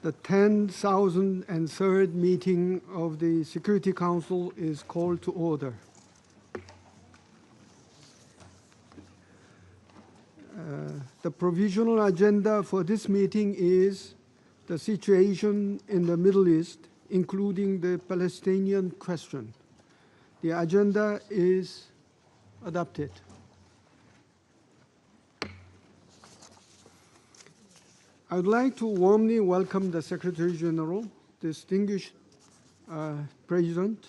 The 10,003rd meeting of the Security Council is called to order. The provisional agenda for this meeting is the situation in the Middle East, including the Palestinian Question. The agenda is adopted. I would like to warmly welcome the Secretary General, distinguished President,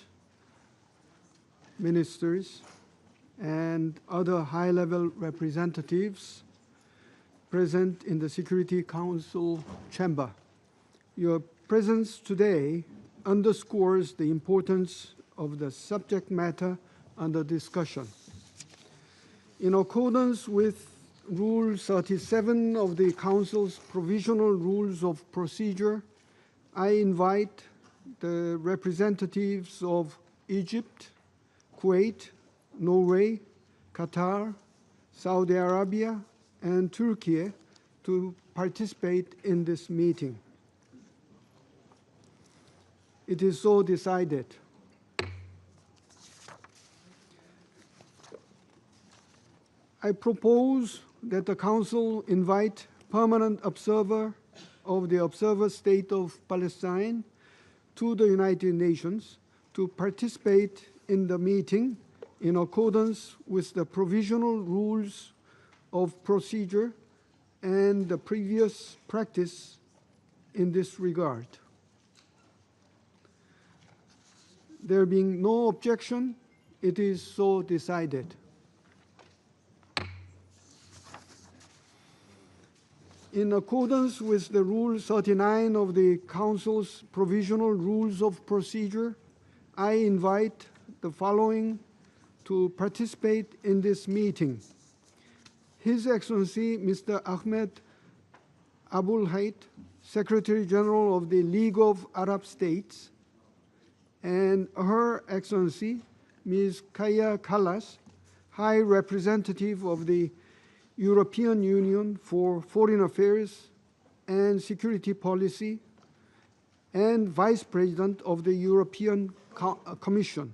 ministers, and other high-level representatives present in the Security Council chamber. Your presence today underscores the importance of the subject matter under discussion. In accordance with Rule 37 of the Council's Provisional Rules of Procedure, I invite the representatives of Egypt, Kuwait, Norway, Qatar, Saudi Arabia, and Turkey to participate in this meeting. It is so decided. I propose that the Council invite permanent observer of the Observer State of Palestine to the United Nations to participate in the meeting in accordance with the Provisional Rules of Procedure and the previous practice in this regard. There being no objection, it is so decided. In accordance with the Rule 39 of the Council's Provisional Rules of Procedure, I invite the following to participate in this meeting: His Excellency Mr. Ahmed Abul Hayt, Secretary General of the League of Arab States, and Her Excellency Ms. Kaya Kallas, High Representative of the European Union for Foreign Affairs and Security Policy, and Vice President of the European Commission.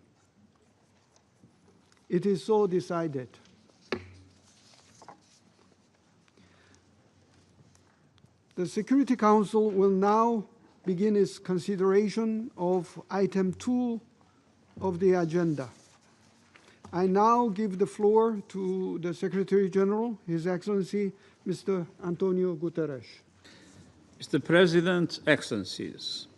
It is so decided. The Security Council will now begin its consideration of item 2 of the agenda. I now give the floor to the Secretary General, His Excellency Mr. Antonio Guterres. Mr. President, Excellencies,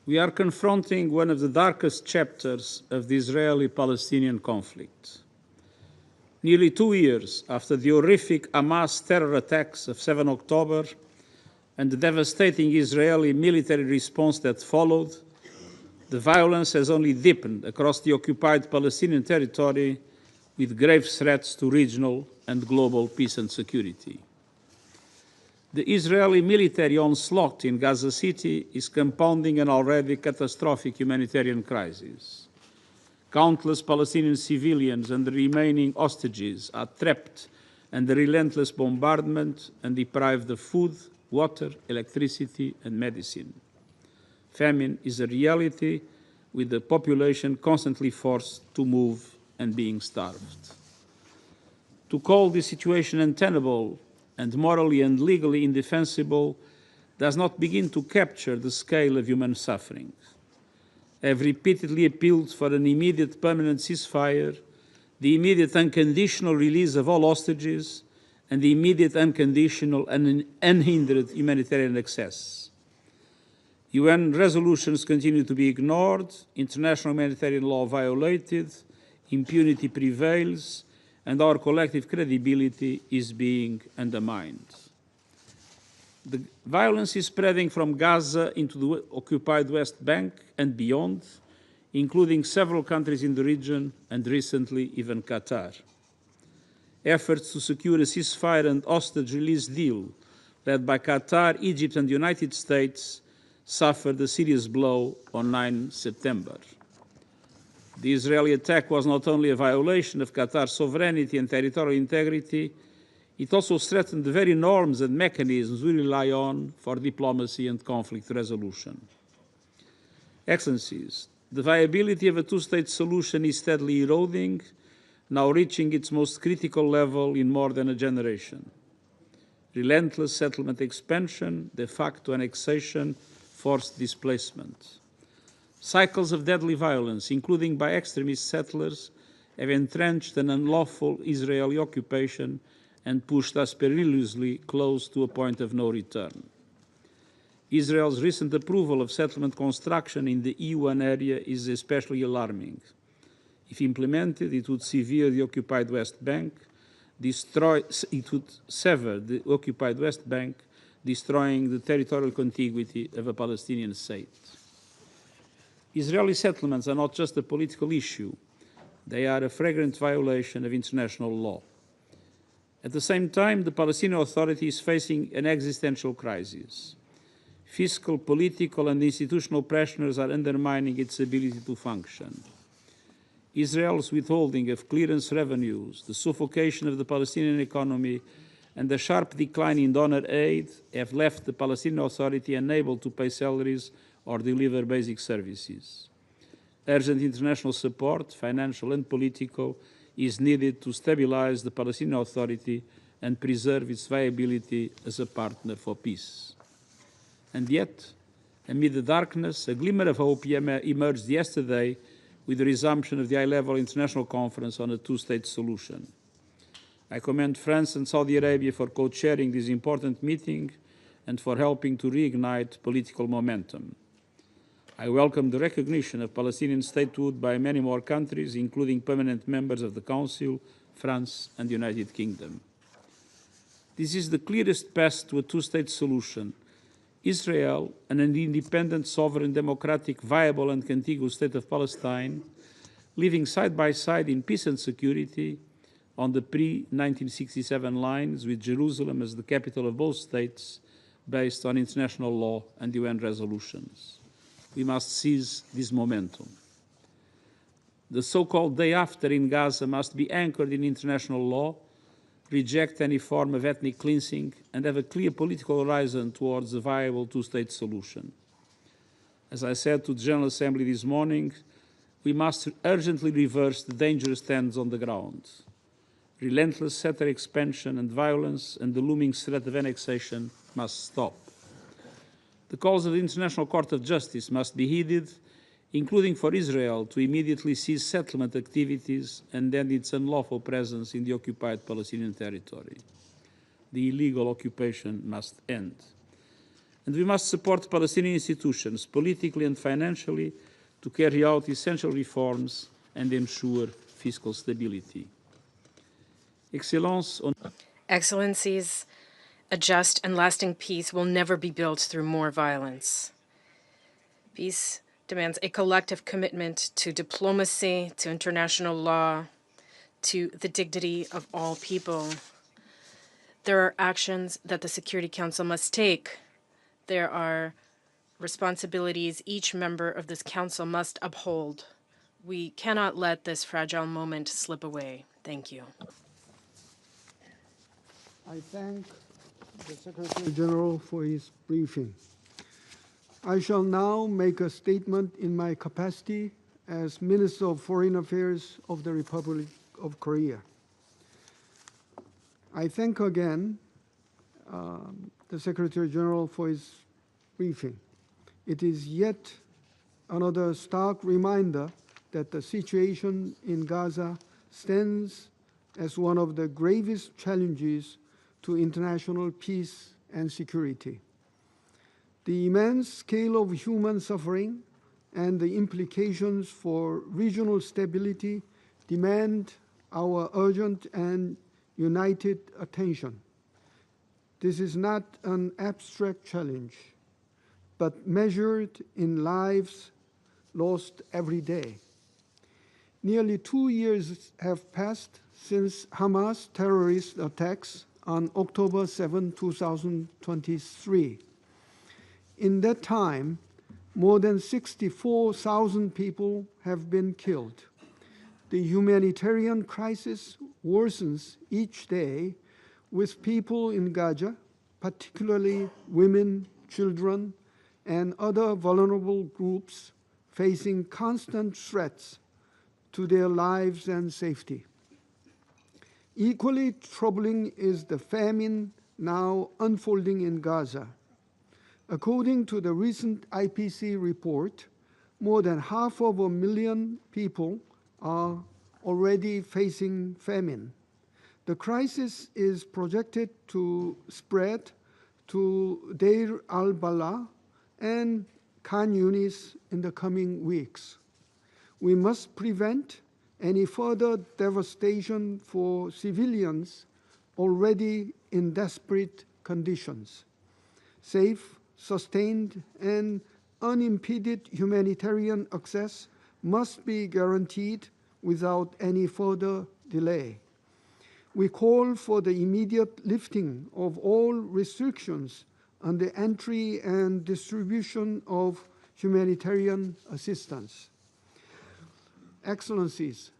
we are confronting one of the darkest chapters of the Israeli-Palestinian conflict. Nearly 2 years after the horrific Hamas terror attacks of 7 October and the devastating Israeli military response that followed, the violence has only deepened across the occupied Palestinian territory, with grave threats to regional and global peace and security. The Israeli military onslaught in Gaza City is compounding an already catastrophic humanitarian crisis. Countless Palestinian civilians and the remaining hostages are trapped under relentless bombardment and deprived of food, water, electricity, and medicine. Famine is a reality, with the population constantly forced to move and being starved. To call this situation untenable and morally and legally indefensible does not begin to capture the scale of human suffering. I have repeatedly appealed for an immediate permanent ceasefire, the immediate unconditional release of all hostages, and the immediate unconditional and unhindered humanitarian access. UN resolutions continue to be ignored, international humanitarian law violated, impunity prevails, and our collective credibility is being undermined. The violence is spreading from Gaza into the occupied West Bank and beyond, including several countries in the region and recently even Qatar. Efforts to secure a ceasefire and hostage release deal led by Qatar, Egypt, and the United States suffered a serious blow on 9 September. The Israeli attack was not only a violation of Qatar's sovereignty and territorial integrity, It also threatened the very norms and mechanisms we rely on for diplomacy and conflict resolution. Excellencies, the viability of a two-state solution is steadily eroding, now reaching its most critical level in more than a generation. Relentless settlement expansion, de facto annexation, forced displacement. Cycles of deadly violence, including by extremist settlers, have entrenched an unlawful Israeli occupation and pushed us perilously close to a point of no return. Israel's recent approval of settlement construction in the EU1 area is especially alarming. If implemented, it would sever the occupied West Bank, it would sever the occupied West Bank, destroying the territorial contiguity of a Palestinian state. Israeli settlements are not just a political issue, they are a flagrant violation of international law. At the same time, the Palestinian Authority is facing an existential crisis. Fiscal, political, and institutional pressures are undermining its ability to function. Israel's withholding of clearance revenues, the suffocation of the Palestinian economy, and the sharp decline in donor aid have left the Palestinian Authority unable to pay salaries or deliver basic services. Urgent international support, financial and political, is needed to stabilize the Palestinian Authority and preserve its viability as a partner for peace. And yet, amid the darkness, a glimmer of hope emerged yesterday with the resumption of the high-level international conference on a two-state solution. I commend France and Saudi Arabia for co-chairing this important meeting and for helping to reignite political momentum. I welcome the recognition of Palestinian statehood by many more countries, including permanent members of the Council, France and the United Kingdom. This is the clearest path to a two-state solution. Israel, and an independent, sovereign, democratic, viable and contiguous state of Palestine, living side by side in peace and security on the pre-1967 lines, with Jerusalem as the capital of both states, based on international law and UN resolutions. We must seize this momentum. The so-called day after in Gaza must be anchored in international law, reject any form of ethnic cleansing, and have a clear political horizon towards a viable two-state solution. As I said to the General Assembly this morning, we must urgently reverse the dangerous trends on the ground. Relentless settler expansion and violence and the looming threat of annexation must stop. The calls of the International Court of Justice must be heeded, including for Israel to immediately cease settlement activities and end its unlawful presence in the occupied Palestinian territory. The illegal occupation must end. And we must support Palestinian institutions politically and financially to carry out essential reforms and ensure fiscal stability. Excellencies, a just and lasting peace will never be built through more violence. Peace demands a collective commitment to diplomacy, to international law, to the dignity of all people. There are actions that the Security Council must take. There are responsibilities each member of this council must uphold. We cannot let this fragile moment slip away. Thank you. I thank the Secretary General for his briefing. I shall now make a statement in my capacity as Minister of Foreign Affairs of the Republic of Korea. I thank again the Secretary General for his briefing. It is yet another stark reminder that the situation in Gaza stands as one of the gravest challenges to international peace and security. The immense scale of human suffering and the implications for regional stability demand our urgent and united attention. This is not an abstract challenge, but measured in lives lost every day. Nearly 2 years have passed since Hamas terrorist attacks on October 7, 2023. In that time, more than 64,000 people have been killed. The humanitarian crisis worsens each day, with people in Gaza, particularly women, children, and other vulnerable groups facing constant threats to their lives and safety. Equally troubling is the famine now unfolding in Gaza. According to the recent IPC report, more than 500,000 people are already facing famine. The crisis is projected to spread to Deir al-Balah and Khan Yunis in the coming weeks. We must prevent any further devastation for civilians already in desperate conditions. Safe, sustained, and unimpeded humanitarian access must be guaranteed without any further delay. We call for the immediate lifting of all restrictions on the entry and distribution of humanitarian assistance. Excellencies,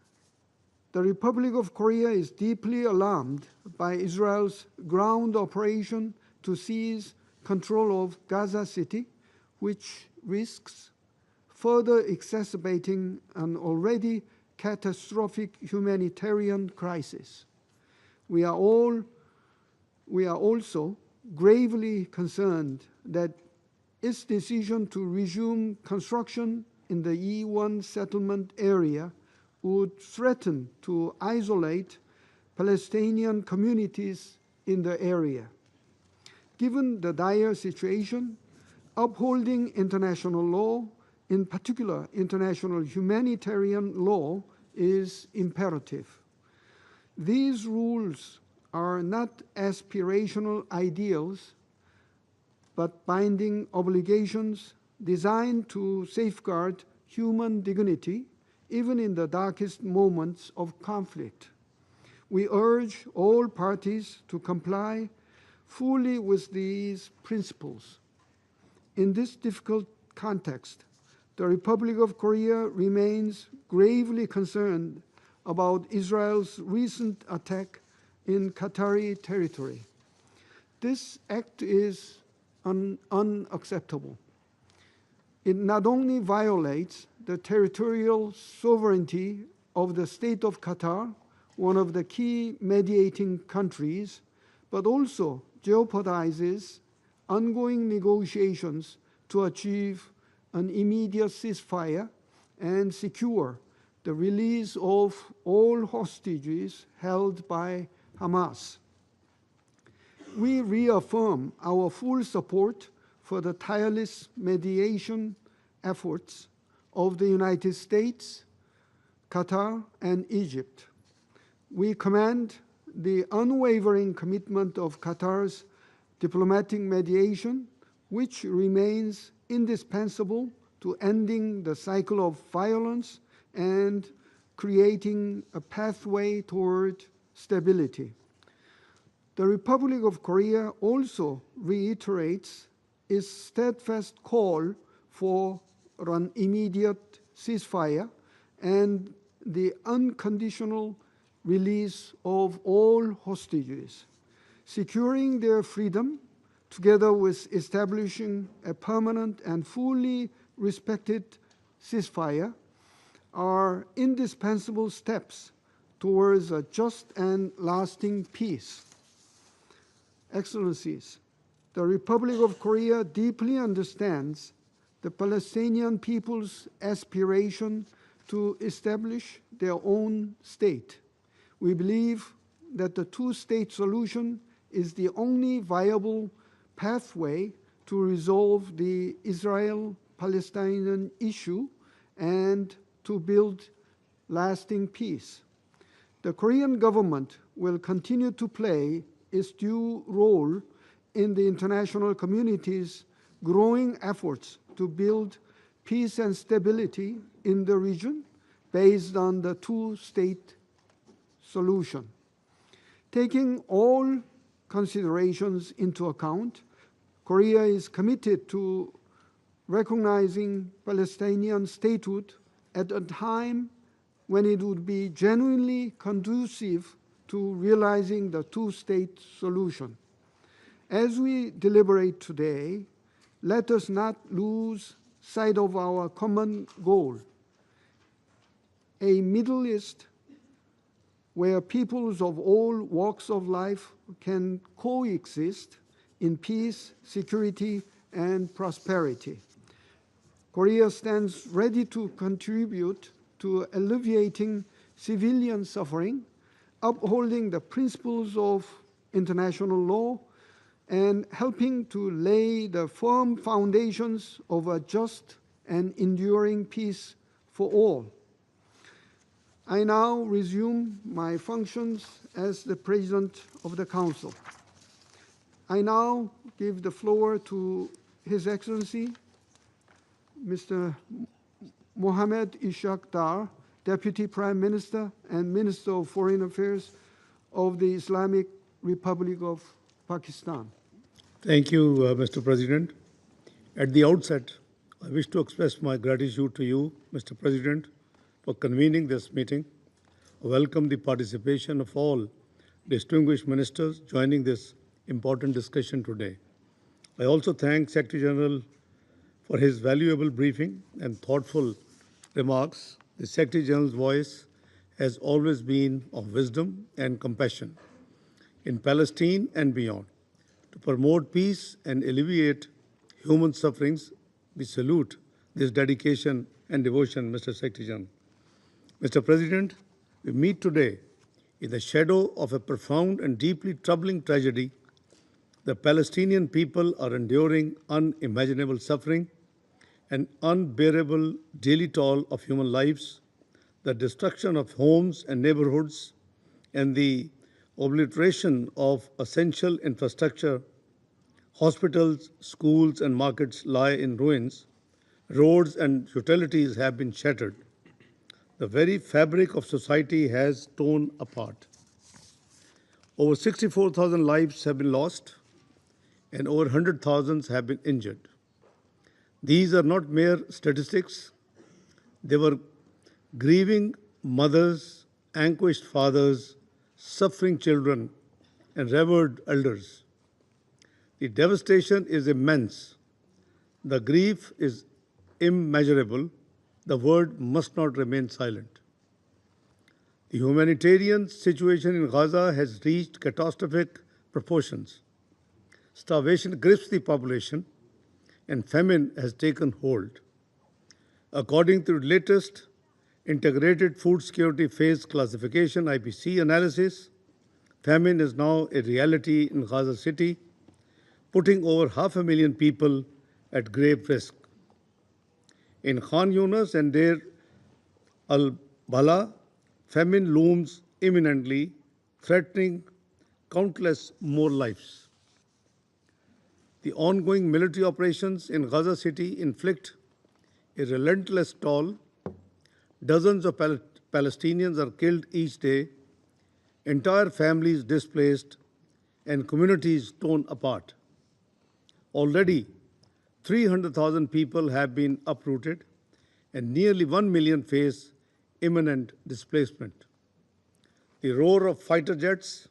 the Republic of Korea is deeply alarmed by Israel's ground operation to seize control of Gaza City, which risks further exacerbating an already catastrophic humanitarian crisis. We are also gravely concerned that its decision to resume construction in the E1 settlement area would threaten to isolate Palestinian communities in the area. Given the dire situation, upholding international law, in particular international humanitarian law, is imperative. These rules are not aspirational ideals, but binding obligations designed to safeguard human dignity, even in the darkest moments of conflict. We urge all parties to comply fully with these principles. In this difficult context, the Republic of Korea remains gravely concerned about Israel's recent attack in Qatari territory. This act is unacceptable. It not only violates the territorial sovereignty of the state of Qatar, one of the key mediating countries, but also jeopardizes ongoing negotiations to achieve an immediate ceasefire and secure the release of all hostages held by Hamas. We reaffirm our full support for the tireless mediation efforts of the United States, Qatar, and Egypt. We commend the unwavering commitment of Qatar's diplomatic mediation, which remains indispensable to ending the cycle of violence and creating a pathway toward stability. The Republic of Korea also reiterates its steadfast call for an immediate ceasefire and the unconditional release of all hostages. Securing their freedom, together with establishing a permanent and fully respected ceasefire, are indispensable steps towards a just and lasting peace. Excellencies, the Republic of Korea deeply understands the Palestinian people's aspiration to establish their own state. We believe that the two-state solution is the only viable pathway to resolve the Israel-Palestinian issue and to build lasting peace. The Korean government will continue to play its due role in the international community's growing efforts to build peace and stability in the region based on the two-state solution. Taking all considerations into account, Korea is committed to recognizing Palestinian statehood at a time when it would be genuinely conducive to realizing the two-state solution. As we deliberate today, let us not lose sight of our common goal, a Middle East where peoples of all walks of life can coexist in peace, security, and prosperity. Korea stands ready to contribute to alleviating civilian suffering, upholding the principles of international law, and helping to lay the firm foundations of a just and enduring peace for all. I now resume my functions as the President of the Council. I now give the floor to His Excellency, Mr. Mohammed Ishaq Dar, Deputy Prime Minister and Minister of Foreign Affairs of the Islamic Republic of Pakistan. Thank you, Mr. President. At the outset, I wish to express my gratitude to you, Mr. President, for convening this meeting. I welcome the participation of all distinguished ministers joining this important discussion today. I also thank Secretary General for his valuable briefing and thoughtful remarks. The Secretary General's voice has always been of wisdom and compassion in Palestine and beyond. To promote peace and alleviate human sufferings, we salute this dedication and devotion, Mr. Secretary General. Mr. President, we meet today in the shadow of a profound and deeply troubling tragedy. The Palestinian people are enduring unimaginable suffering, an unbearable daily toll of human lives, the destruction of homes and neighborhoods, and the obliteration of essential infrastructure. Hospitals, schools, and markets lie in ruins. Roads and utilities have been shattered. The very fabric of society has torn apart. Over 64,000 lives have been lost, and over 100,000 have been injured. These are not mere statistics. They were grieving mothers, anguished fathers, suffering children, and revered elders. The devastation is immense. The grief is immeasurable. The world must not remain silent. The humanitarian situation in Gaza has reached catastrophic proportions. Starvation grips the population, and famine has taken hold. According to the latest Integrated Food Security Phase Classification (IPC) analysis, famine is now a reality in Gaza City, putting over 500,000 people at grave risk. In Khan Yunis and Deir al-Bala, famine looms imminently, threatening countless more lives. The ongoing military operations in Gaza City inflict a relentless toll. Dozens of Palestinians are killed each day, entire families displaced, and communities torn apart. Already, 300,000 people have been uprooted, and nearly 1 million face imminent displacement. The roar of fighter jets,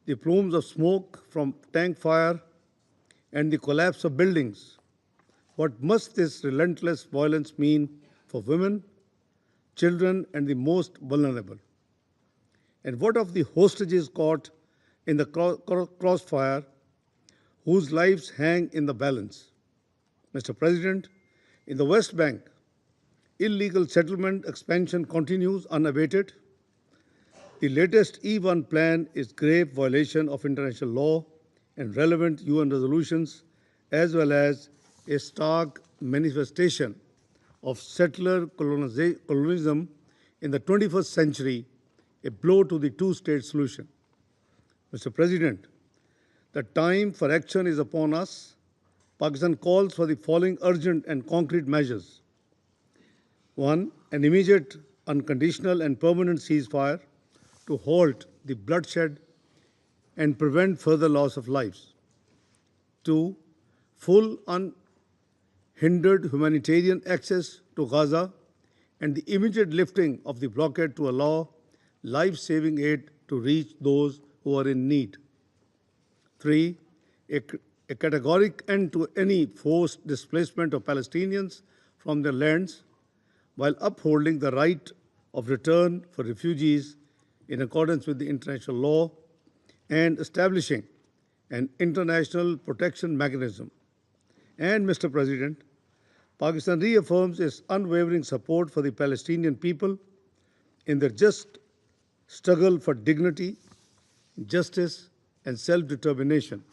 the plumes of smoke from tank fire, and the collapse of buildings. What must this relentless violence mean for women, children, and the most vulnerable? And what of the hostages caught in the crossfire, whose lives hang in the balance? Mr. President, in the West Bank, illegal settlement expansion continues unabated. The latest E1 plan is grave violation of international law and relevant UN resolutions, as well as a stark manifestation of settler colonialism in the 21st century, a blow to the two-state solution. Mr. President, the time for action is upon us. Pakistan calls for the following urgent and concrete measures. 1. An immediate, unconditional, and permanent ceasefire to halt the bloodshed and prevent further loss of lives. 2. Full, unhindered humanitarian access to Gaza and the immediate lifting of the blockade to allow life-saving aid to reach those who are in need. 3. A categoric end to any forced displacement of Palestinians from their lands, while upholding the right of return for refugees in accordance with the international law and establishing an international protection mechanism. And, Mr. President, Pakistan reaffirms its unwavering support for the Palestinian people in their just struggle for dignity, justice, and self-determination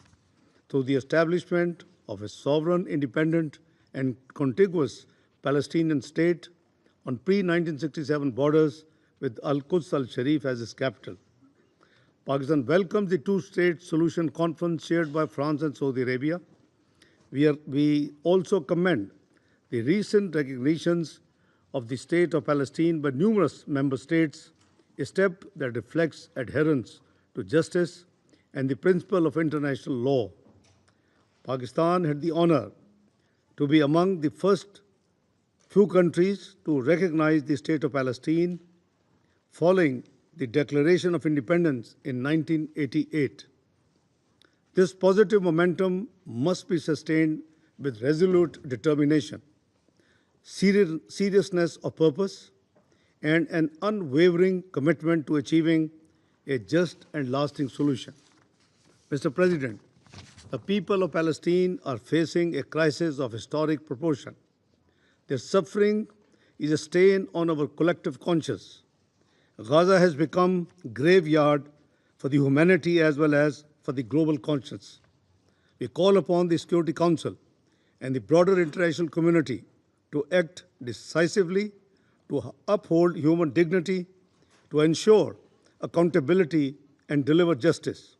through the establishment of a sovereign, independent, and contiguous Palestinian state on pre-1967 borders with Al-Quds al-Sharif as its capital. Pakistan welcomes the two-state solution conference chaired by France and Saudi Arabia. We also commend the recent recognitions of the State of Palestine by numerous member states, a step that reflects adherence to justice and the principle of international law. Pakistan had the honor to be among the first few countries to recognize the State of Palestine following the Declaration of Independence in 1988. This positive momentum must be sustained with resolute determination, seriousness of purpose, and an unwavering commitment to achieving a just and lasting solution. Mr. President, the people of Palestine are facing a crisis of historic proportion. Their suffering is a stain on our collective conscience. Gaza has become a graveyard for the humanity as well as for the global conscience. We call upon the Security Council and the broader international community to act decisively, to uphold human dignity, to ensure accountability and deliver justice.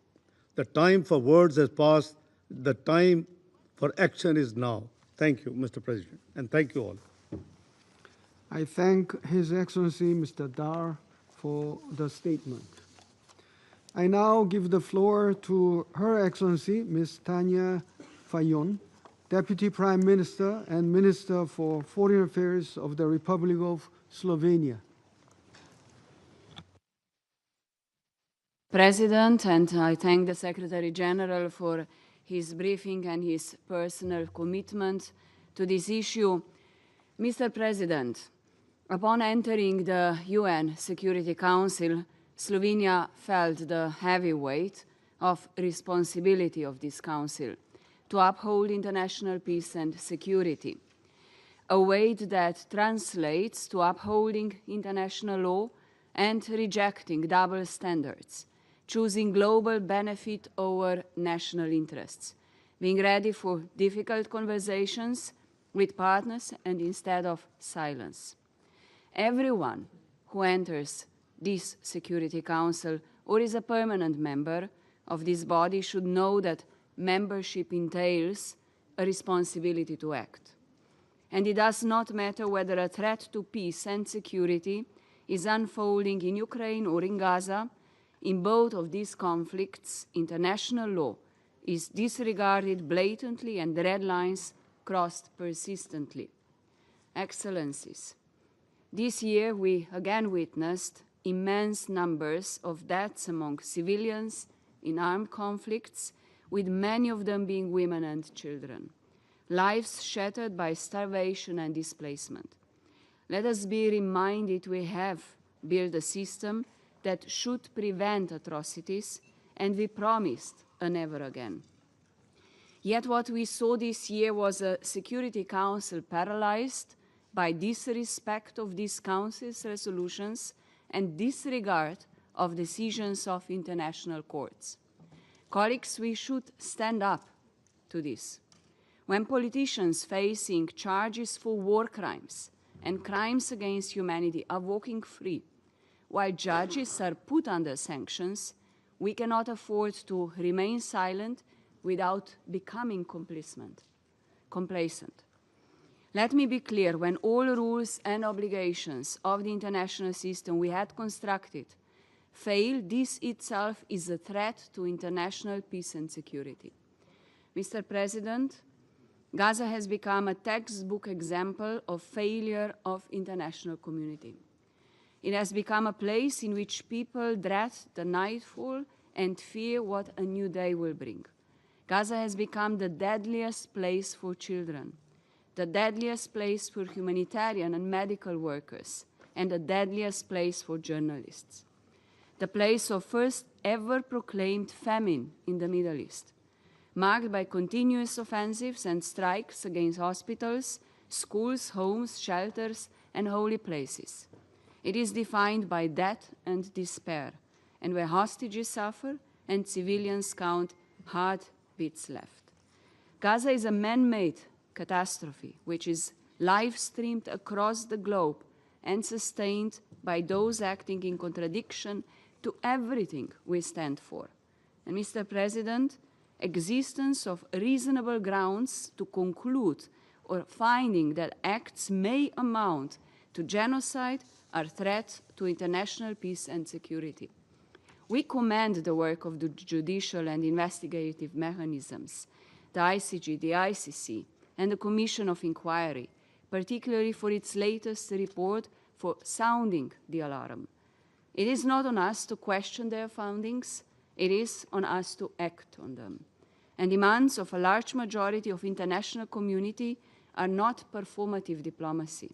The time for words has passed. The time for action is now. Thank you, Mr. President, and thank you all. I thank His Excellency Mr. Dar for the statement. I now give the floor to Her Excellency Ms. Tanya Fayon, Deputy Prime Minister and Minister for Foreign Affairs of the Republic of Slovenia. President, and I thank the Secretary General for his briefing and his personal commitment to this issue. Mr. President, upon entering the UN Security Council, Slovenia felt the heavy weight of responsibility of this council to uphold international peace and security, a weight that translates to upholding international law and rejecting double standards, choosing global benefit over national interests, being ready for difficult conversations with partners and instead of silence. Everyone who enters this Security Council or is a permanent member of this body should know that membership entails a responsibility to act. And it does not matter whether a threat to peace and security is unfolding in Ukraine or in Gaza. In both of these conflicts, international law is disregarded blatantly and red lines crossed persistently. Excellencies, this year we again witnessed immense numbers of deaths among civilians in armed conflicts, with many of them being women and children, lives shattered by starvation and displacement. Let us be reminded we have built a system that should prevent atrocities, and we promised a never again. Yet what we saw this year was a Security Council paralyzed by disrespect of this Council's resolutions and disregard of decisions of international courts. Colleagues, we should stand up to this. When politicians facing charges for war crimes and crimes against humanity are walking free, while judges are put under sanctions, we cannot afford to remain silent without becoming complacent. Let me be clear, when all rules and obligations of the international system we had constructed fail, this itself is a threat to international peace and security. Mr. President, Gaza has become a textbook example of failure of international community. It has become a place in which people dread the nightfall and fear what a new day will bring. Gaza has become the deadliest place for children, the deadliest place for humanitarian and medical workers, and the deadliest place for journalists. The place of first ever proclaimed famine in the Middle East, marked by continuous offensives and strikes against hospitals, schools, homes, shelters, and holy places. It is defined by death and despair, and where hostages suffer and civilians count heartbeats left. Gaza is a man-made catastrophe which is live-streamed across the globe and sustained by those acting in contradiction to everything we stand for. And Mr. President, existence of reasonable grounds to conclude or finding that acts may amount to genocide are threats to international peace and security. We commend the work of the judicial and investigative mechanisms, the ICG, the ICC, and the Commission of Inquiry, particularly for its latest report for sounding the alarm. It is not on us to question their findings, it is on us to act on them. And demands of a large majority of international community are not performative diplomacy.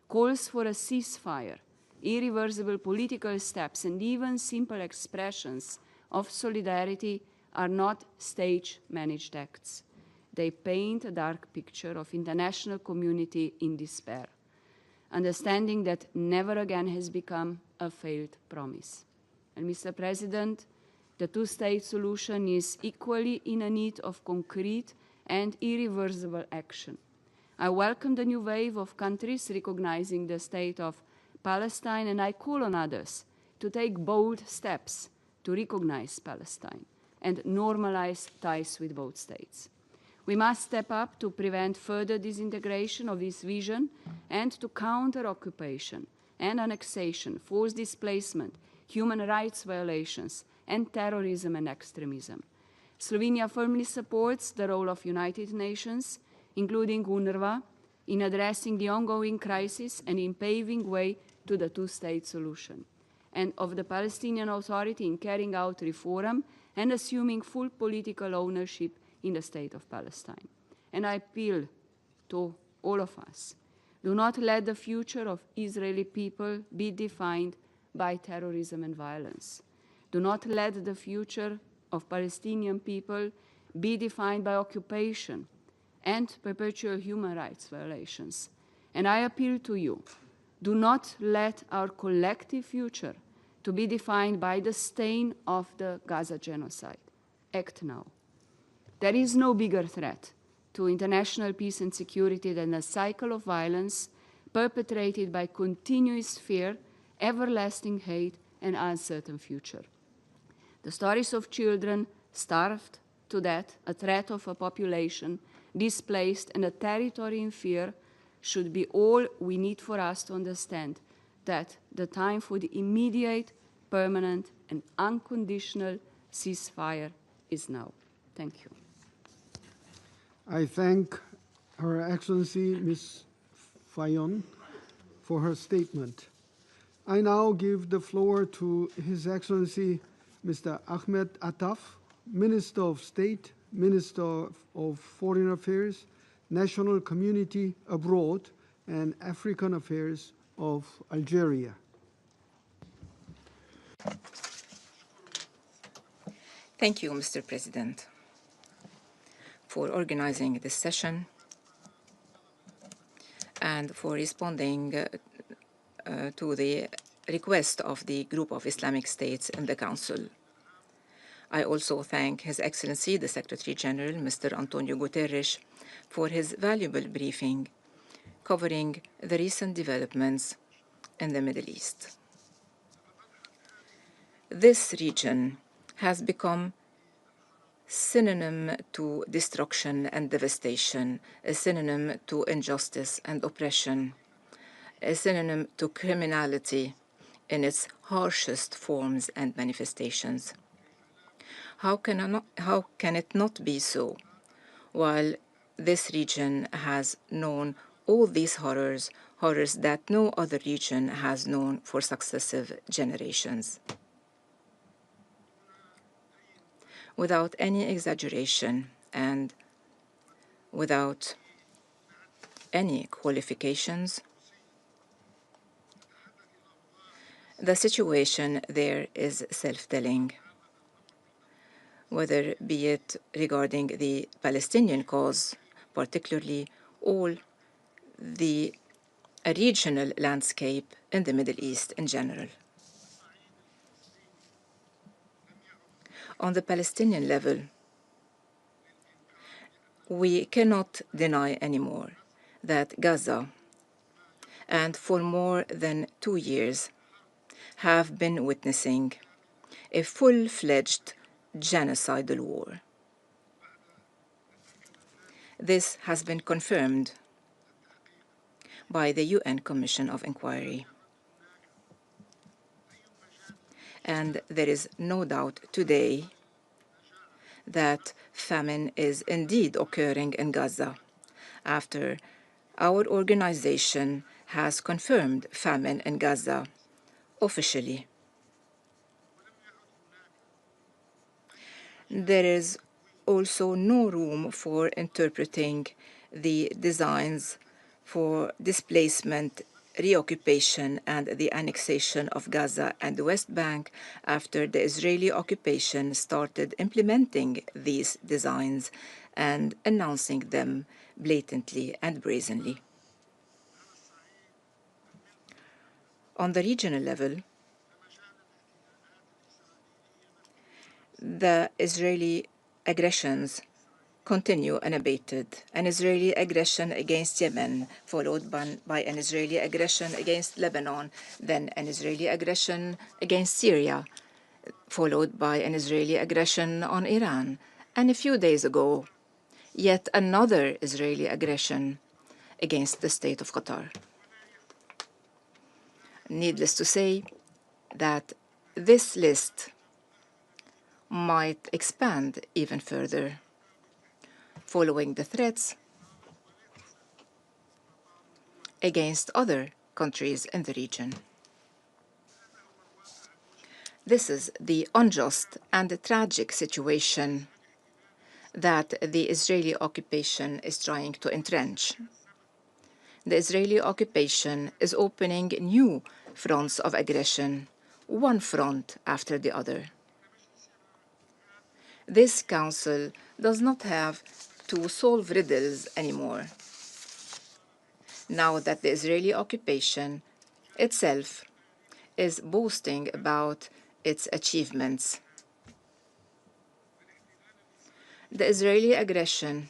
Calls for a ceasefire, irreversible political steps, and even simple expressions of solidarity are not stage-managed acts. They paint a dark picture of international community in despair. Understanding that never again has become a failed promise. And Mr. President, the two-state solution is equally in a need of concrete and irreversible action. I welcome the new wave of countries recognizing the state of Palestine, and I call on others to take bold steps to recognize Palestine and normalize ties with both states. We must step up to prevent further disintegration of this vision and to counter occupation and annexation, forced displacement, human rights violations, and terrorism and extremism. Slovenia firmly supports the role of United Nations, including UNRWA, in addressing the ongoing crisis and in paving way to the two-state solution, and of the Palestinian Authority in carrying out reform and assuming full political ownership in the state of Palestine. And I appeal to all of us, do not let the future of Israeli people be defined by terrorism and violence. Do not let the future of Palestinian people be defined by occupation and perpetual human rights violations. And I appeal to you, do not let our collective future to be defined by the stain of the Gaza genocide. Act now. There is no bigger threat to international peace and security than a cycle of violence perpetrated by continuous fear, everlasting hate, and uncertain future. The stories of children starved to death, a threat of a population displaced, and a territory in fear should be all we need for us to understand that the time for the immediate, permanent, and unconditional ceasefire is now. Thank you. I thank Her Excellency Ms. Fayon for her statement. I now give the floor to His Excellency Mr. Ahmed Attaf, Minister of State, Minister of Foreign Affairs, National Community Abroad, and African Affairs of Algeria. Thank you, Mr. President, for organizing this session and for responding to the request of the Group of Islamic States in the Council. I also thank His Excellency, the Secretary General, Mr. Antonio Guterres, for his valuable briefing covering the recent developments in the Middle East. This region has become synonym to destruction and devastation, a synonym to injustice and oppression, a synonym to criminality in its harshest forms and manifestations. How can it not be so, while this region has known all these horrors horrors that no other region has known for successive generations. Without any exaggeration and without any qualifications, the situation there is self-telling, whether be it regarding the Palestinian cause, particularly all the regional landscape in the Middle East in general. On the Palestinian level, we cannot deny anymore that Gaza, and for more than 2 years, have been witnessing a full-fledged genocidal war. This has been confirmed by the UN Commission of Inquiry. And there is no doubt today that famine is indeed occurring in Gaza after our organization has confirmed famine in Gaza officially. There is also no room for interpreting the designs for displacement, reoccupation, and the annexation of Gaza and the West Bank after the Israeli occupation started implementing these designs and announcing them blatantly and brazenly. On the regional level, the Israeli aggressions continue unabated. An Israeli aggression against Yemen, followed by an Israeli aggression against Lebanon, then an Israeli aggression against Syria, followed by an Israeli aggression on Iran. And a few days ago, yet another Israeli aggression against the state of Qatar. Needless to say that this list might expand even further following the threats against other countries in the region. This is the unjust and tragic situation that the Israeli occupation is trying to entrench. The Israeli occupation is opening new fronts of aggression, one front after the other. This council does not have to solve riddles anymore, now that the Israeli occupation itself is boasting about its achievements. The Israeli aggression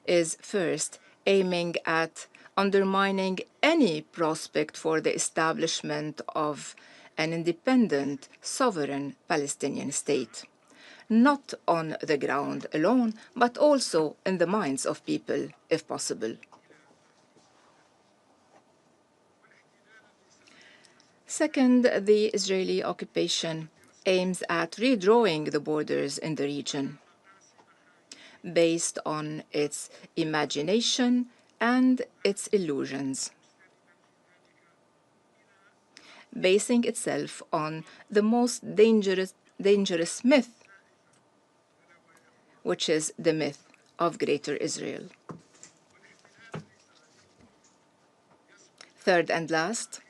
is first aiming at undermining any prospect for the establishment of an independent, sovereign Palestinian state, not on the ground alone, but also in the minds of people, if possible. Second, the Israeli occupation aims at redrawing the borders in the region based on its imagination and its illusions, basing itself on the most dangerous myth, which is the myth of Greater Israel. Third and last,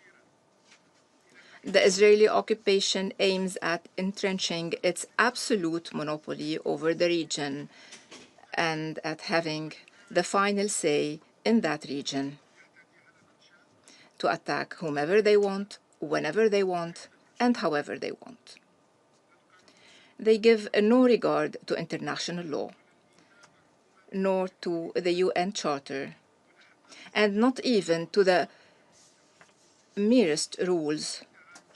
the Israeli occupation aims at entrenching its absolute monopoly over the region and at having the final say in that region, to attack whomever they want, whenever they want, and however they want. They give no regard to international law, nor to the UN Charter, and not even to the merest rules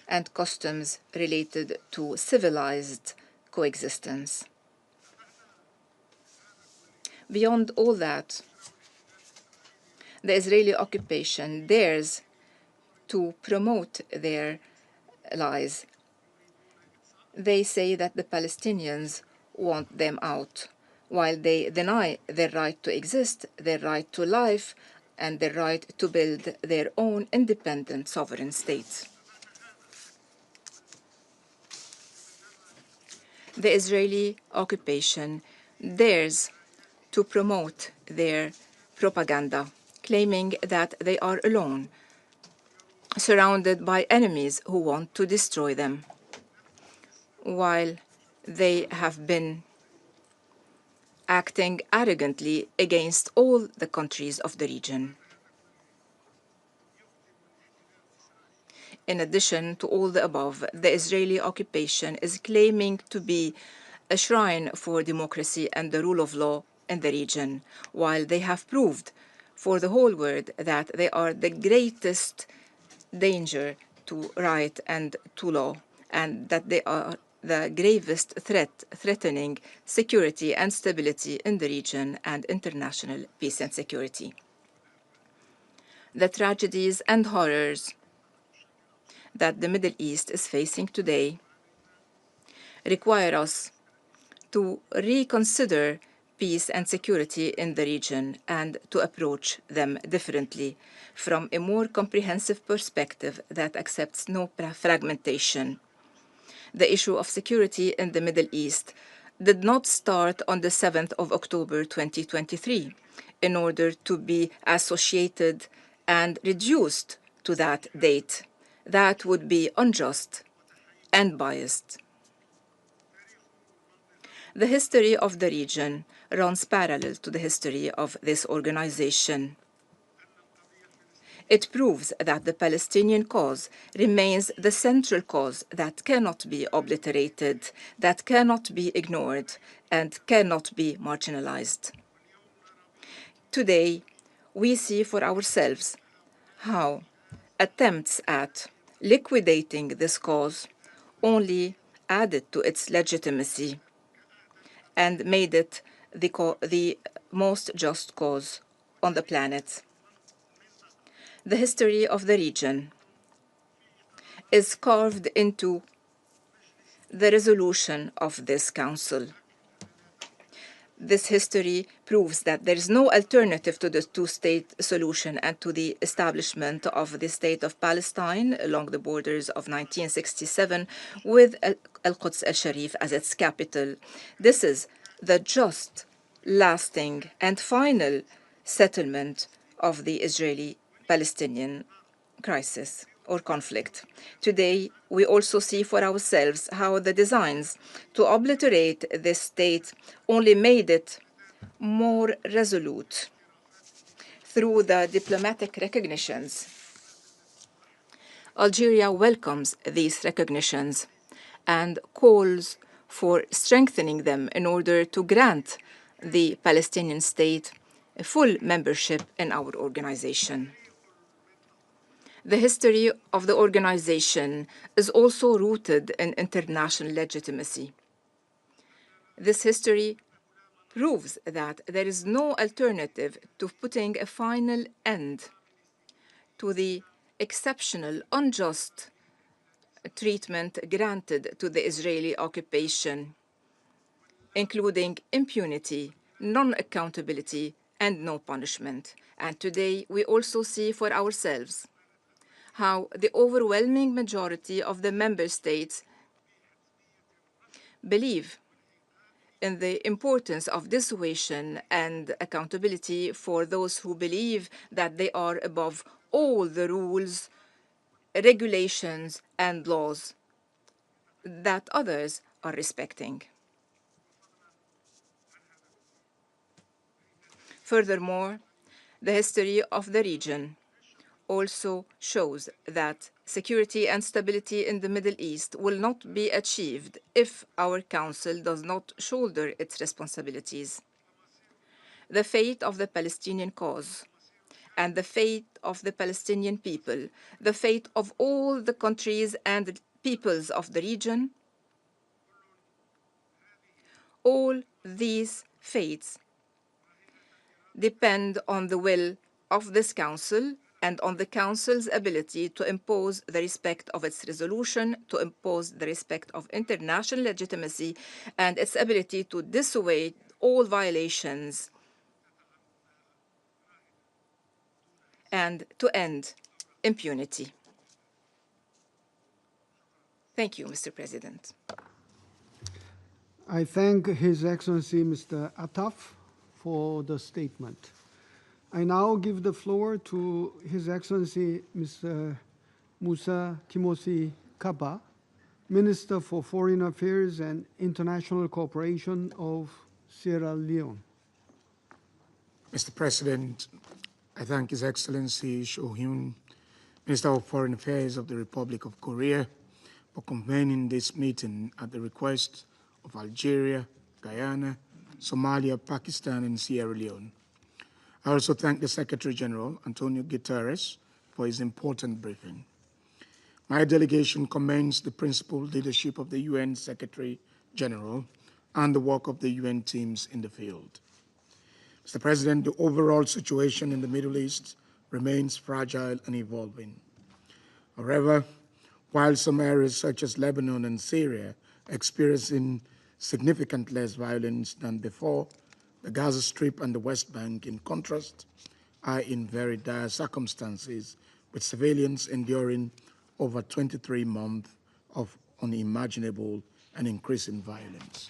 and customs related to civilized coexistence. Beyond all that, the Israeli occupation dares to promote their lies. They say that the Palestinians want them out, while they deny their right to exist, their right to life, and their right to build their own independent sovereign state. The Israeli occupation dares to promote their propaganda, claiming that they are alone, surrounded by enemies who want to destroy them, while they have been acting arrogantly against all the countries of the region. In addition to all the above, the Israeli occupation is claiming to be a shrine for democracy and the rule of law in the region, while they have proved for the whole world that they are the greatest danger to right and to law, and that they are the gravest threat threatening security and stability in the region and international peace and security. The tragedies and horrors that the Middle East is facing today require us to reconsider peace and security in the region and to approach them differently from a more comprehensive perspective that accepts no fragmentation. The issue of security in the Middle East did not start on the 7th of October 2023 in order to be associated and reduced to that date. That would be unjust and biased. The history of the region runs parallel to the history of this organization. It proves that the Palestinian cause remains the central cause that cannot be obliterated, that cannot be ignored, and cannot be marginalized. Today, we see for ourselves how attempts at liquidating this cause only added to its legitimacy and made it the most just cause on the planet. The history of the region is carved into the resolution of this Council. This history proves that there is no alternative to the two-state solution and to the establishment of the State of Palestine along the borders of 1967 with Al-Quds al-Sharif as its capital. This is the just, lasting, and final settlement of the Israeli-Palestinian crisis or conflict. Today, we also see for ourselves how the designs to obliterate this state only made it more resolute through the diplomatic recognitions. Algeria welcomes these recognitions and calls for strengthening them in order to grant the Palestinian state full membership in our organization. The history of the organization is also rooted in international legitimacy. This history proves that there is no alternative to putting a final end to the exceptional, unjust treatment granted to the Israeli occupation, including impunity, non-accountability, and no punishment. And today, we also see for ourselves how the overwhelming majority of the member states believe in the importance of dissuasion and accountability for those who believe that they are above all the rules, regulations, and laws that others are respecting. Furthermore, the history of the region also shows that security and stability in the Middle East will not be achieved if our Council does not shoulder its responsibilities. The fate of the Palestinian cause and the fate of the Palestinian people, the fate of all the countries and peoples of the region, all these fates depend on the will of this Council and on the Council's ability to impose the respect of its resolution, to impose the respect of international legitimacy, and its ability to dissuade all violations and to end impunity. Thank you, Mr. President. I thank His Excellency Mr. Attaf for the statement. I now give the floor to His Excellency Mr. Musa Timothy Kaba, Minister for Foreign Affairs and International Cooperation of Sierra Leone. Mr. President, I thank His Excellency Cho Hyun, Minister of Foreign Affairs of the Republic of Korea, for convening this meeting at the request of Algeria, Guyana, Somalia, Pakistan, and Sierra Leone. I also thank the Secretary General, Antonio Guterres, for his important briefing. My delegation commends the principled leadership of the UN Secretary General and the work of the UN teams in the field. Mr. President, the overall situation in the Middle East remains fragile and evolving. However, while some areas such as Lebanon and Syria are experiencing significantly less violence than before, the Gaza Strip and the West Bank, in contrast, are in very dire circumstances, with civilians enduring over 23 months of unimaginable and increasing violence.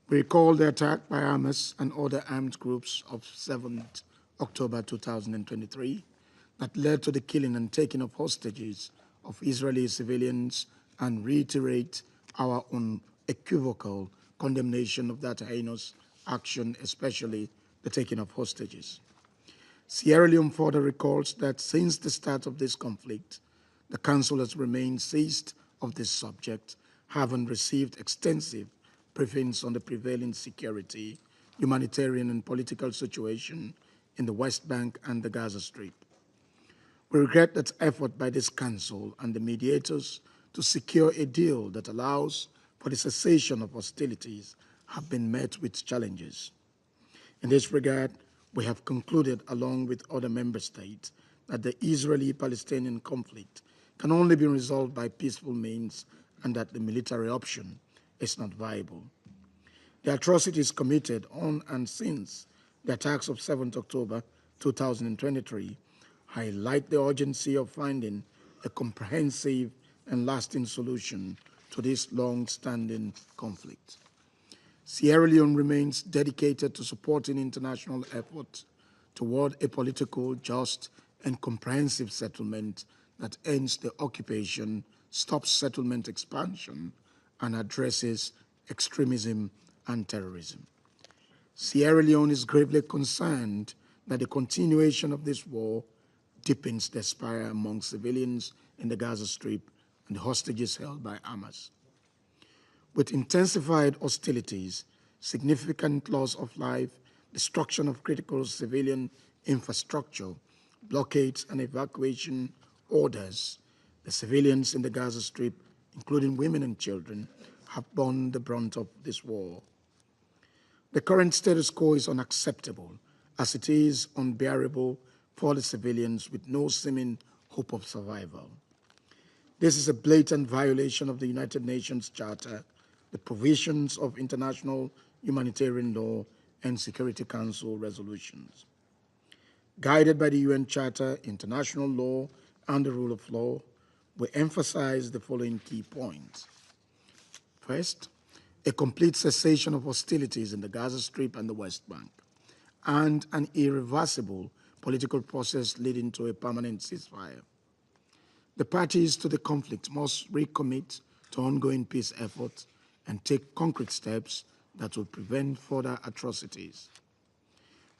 We recall the attack by Hamas and other armed groups of 7th October 2023 that led to the killing and taking of hostages of Israeli civilians, and reiterate our unequivocal condemnation of that heinous action, especially the taking of hostages. Sierra Leone further recalls that since the start of this conflict, the Council has remained seized of this subject, having received extensive briefings on the prevailing security, humanitarian, and political situation in the West Bank and the Gaza Strip. We regret that effort by this Council and the mediators to secure a deal that allows for the cessation of hostilities have been met with challenges. In this regard, we have concluded, along with other member states, that the Israeli-Palestinian conflict can only be resolved by peaceful means and that the military option is not viable. The atrocities committed on and since the attacks of 7th October 2023 highlight the urgency of finding a comprehensive and lasting solution to this long-standing conflict. Sierra Leone remains dedicated to supporting international efforts toward a political, just, and comprehensive settlement that ends the occupation, stops settlement expansion, and addresses extremism and terrorism. Sierra Leone is gravely concerned that the continuation of this war deepens despair among civilians in the Gaza Strip and the hostages held by Hamas. With intensified hostilities, significant loss of life, destruction of critical civilian infrastructure, blockades, and evacuation orders, the civilians in the Gaza Strip, including women and children, have borne the brunt of this war. The current status quo is unacceptable, as it is unbearable for the civilians with no seeming hope of survival. This is a blatant violation of the United Nations Charter, the provisions of international humanitarian law, and Security Council resolutions. Guided by the UN Charter, international law, and the rule of law, we emphasize the following key points. First, a complete cessation of hostilities in the Gaza Strip and the West Bank, and an irreversible political process leading to a permanent ceasefire. The parties to the conflict must recommit to ongoing peace efforts and take concrete steps that will prevent further atrocities.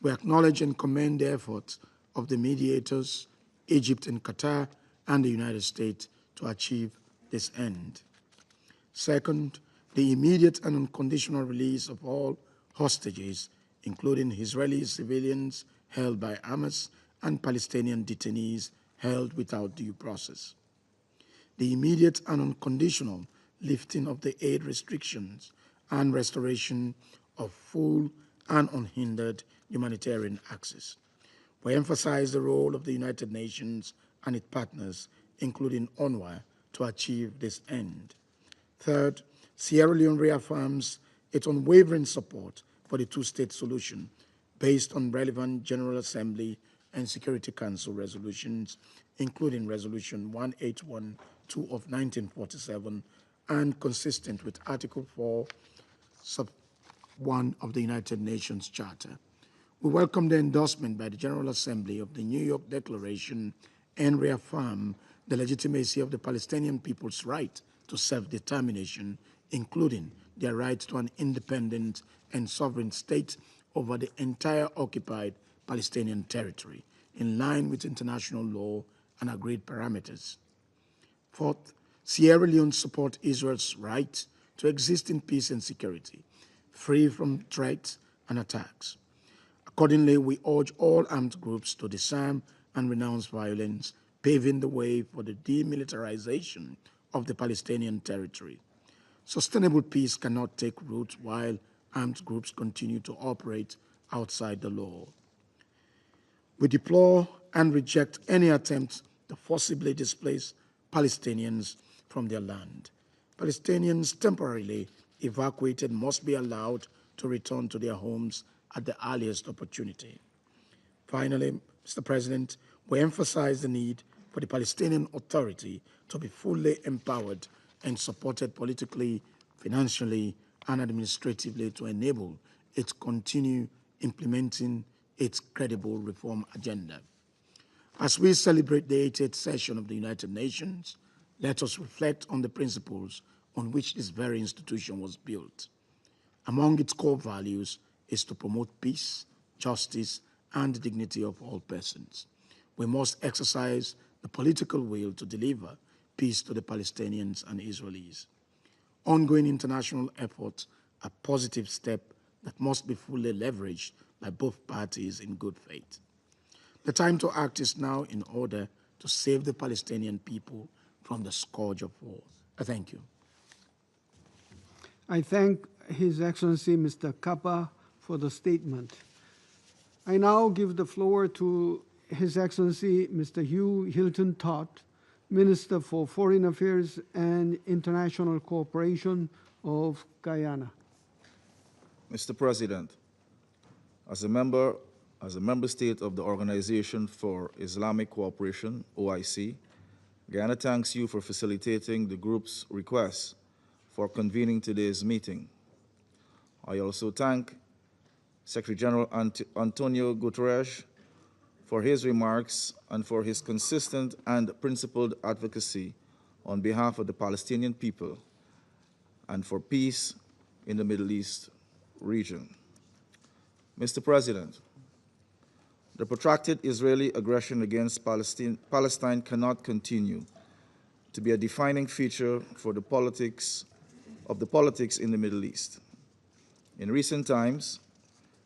We acknowledge and commend the efforts of the mediators, Egypt and Qatar, and the United States to achieve this end. Second, the immediate and unconditional release of all hostages, including Israeli civilians held by Hamas and Palestinian detainees held without due process. The immediate and unconditional lifting of the aid restrictions and restoration of full and unhindered humanitarian access. We emphasize the role of the United Nations and its partners, including UNRWA, to achieve this end. Third, Sierra Leone reaffirms its unwavering support for the two-state solution based on relevant General Assembly and Security Council resolutions, including Resolution 1812 of 1947, and consistent with Article 4, Sub 1 of the United Nations Charter. We welcome the endorsement by the General Assembly of the New York Declaration and reaffirm the legitimacy of the Palestinian people's right to self-determination, including their right to an independent and sovereign state over the entire occupied Palestinian territory, in line with international law and agreed parameters. Fourth, Sierra Leone supports Israel's right to exist in peace and security, free from threats and attacks. Accordingly, we urge all armed groups to disarm and renounce violence, paving the way for the demilitarization of the Palestinian territory. Sustainable peace cannot take root while armed groups continue to operate outside the law. We deplore and reject any attempt to forcibly displace Palestinians from their land. Palestinians temporarily evacuated must be allowed to return to their homes at the earliest opportunity. Finally, Mr. President, we emphasize the need for the Palestinian Authority to be fully empowered and supported politically, financially, and administratively to enable it to continue implementing its credible reform agenda. As we celebrate the 80th session of the United Nations, let us reflect on the principles on which this very institution was built. Among its core values is to promote peace, justice, and the dignity of all persons. We must exercise the political will to deliver peace to the Palestinians and Israelis. Ongoing international efforts are a positive step that must be fully leveraged by both parties in good faith. The time to act is now in order to save the Palestinian people from the scourge of war. I thank you. I thank His Excellency Mr. Kappa for the statement. I now give the floor to His Excellency Mr. Hugh Hilton Todd, Minister for Foreign Affairs and International Cooperation of Guyana. Mr. President, as a member state of the Organization for Islamic Cooperation, OIC, Guyana thanks you for facilitating the group's request for convening today's meeting. I also thank Secretary General Antonio Guterres for his remarks and for his consistent and principled advocacy on behalf of the Palestinian people and for peace in the Middle East region. Mr. President, the protracted Israeli aggression against Palestine cannot continue to be a defining feature for the politics in the Middle East. In recent times,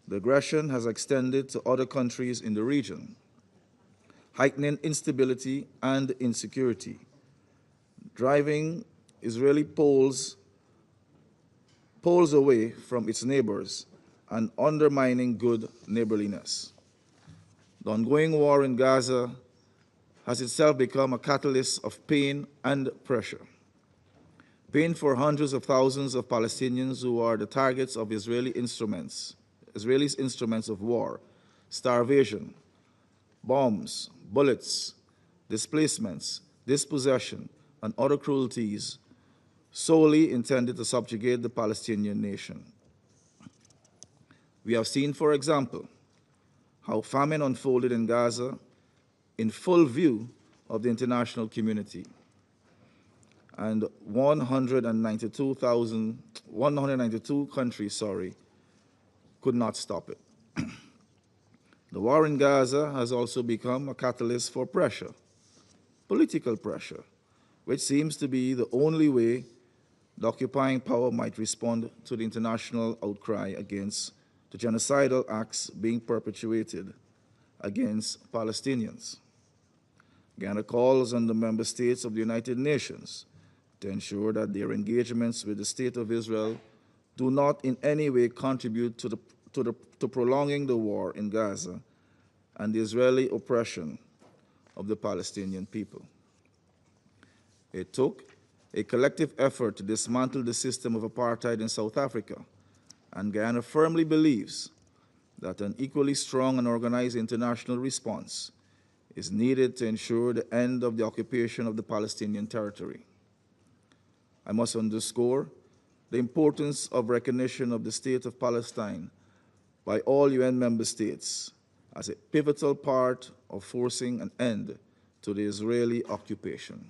the aggression has extended to other countries in the region, heightening instability and insecurity, driving Israeli poles away from its neighbors and undermining good neighborliness. The ongoing war in Gaza has itself become a catalyst of pain and pressure. Pain for hundreds of thousands of Palestinians who are the targets of Israelis' instruments of war, starvation, bombs, bullets, displacements, dispossession, and other cruelties solely intended to subjugate the Palestinian nation. We have seen, for example, how famine unfolded in Gaza in full view of the international community, and 192 countries, could not stop it. The war in Gaza has also become a catalyst for pressure, political pressure, which seems to be the only way the occupying power might respond to the international outcry against the genocidal acts being perpetuated against Palestinians. Guyana calls on the member states of the United Nations to ensure that their engagements with the State of Israel do not in any way contribute to prolonging the war in Gaza and the Israeli oppression of the Palestinian people. It took a collective effort to dismantle the system of apartheid in South Africa, and Guyana firmly believes that an equally strong and organized international response is needed to ensure the end of the occupation of the Palestinian territory. I must underscore the importance of recognition of the State of Palestine by all UN member states as a pivotal part of forcing an end to the Israeli occupation.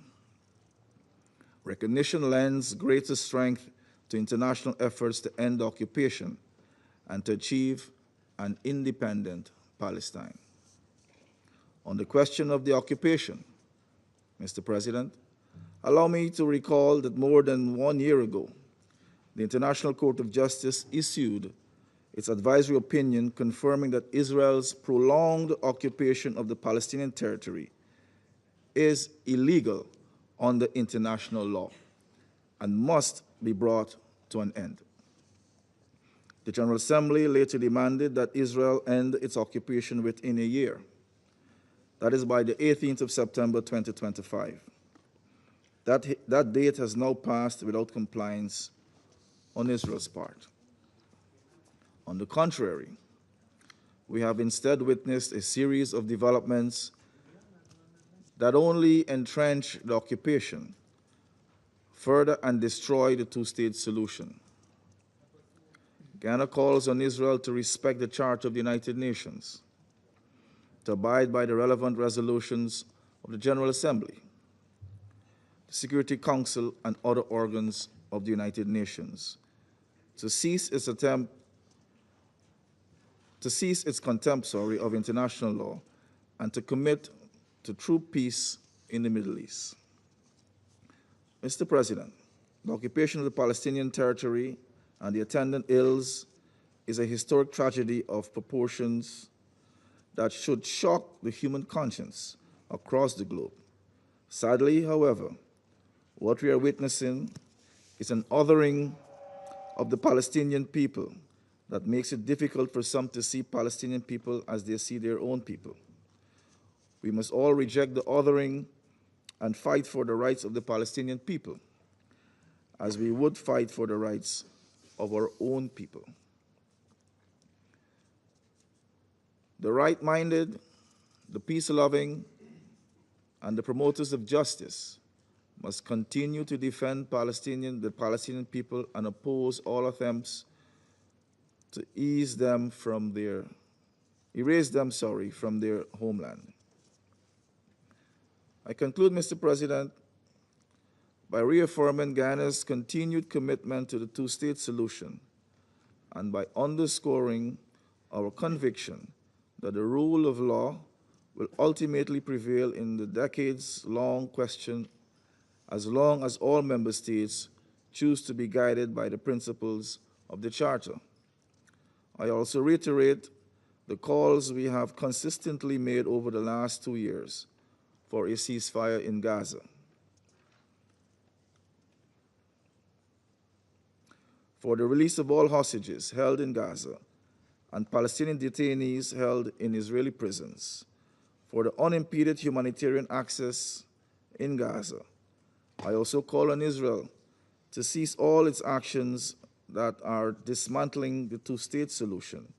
Recognition lends greater strength to international efforts to end occupation and to achieve an independent Palestine. On the question of the occupation, Mr. President, allow me to recall that more than 1 year ago, the International Court of Justice issued its advisory opinion confirming that Israel's prolonged occupation of the Palestinian territory is illegal under international law and must be brought to an end. The General Assembly later demanded that Israel end its occupation within a year. That is by the 18th of September 2025. That date has now passed without compliance on Israel's part. On the contrary, we have instead witnessed a series of developments that only entrench the occupation further and destroy the two-state solution. Ghana calls on Israel to respect the Charter of the United Nations, to abide by the relevant resolutions of the General Assembly, the Security Council, and other organs of the United Nations, to cease its contempt of international law, and to commit to true peace in the Middle East. Mr. President, the occupation of the Palestinian territory and the attendant ills is a historic tragedy of proportions that should shock the human conscience across the globe. Sadly, however, what we are witnessing is an othering of the Palestinian people that makes it difficult for some to see Palestinian people as they see their own people. We must all reject the othering and fight for the rights of the Palestinian people, as we would fight for the rights of our own people. The right-minded, the peace-loving, and the promoters of justice must continue to defend the Palestinian people and oppose all attempts to erase them from their homeland. I conclude, Mr. President, by reaffirming Ghana's continued commitment to the two-state solution and by underscoring our conviction that the rule of law will ultimately prevail in the decades-long question as long as all member states choose to be guided by the principles of the Charter. I also reiterate the calls we have consistently made over the last 2 years for a ceasefire in Gaza. For the release of all hostages held in Gaza and Palestinian detainees held in Israeli prisons, for the unimpeded humanitarian access in Gaza. I also call on Israel to cease all its actions that are dismantling the two-state solution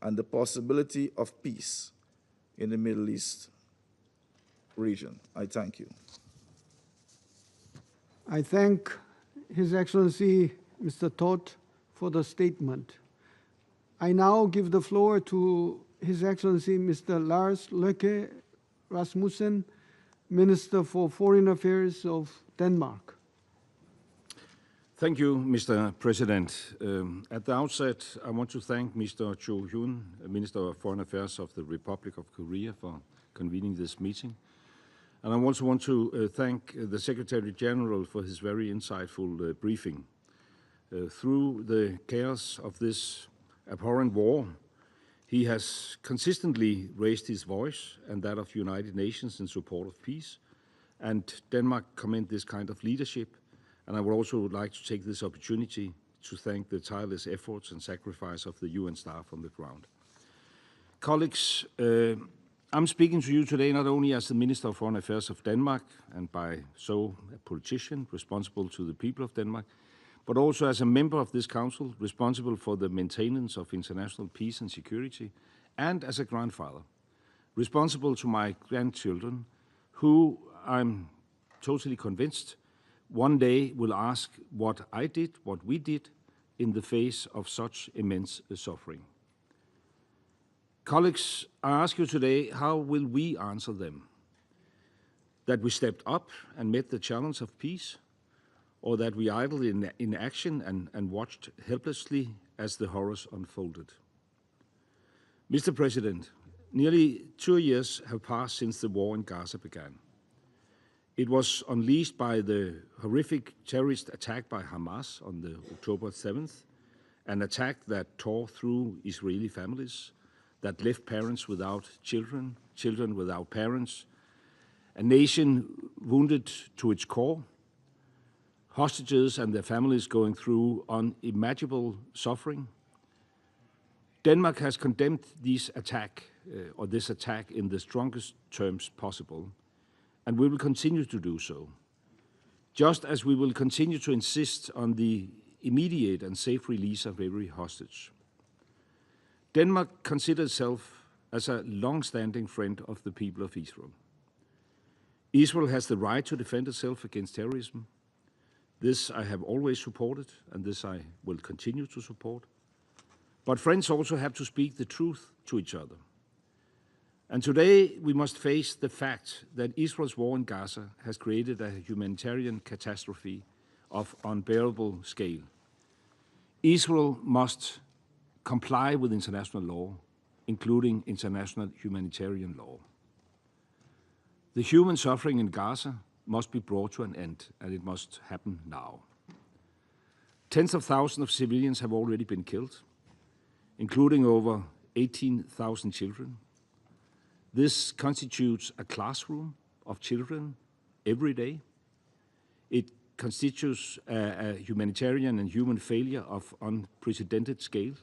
and the possibility of peace in the Middle East region. I thank you. I thank His Excellency Mr. Todt for the statement. I now give the floor to His Excellency Mr. Lars Løkke Rasmussen, Minister for Foreign Affairs of Denmark. Thank you, Mr. President. At the outset, I want to thank Mr. Cho Hyun, Minister of Foreign Affairs of the Republic of Korea, for convening this meeting. And I also want to thank the Secretary General for his very insightful briefing. Through the chaos of this abhorrent war, he has consistently raised his voice and that of United Nations in support of peace. And Denmark commend this kind of leadership. And I would also like to take this opportunity to thank the tireless efforts and sacrifice of the UN staff on the ground. Colleagues, I'm speaking to you today not only as the Minister of Foreign Affairs of Denmark, and by so a politician responsible to the people of Denmark, but also as a member of this Council responsible for the maintenance of international peace and security, and as a grandfather, responsible to my grandchildren, who I'm totally convinced one day will ask what I did, what we did, in the face of such immense suffering. Colleagues, I ask you today, how will we answer them? That we stepped up and met the challenge of peace, or that we idled in inaction and watched helplessly as the horrors unfolded? Mr. President, nearly 2 years have passed since the war in Gaza began. It was unleashed by the horrific terrorist attack by Hamas on the October 7th, an attack that tore through Israeli families, that left parents without children, children without parents, a nation wounded to its core, hostages and their families going through unimaginable suffering. Denmark has condemned this attack in the strongest terms possible, and we will continue to do so, just as we will continue to insist on the immediate and safe release of every hostage. Denmark considers itself as a long-standing friend of the people of Israel. Israel has the right to defend itself against terrorism. This I have always supported, and this I will continue to support. But friends also have to speak the truth to each other. And today we must face the fact that Israel's war in Gaza has created a humanitarian catastrophe of unbearable scale. Israel must comply with international law, including international humanitarian law. The human suffering in Gaza must be brought to an end, and it must happen now. Tens of thousands of civilians have already been killed, including over 18,000 children. This constitutes a classroom of children every day. It constitutes a humanitarian and human failure of unprecedented scale.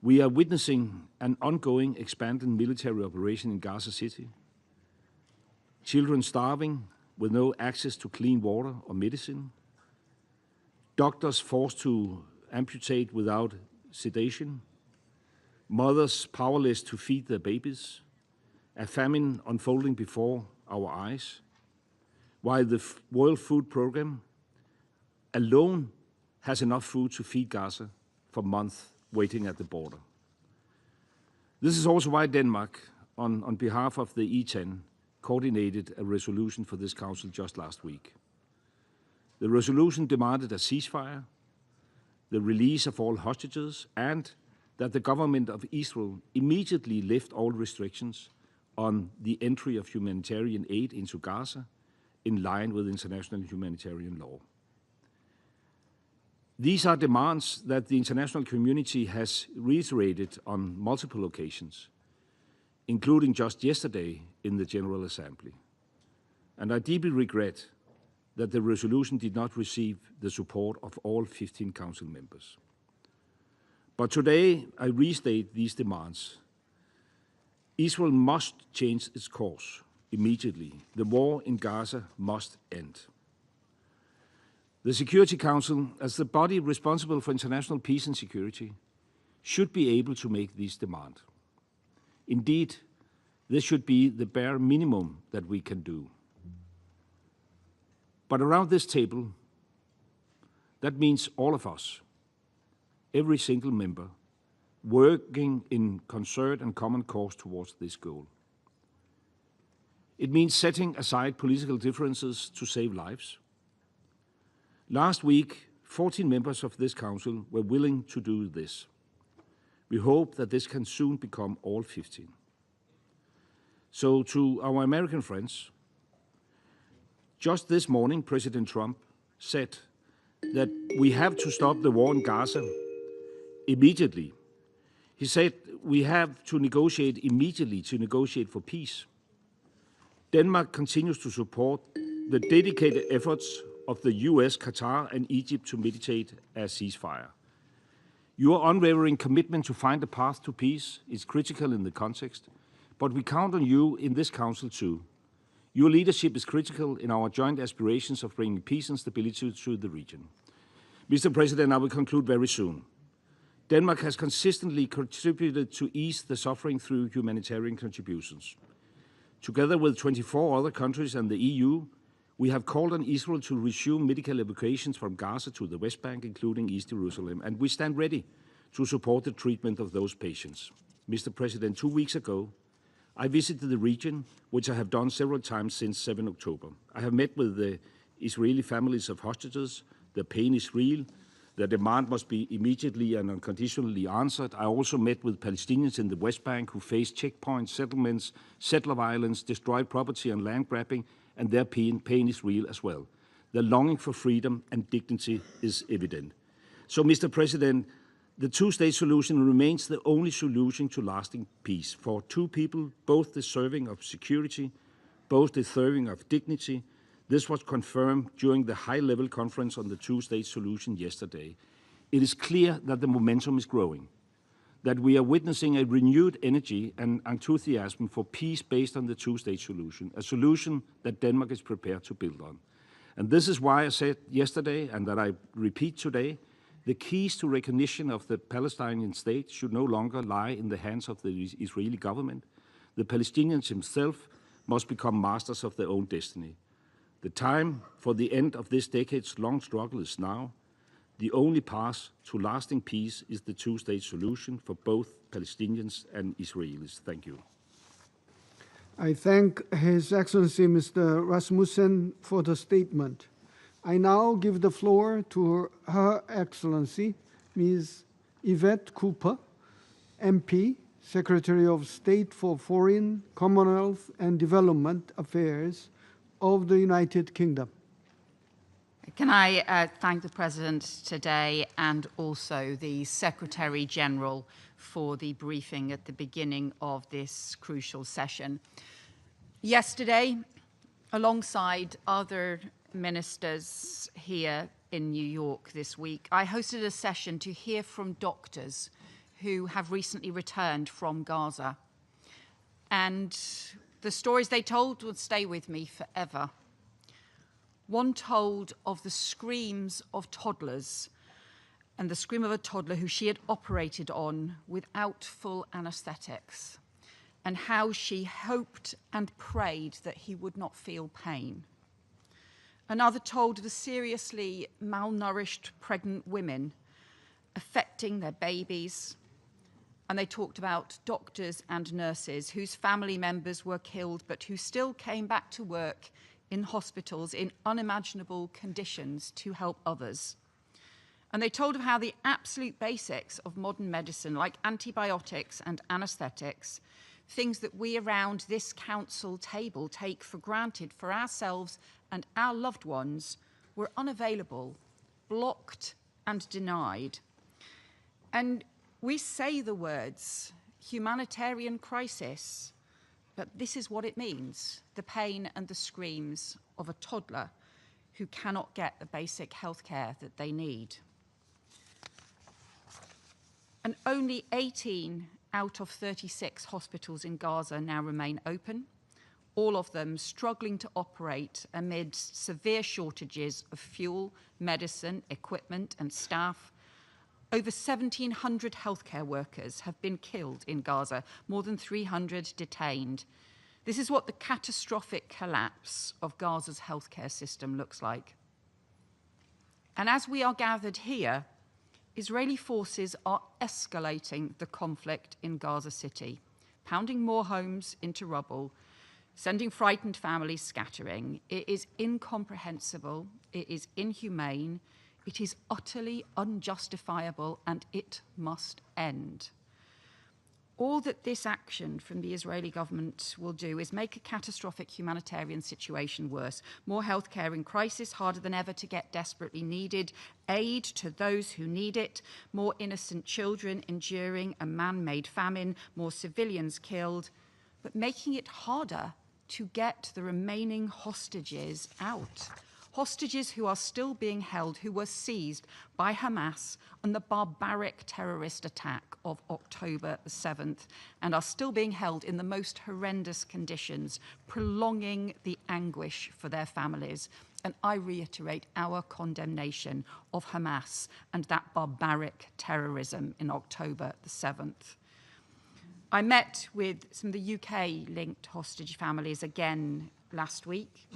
We are witnessing an ongoing expanding military operation in Gaza City. Children starving with no access to clean water or medicine. Doctors forced to amputate without sedation. Mothers powerless to feed their babies. A famine unfolding before our eyes. While the World Food Programme alone has enough food to feed Gaza for months waiting at the border. This is also why Denmark, on behalf of the E10, coordinated a resolution for this Council just last week. The resolution demanded a ceasefire, the release of all hostages, and that the government of Israel immediately lift all restrictions on the entry of humanitarian aid into Gaza in line with international humanitarian law. These are demands that the international community has reiterated on multiple occasions, including just yesterday in the General Assembly. And I deeply regret that the resolution did not receive the support of all 15 Council members. But today I restate these demands. Israel must change its course immediately. The war in Gaza must end. The Security Council, as the body responsible for international peace and security, should be able to make these demands. Indeed, this should be the bare minimum that we can do. But around this table, that means all of us, every single member, working in concert and common cause towards this goal. It means setting aside political differences to save lives. Last week, 14 members of this Council were willing to do this. We hope that this can soon become all 15. So to our American friends, just this morning, President Trump said that we have to stop the war in Gaza immediately. He said we have to negotiate immediately to negotiate for peace. Denmark continues to support the dedicated efforts of the U.S., Qatar, and Egypt to mediate a ceasefire. Your unwavering commitment to find a path to peace is critical in the context, but we count on you in this Council too. Your leadership is critical in our joint aspirations of bringing peace and stability to the region. Mr. President, I will conclude very soon. Denmark has consistently contributed to ease the suffering through humanitarian contributions. Together with 24 other countries and the EU, we have called on Israel to resume medical evacuations from Gaza to the West Bank, including East Jerusalem, and we stand ready to support the treatment of those patients. Mr. President, 2 weeks ago, I visited the region, which I have done several times since 7 October. I have met with the Israeli families of hostages. The pain is real. The demand must be immediately and unconditionally answered. I also met with Palestinians in the West Bank who face checkpoints, settlements, settler violence, destroyed property and land grabbing, and their pain is real as well. The longing for freedom and dignity is evident. So, Mr. President, the two-state solution remains the only solution to lasting peace for two people, both deserving of security, both deserving of dignity. This was confirmed during the high-level conference on the two-state solution yesterday. It is clear that the momentum is growing, that we are witnessing a renewed energy and enthusiasm for peace based on the two-state solution, a solution that Denmark is prepared to build on. And this is why I said yesterday, and that I repeat today, the keys to recognition of the Palestinian state should no longer lie in the hands of the Israeli government. The Palestinians themselves must become masters of their own destiny. The time for the end of this decades-long struggle is now. The only path to lasting peace is the two-state solution for both Palestinians and Israelis. Thank you. I thank His Excellency Mr. Rasmussen for the statement. I now give the floor to Her Excellency Ms. Yvette Cooper, MP, Secretary of State for Foreign, Commonwealth and Development Affairs of the United Kingdom. Can I thank the President today and also the Secretary General for the briefing at the beginning of this crucial session. Yesterday, alongside other ministers here in New York this week, I hosted a session to hear from doctors who have recently returned from Gaza. And the stories they told would stay with me forever. One told of the screams of toddlers and the scream of a toddler who she had operated on without full anesthetics, and how she hoped and prayed that he would not feel pain. Another told of the seriously malnourished pregnant women affecting their babies, and they talked about doctors and nurses whose family members were killed but who still came back to work in hospitals in unimaginable conditions to help others. And they told of how the absolute basics of modern medicine, like antibiotics and anesthetics, things that we around this council table take for granted for ourselves and our loved ones, were unavailable, blocked and denied. And we say the words humanitarian crisis, but this is what it means, the pain and the screams of a toddler who cannot get the basic health care that they need. And only 18 out of 36 hospitals in Gaza now remain open, all of them struggling to operate amid severe shortages of fuel, medicine, equipment and staff. Over 1,700 healthcare workers have been killed in Gaza, more than 300 detained. This is what the catastrophic collapse of Gaza's healthcare system looks like. And as we are gathered here, Israeli forces are escalating the conflict in Gaza City, pounding more homes into rubble, sending frightened families scattering. It is incomprehensible, it is inhumane, it is utterly unjustifiable, and it must end. All that this action from the Israeli government will do is make a catastrophic humanitarian situation worse. More healthcare in crisis, harder than ever to get desperately needed aid to those who need it, more innocent children enduring a man-made famine, more civilians killed, but making it harder to get the remaining hostages out. Hostages who are still being held, who were seized by Hamas on the barbaric terrorist attack of October the 7th, and are still being held in the most horrendous conditions, prolonging the anguish for their families. and I reiterate our condemnation of Hamas and that barbaric terrorism in October the 7th. I met with some of the UK-linked hostage families again last week.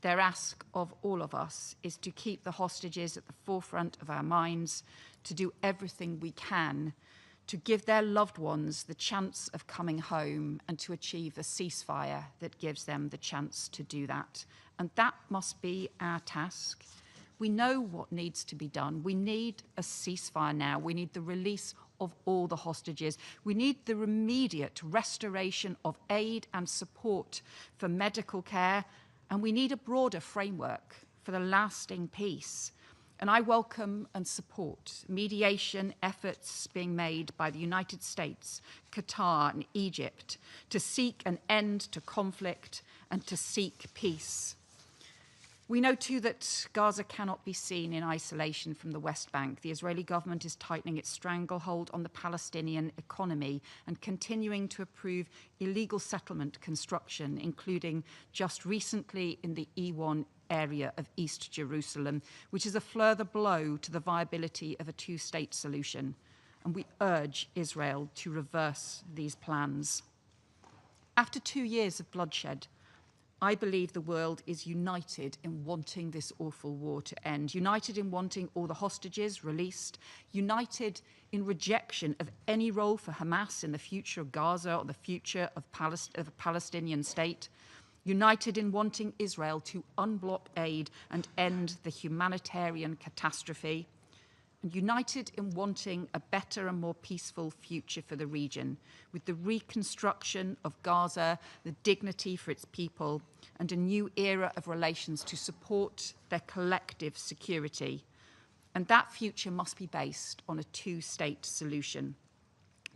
Their ask of all of us is to keep the hostages at the forefront of our minds, to do everything we can to give their loved ones the chance of coming home and to achieve a ceasefire that gives them the chance to do that. And that must be our task. We know what needs to be done. We need a ceasefire now. We need the release of all the hostages. We need the immediate restoration of aid and support for medical care, and we need a broader framework for the lasting peace. And I welcome and support mediation efforts being made by the United States, Qatar, and Egypt to seek an end to conflict and to seek peace. We know too that Gaza cannot be seen in isolation from the West Bank. The Israeli government is tightening its stranglehold on the Palestinian economy and continuing to approve illegal settlement construction, including just recently in the E1 area of East Jerusalem, which is a further blow to the viability of a two-state solution. And we urge Israel to reverse these plans. After 2 years of bloodshed, I believe the world is united in wanting this awful war to end, united in wanting all the hostages released, united in rejection of any role for Hamas in the future of Gaza or the future of a Palestinian state, united in wanting Israel to unblock aid and end the humanitarian catastrophe, and united in wanting a better and more peaceful future for the region, with the reconstruction of Gaza, the dignity for its people, and a new era of relations to support their collective security. And that future must be based on a two-state solution.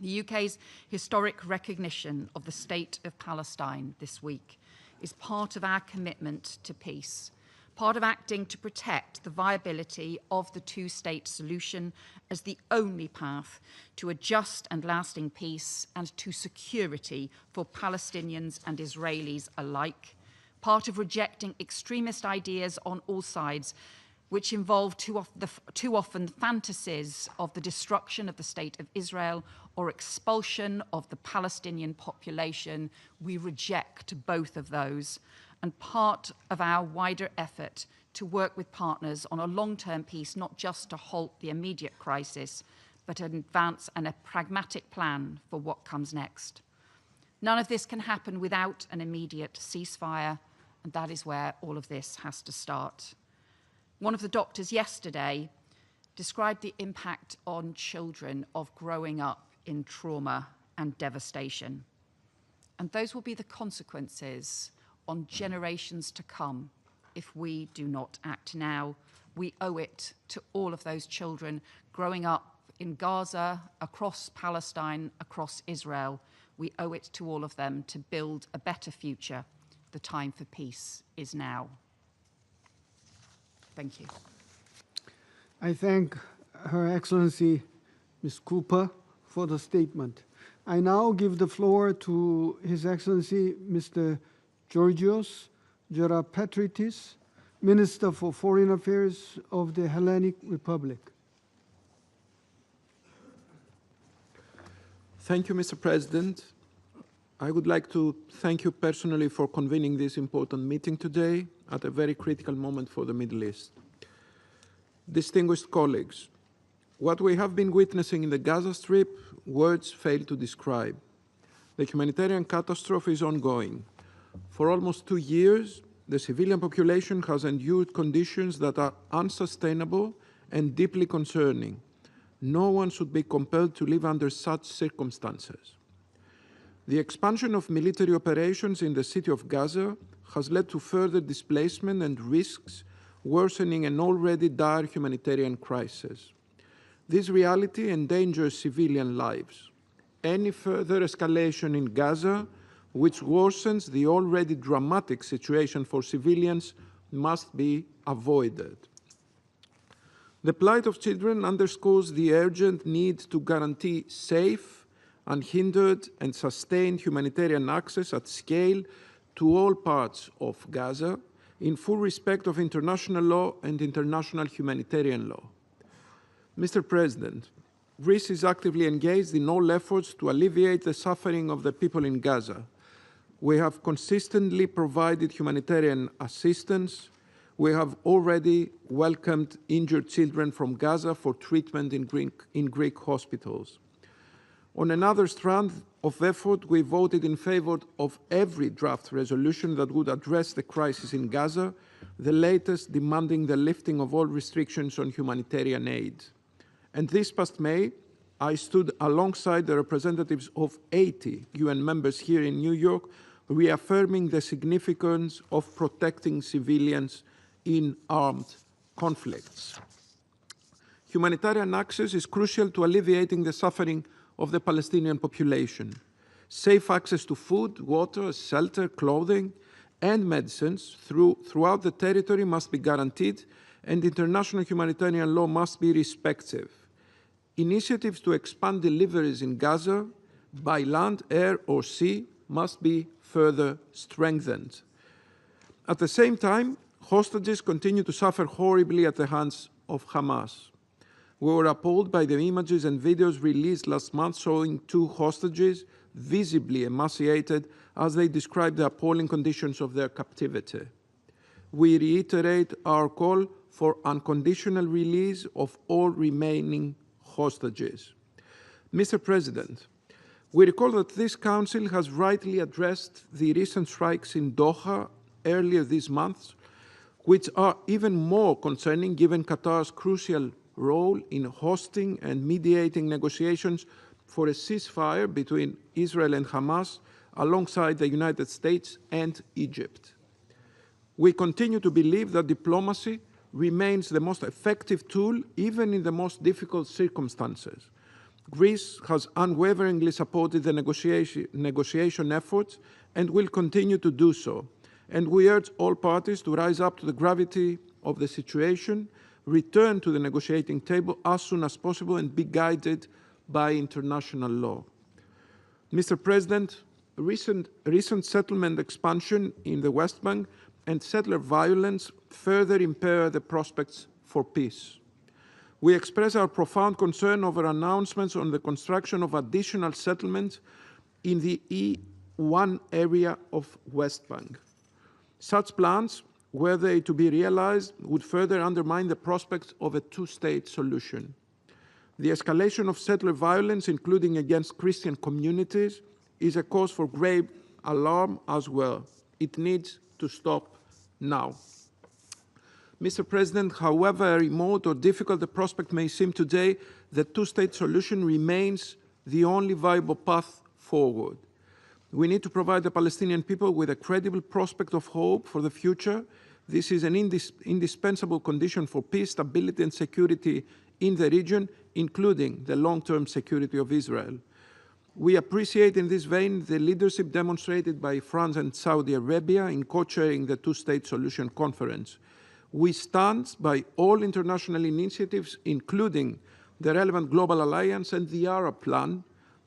The UK's historic recognition of the state of Palestine this week is part of our commitment to peace, part of acting to protect the viability of the two-state solution as the only path to a just and lasting peace and to security for Palestinians and Israelis alike, part of rejecting extremist ideas on all sides, which involve too often fantasies of the destruction of the state of Israel or expulsion of the Palestinian population. We reject both of those, and part of our wider effort to work with partners on a long-term peace, not just to halt the immediate crisis, but an advance and a pragmatic plan for what comes next. None of this can happen without an immediate ceasefire, and that is where all of this has to start. One of the doctors yesterday described the impact on children of growing up in trauma and devastation. And those will be the consequences on generations to come if we do not act now. We owe it to all of those children growing up in Gaza, across Palestine, across Israel. We owe it to all of them to build a better future. The time for peace is now. Thank you. I thank Her Excellency Ms. Cooper for the statement. I now give the floor to His Excellency Mr. Georgios Gerapatritis, Minister for Foreign Affairs of the Hellenic Republic. Thank you, Mr. President. I would like to thank you personally for convening this important meeting today at a very critical moment for the Middle East. Distinguished colleagues, what we have been witnessing in the Gaza Strip, words fail to describe. The humanitarian catastrophe is ongoing. For almost 2 years, the civilian population has endured conditions that are unsustainable and deeply concerning. No one should be compelled to live under such circumstances. The expansion of military operations in the city of Gaza has led to further displacement and risks, worsening an already dire humanitarian crisis. This reality endangers civilian lives. Any further escalation in Gaza, which worsens the already dramatic situation for civilians, must be avoided. The plight of children underscores the urgent need to guarantee safe, unhindered and sustained humanitarian access at scale to all parts of Gaza, in full respect of international law and international humanitarian law. Mr. President, Greece is actively engaged in all efforts to alleviate the suffering of the people in Gaza. We have consistently provided humanitarian assistance. We have already welcomed injured children from Gaza for treatment in Greek hospitals. On another strand of effort, we voted in favor of every draft resolution that would address the crisis in Gaza, the latest demanding the lifting of all restrictions on humanitarian aid. And this past May, I stood alongside the representatives of 80 UN members here in New York, reaffirming the significance of protecting civilians in armed conflicts. Humanitarian access is crucial to alleviating the suffering of the Palestinian population. Safe access to food, water, shelter, clothing, and medicines throughout the territory must be guaranteed, and international humanitarian law must be respected. Initiatives to expand deliveries in Gaza by land, air, or sea must be further strengthened. At the same time, hostages continue to suffer horribly at the hands of Hamas. We were appalled by the images and videos released last month showing 2 hostages visibly emaciated as they described the appalling conditions of their captivity. We reiterate our call for unconditional release of all remaining hostages. Mr. President, we recall that this Council has rightly addressed the recent strikes in Doha earlier this month, which are even more concerning given Qatar's crucial role in hosting and mediating negotiations for a ceasefire between Israel and Hamas alongside the United States and Egypt. We continue to believe that diplomacy remains the most effective tool even in the most difficult circumstances. Greece has unwaveringly supported the negotiation efforts and will continue to do so. And we urge all parties to rise up to the gravity of the situation, return to the negotiating table as soon as possible, and be guided by international law. Mr. President, recent settlement expansion in the West Bank and settler violence further impair the prospects for peace. We express our profound concern over announcements on the construction of additional settlements in the E1 area of West Bank. Such plans, were they to be realized, would further undermine the prospects of a two-state solution. The escalation of settler violence, including against Christian communities, is a cause for grave alarm as well. It needs to stop now. Mr. President, however remote or difficult the prospect may seem today, the two-state solution remains the only viable path forward. We need to provide the Palestinian people with a credible prospect of hope for the future. This is an indispensable condition for peace, stability, and security in the region, including the long-term security of Israel. We appreciate in this vein the leadership demonstrated by France and Saudi Arabia in co-chairing the two-state solution conference. We stand by all international initiatives, including the relevant Global Alliance and the Arab Plan,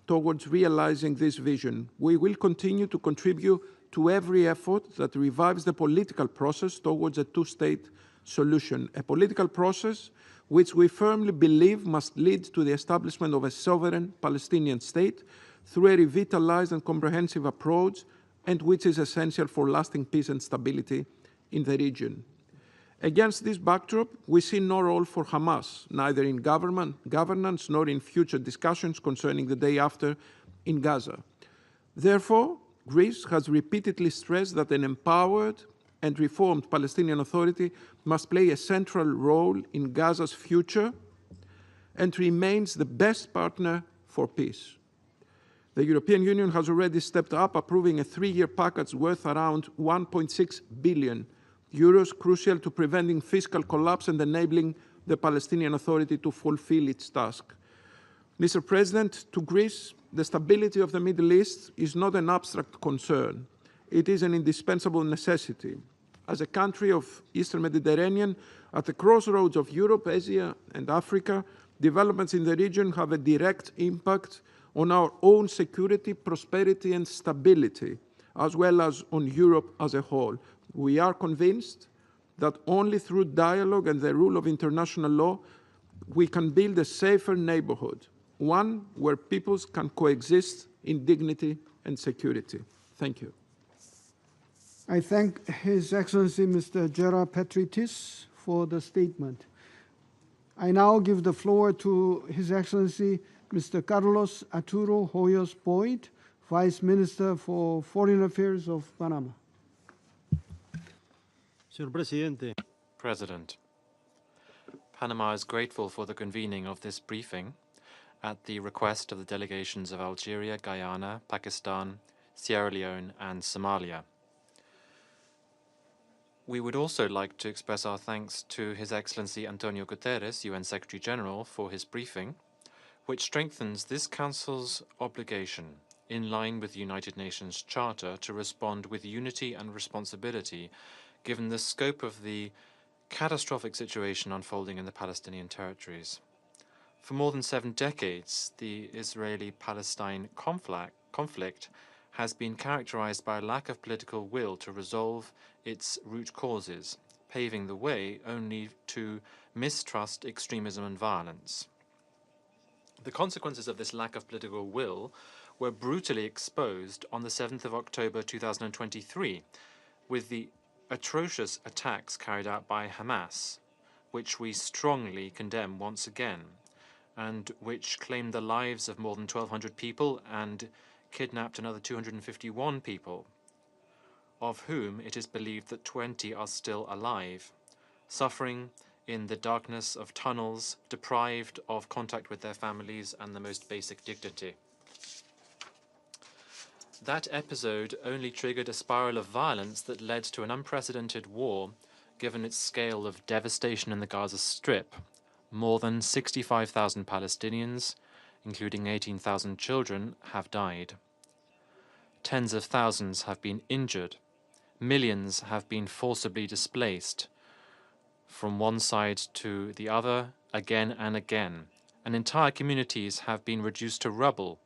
towards realizing this vision. We will continue to contribute to every effort that revives the political process towards a two-state solution, a political process which we firmly believe must lead to the establishment of a sovereign Palestinian state through a revitalized and comprehensive approach, and which is essential for lasting peace and stability in the region. Against this backdrop, we see no role for Hamas, neither in governance nor in future discussions concerning the day after in Gaza. Therefore, Greece has repeatedly stressed that an empowered and reformed Palestinian Authority must play a central role in Gaza's future and remains the best partner for peace. The European Union has already stepped up, approving a 3-year package worth around 1.6 billion euros, crucial to preventing fiscal collapse and enabling the Palestinian Authority to fulfill its task. Mr. President, to Greece, the stability of the Middle East is not an abstract concern. It is an indispensable necessity. As a country of Eastern Mediterranean, at the crossroads of Europe, Asia, and Africa, developments in the region have a direct impact on our own security, prosperity, and stability, as well as on Europe as a whole. We are convinced that only through dialogue and the rule of international law we can build a safer neighborhood, one where peoples can coexist in dignity and security. Thank you. I thank His Excellency Mr. Gera Petritis for the statement. I now give the floor to His Excellency Mr. Carlos Arturo Hoyos Boyd, Vice Minister for Foreign Affairs of Panama. President, Panama is grateful for the convening of this briefing at the request of the delegations of Algeria, Guyana, Pakistan, Sierra Leone, and Somalia. We would also like to express our thanks to His Excellency Antonio Guterres, UN Secretary General, for his briefing, which strengthens this Council's obligation, in line with the United Nations Charter, to respond with unity and responsibility, given the scope of the catastrophic situation unfolding in the Palestinian territories. For more than 7 decades, the Israeli-Palestine conflict has been characterized by a lack of political will to resolve its root causes, paving the way only to mistrust, extremism, and violence. The consequences of this lack of political will were brutally exposed on the 7th of October 2023, with the atrocious attacks carried out by Hamas, which we strongly condemn once again, and which claimed the lives of more than 1,200 people and kidnapped another 251 people, of whom it is believed that 20 are still alive, suffering in the darkness of tunnels, deprived of contact with their families and the most basic dignity. That episode only triggered a spiral of violence that led to an unprecedented war, given its scale of devastation in the Gaza Strip. More than 65,000 Palestinians, including 18,000 children, have died. Tens of thousands have been injured. Millions have been forcibly displaced from one side to the other, again and again, and entire communities have been reduced to rubble,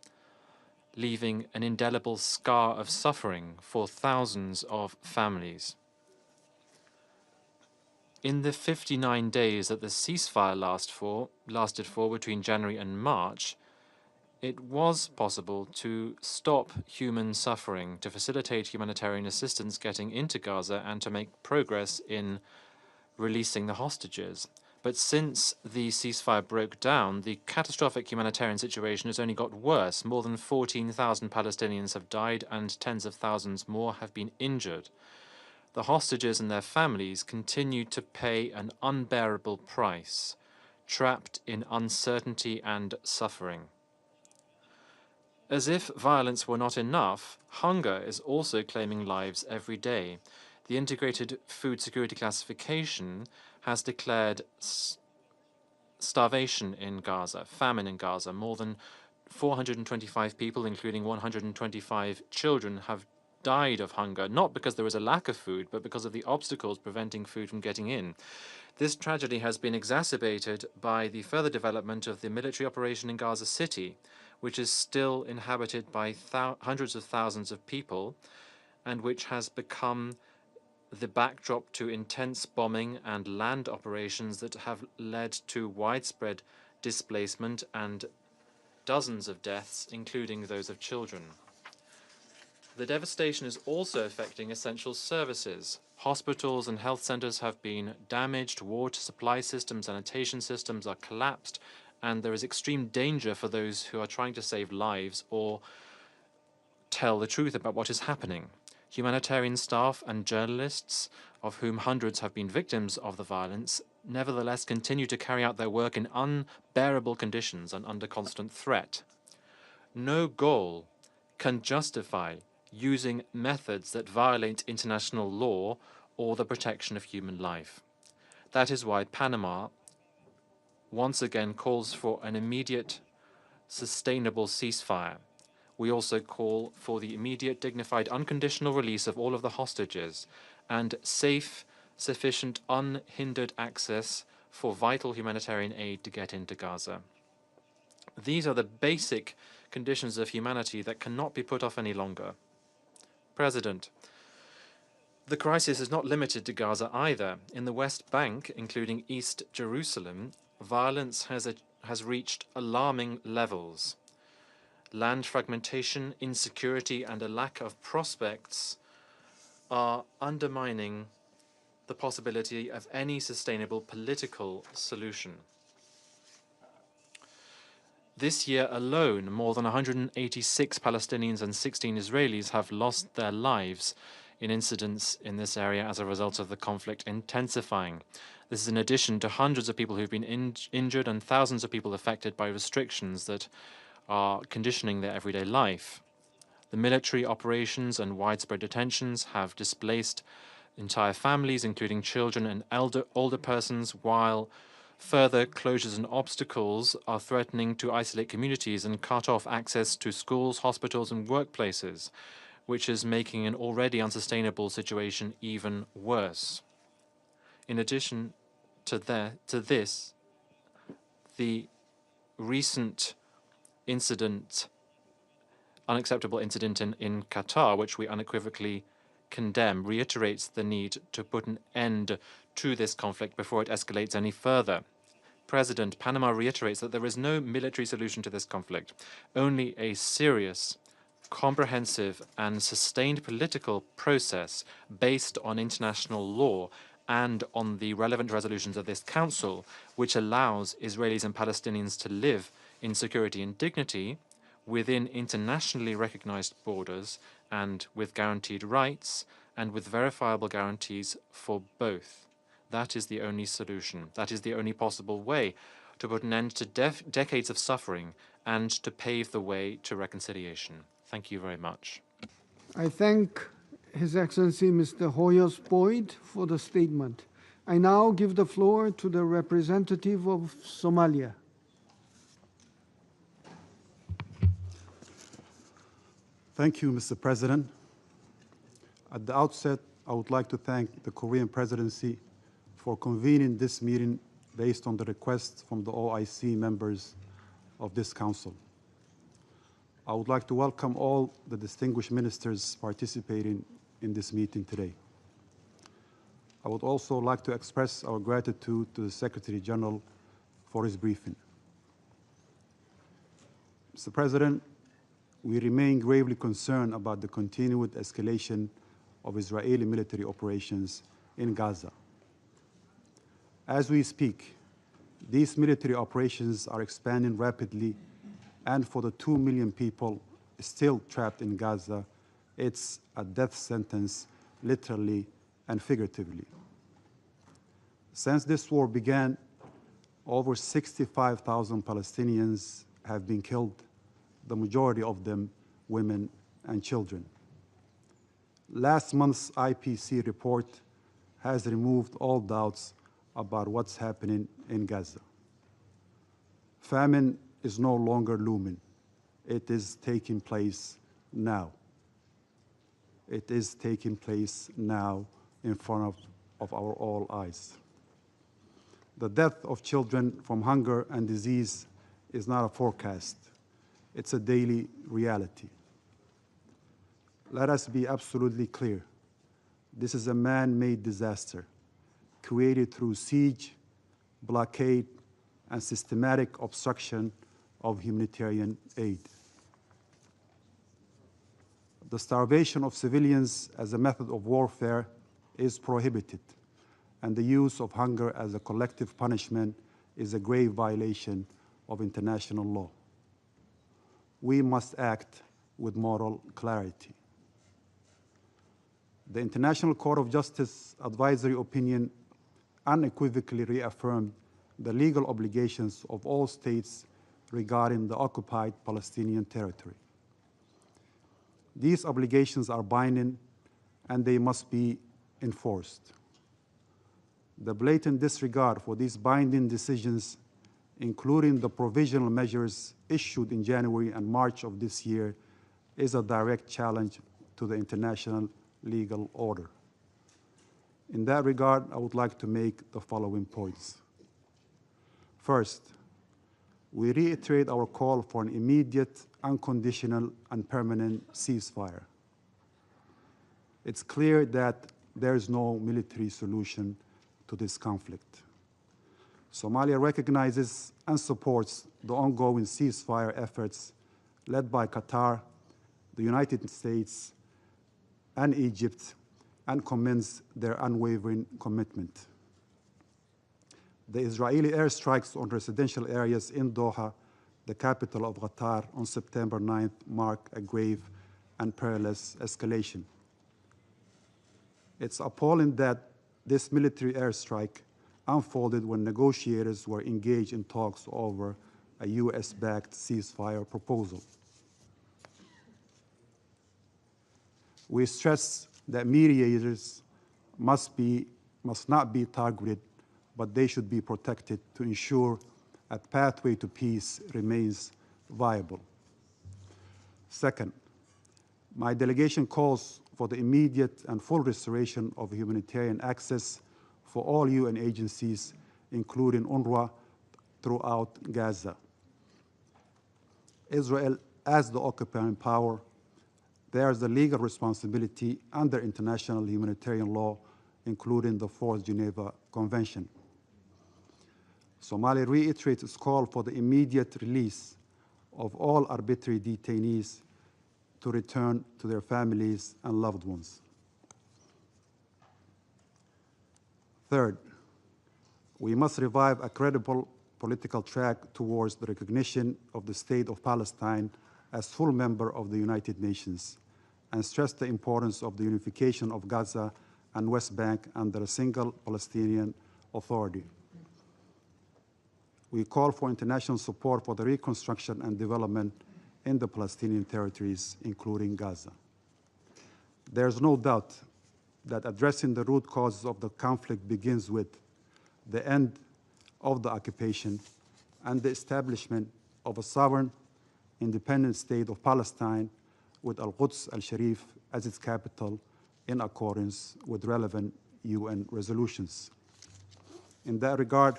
leaving an indelible scar of suffering for thousands of families. In the 59 days that the ceasefire lasted for between January and March, it was possible to stop human suffering, to facilitate humanitarian assistance getting into Gaza, and to make progress in releasing the hostages. But since the ceasefire broke down, the catastrophic humanitarian situation has only got worse. More than 14,000 Palestinians have died and tens of thousands more have been injured. The hostages and their families continue to pay an unbearable price, trapped in uncertainty and suffering. As if violence were not enough, hunger is also claiming lives every day. The Integrated Food Security Classification has declared starvation in Gaza, famine in Gaza. More than 425 people, including 125 children, have died of hunger, not because there was a lack of food, but because of the obstacles preventing food from getting in. This tragedy has been exacerbated by the further development of the military operation in Gaza City, which is still inhabited by hundreds of thousands of people, and which has become the backdrop to intense bombing and land operations that have led to widespread displacement and dozens of deaths, including those of children. The devastation is also affecting essential services. Hospitals and health centers have been damaged, water supply systems, sanitation systems are collapsed, and there is extreme danger for those who are trying to save lives or tell the truth about what is happening. Humanitarian staff and journalists, of whom hundreds have been victims of the violence, nevertheless continue to carry out their work in unbearable conditions and under constant threat. No goal can justify using methods that violate international law or the protection of human life. That is why Panama once again calls for an immediate, sustainable ceasefire. We also call for the immediate, dignified, unconditional release of all of the hostages and safe, sufficient, unhindered access for vital humanitarian aid to get into Gaza. These are the basic conditions of humanity that cannot be put off any longer. President, The crisis is not limited to Gaza either. In the West Bank, including East Jerusalem, violence has reached alarming levels. Land fragmentation, insecurity, and a lack of prospects are undermining the possibility of any sustainable political solution. This year alone, more than 186 Palestinians and 16 Israelis have lost their lives in incidents in this area as a result of the conflict intensifying. This is in addition to hundreds of people who've been injured and thousands of people affected by restrictions that are conditioning their everyday life. The military operations and widespread detentions have displaced entire families, including children and older persons, while further closures and obstacles are threatening to isolate communities and cut off access to schools, hospitals, and workplaces, which is making an already unsustainable situation even worse. In addition to this, the recent unacceptable incident in Qatar, which we unequivocally condemn, reiterates the need to put an end to this conflict before it escalates any further. President, Panama reiterates that there is no military solution to this conflict, only a serious, comprehensive, and sustained political process based on international law and on the relevant resolutions of this Council, which allows Israelis and Palestinians to live in security and dignity within internationally recognized borders and with guaranteed rights and with verifiable guarantees for both. That is the only solution. That is the only possible way to put an end to decades of suffering and to pave the way to reconciliation. Thank you very much. I thank His Excellency Mr. Hoyos Boyd for the statement. I now give the floor to the representative of Somalia. Thank you, Mr. President. At the outset, I would like to thank the Korean presidency for convening this meeting based on the request from the OIC members of this council. I would like to welcome all the distinguished ministers participating in this meeting today. I would also like to express our gratitude to the Secretary General for his briefing. Mr. President, we remain gravely concerned about the continued escalation of Israeli military operations in Gaza. As we speak, these military operations are expanding rapidly, and for the 2 million people still trapped in Gaza, it's a death sentence, literally and figuratively. Since this war began, over 65,000 Palestinians have been killed, the majority of them women and children. Last month's IPC report has removed all doubts about what's happening in Gaza. Famine is no longer looming. It is taking place now. It is taking place now in front of our all eyes. The death of children from hunger and disease is not a forecast. It's a daily reality. Let us be absolutely clear. This is a man-made disaster created through siege, blockade, and systematic obstruction of humanitarian aid. The starvation of civilians as a method of warfare is prohibited, and the use of hunger as a collective punishment is a grave violation of international law. We must act with moral clarity. The International Court of Justice advisory opinion unequivocally reaffirmed the legal obligations of all states regarding the occupied Palestinian territory. These obligations are binding, and they must be enforced. The blatant disregard for these binding decisions, including the provisional measures issued in January and March of this year, is a direct challenge to the international legal order. In that regard, I would like to make the following points. First, we reiterate our call for an immediate, unconditional, and permanent ceasefire. It's clear that there is no military solution to this conflict. Somalia recognizes and supports the ongoing ceasefire efforts led by Qatar, the United States, and Egypt, and commends their unwavering commitment. The Israeli airstrikes on residential areas in Doha, the capital of Qatar, on September 9th mark a grave and perilous escalation. It's appalling that this military airstrike unfolded when negotiators were engaged in talks over a US-backed ceasefire proposal. We stress that mediators must not be targeted, but they should be protected to ensure a pathway to peace remains viable. Second, my delegation calls for the immediate and full restoration of humanitarian access for all UN agencies, including UNRWA, throughout Gaza. Israel, as the occupying power, bears the legal responsibility under international humanitarian law, including the Fourth Geneva Convention. Somalia reiterates its call for the immediate release of all arbitrary detainees to return to their families and loved ones. Third, we must revive a credible political track towards the recognition of the State of Palestine as full member of the United Nations, and stress the importance of the unification of Gaza and West Bank under a single Palestinian Authority. We call for international support for the reconstruction and development in the Palestinian territories, including Gaza. There's no doubt that addressing the root causes of the conflict begins with the end of the occupation and the establishment of a sovereign, independent state of Palestine with Al-Quds al-Sharif as its capital in accordance with relevant UN resolutions. In that regard,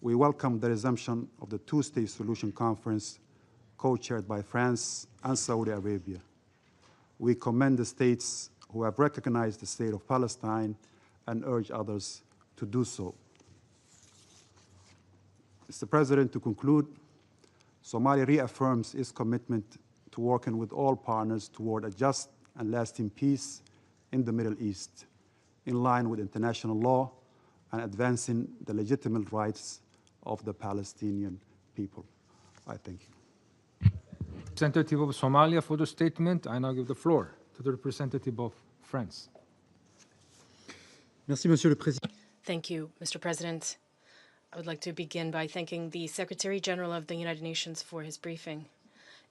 we welcome the resumption of the two-state solution conference co-chaired by France and Saudi Arabia. We commend the states who have recognized the state of Palestine and urge others to do so. Mr. President, to conclude, Somalia reaffirms its commitment to working with all partners toward a just and lasting peace in the Middle East, in line with international law and advancing the legitimate rights of the Palestinian people. I thank you. Representative of Somalia for the statement. I now give the floor to the representative of France. Merci, Monsieur le Président. Thank you, Mr. President. I would like to begin by thanking the Secretary General of the United Nations for his briefing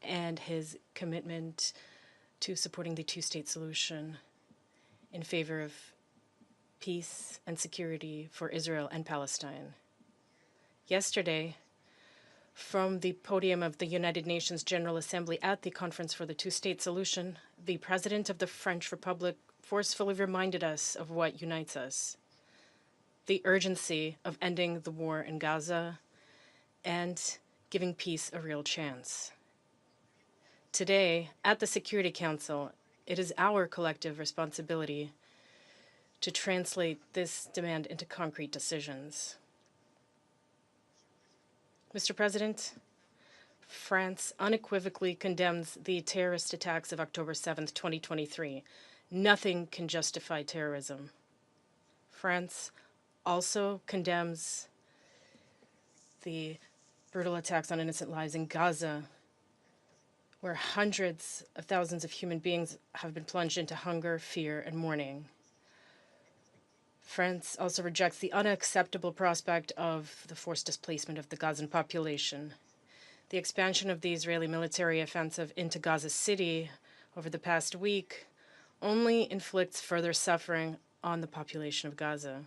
and his commitment to supporting the two-state solution in favor of peace and security for Israel and Palestine. Yesterday, from the podium of the United Nations General Assembly at the Conference for the Two-State Solution, the President of the French Republic forcefully reminded us of what unites us: the urgency of ending the war in Gaza and giving peace a real chance. Today, at the Security Council, it is our collective responsibility to translate this demand into concrete decisions. Mr. President, France unequivocally condemns the terrorist attacks of October 7th, 2023. Nothing can justify terrorism. France also condemns the brutal attacks on innocent lives in Gaza, where hundreds of thousands of human beings have been plunged into hunger, fear, and mourning. France also rejects the unacceptable prospect of the forced displacement of the Gazan population. The expansion of the Israeli military offensive into Gaza City over the past week only inflicts further suffering on the population of Gaza.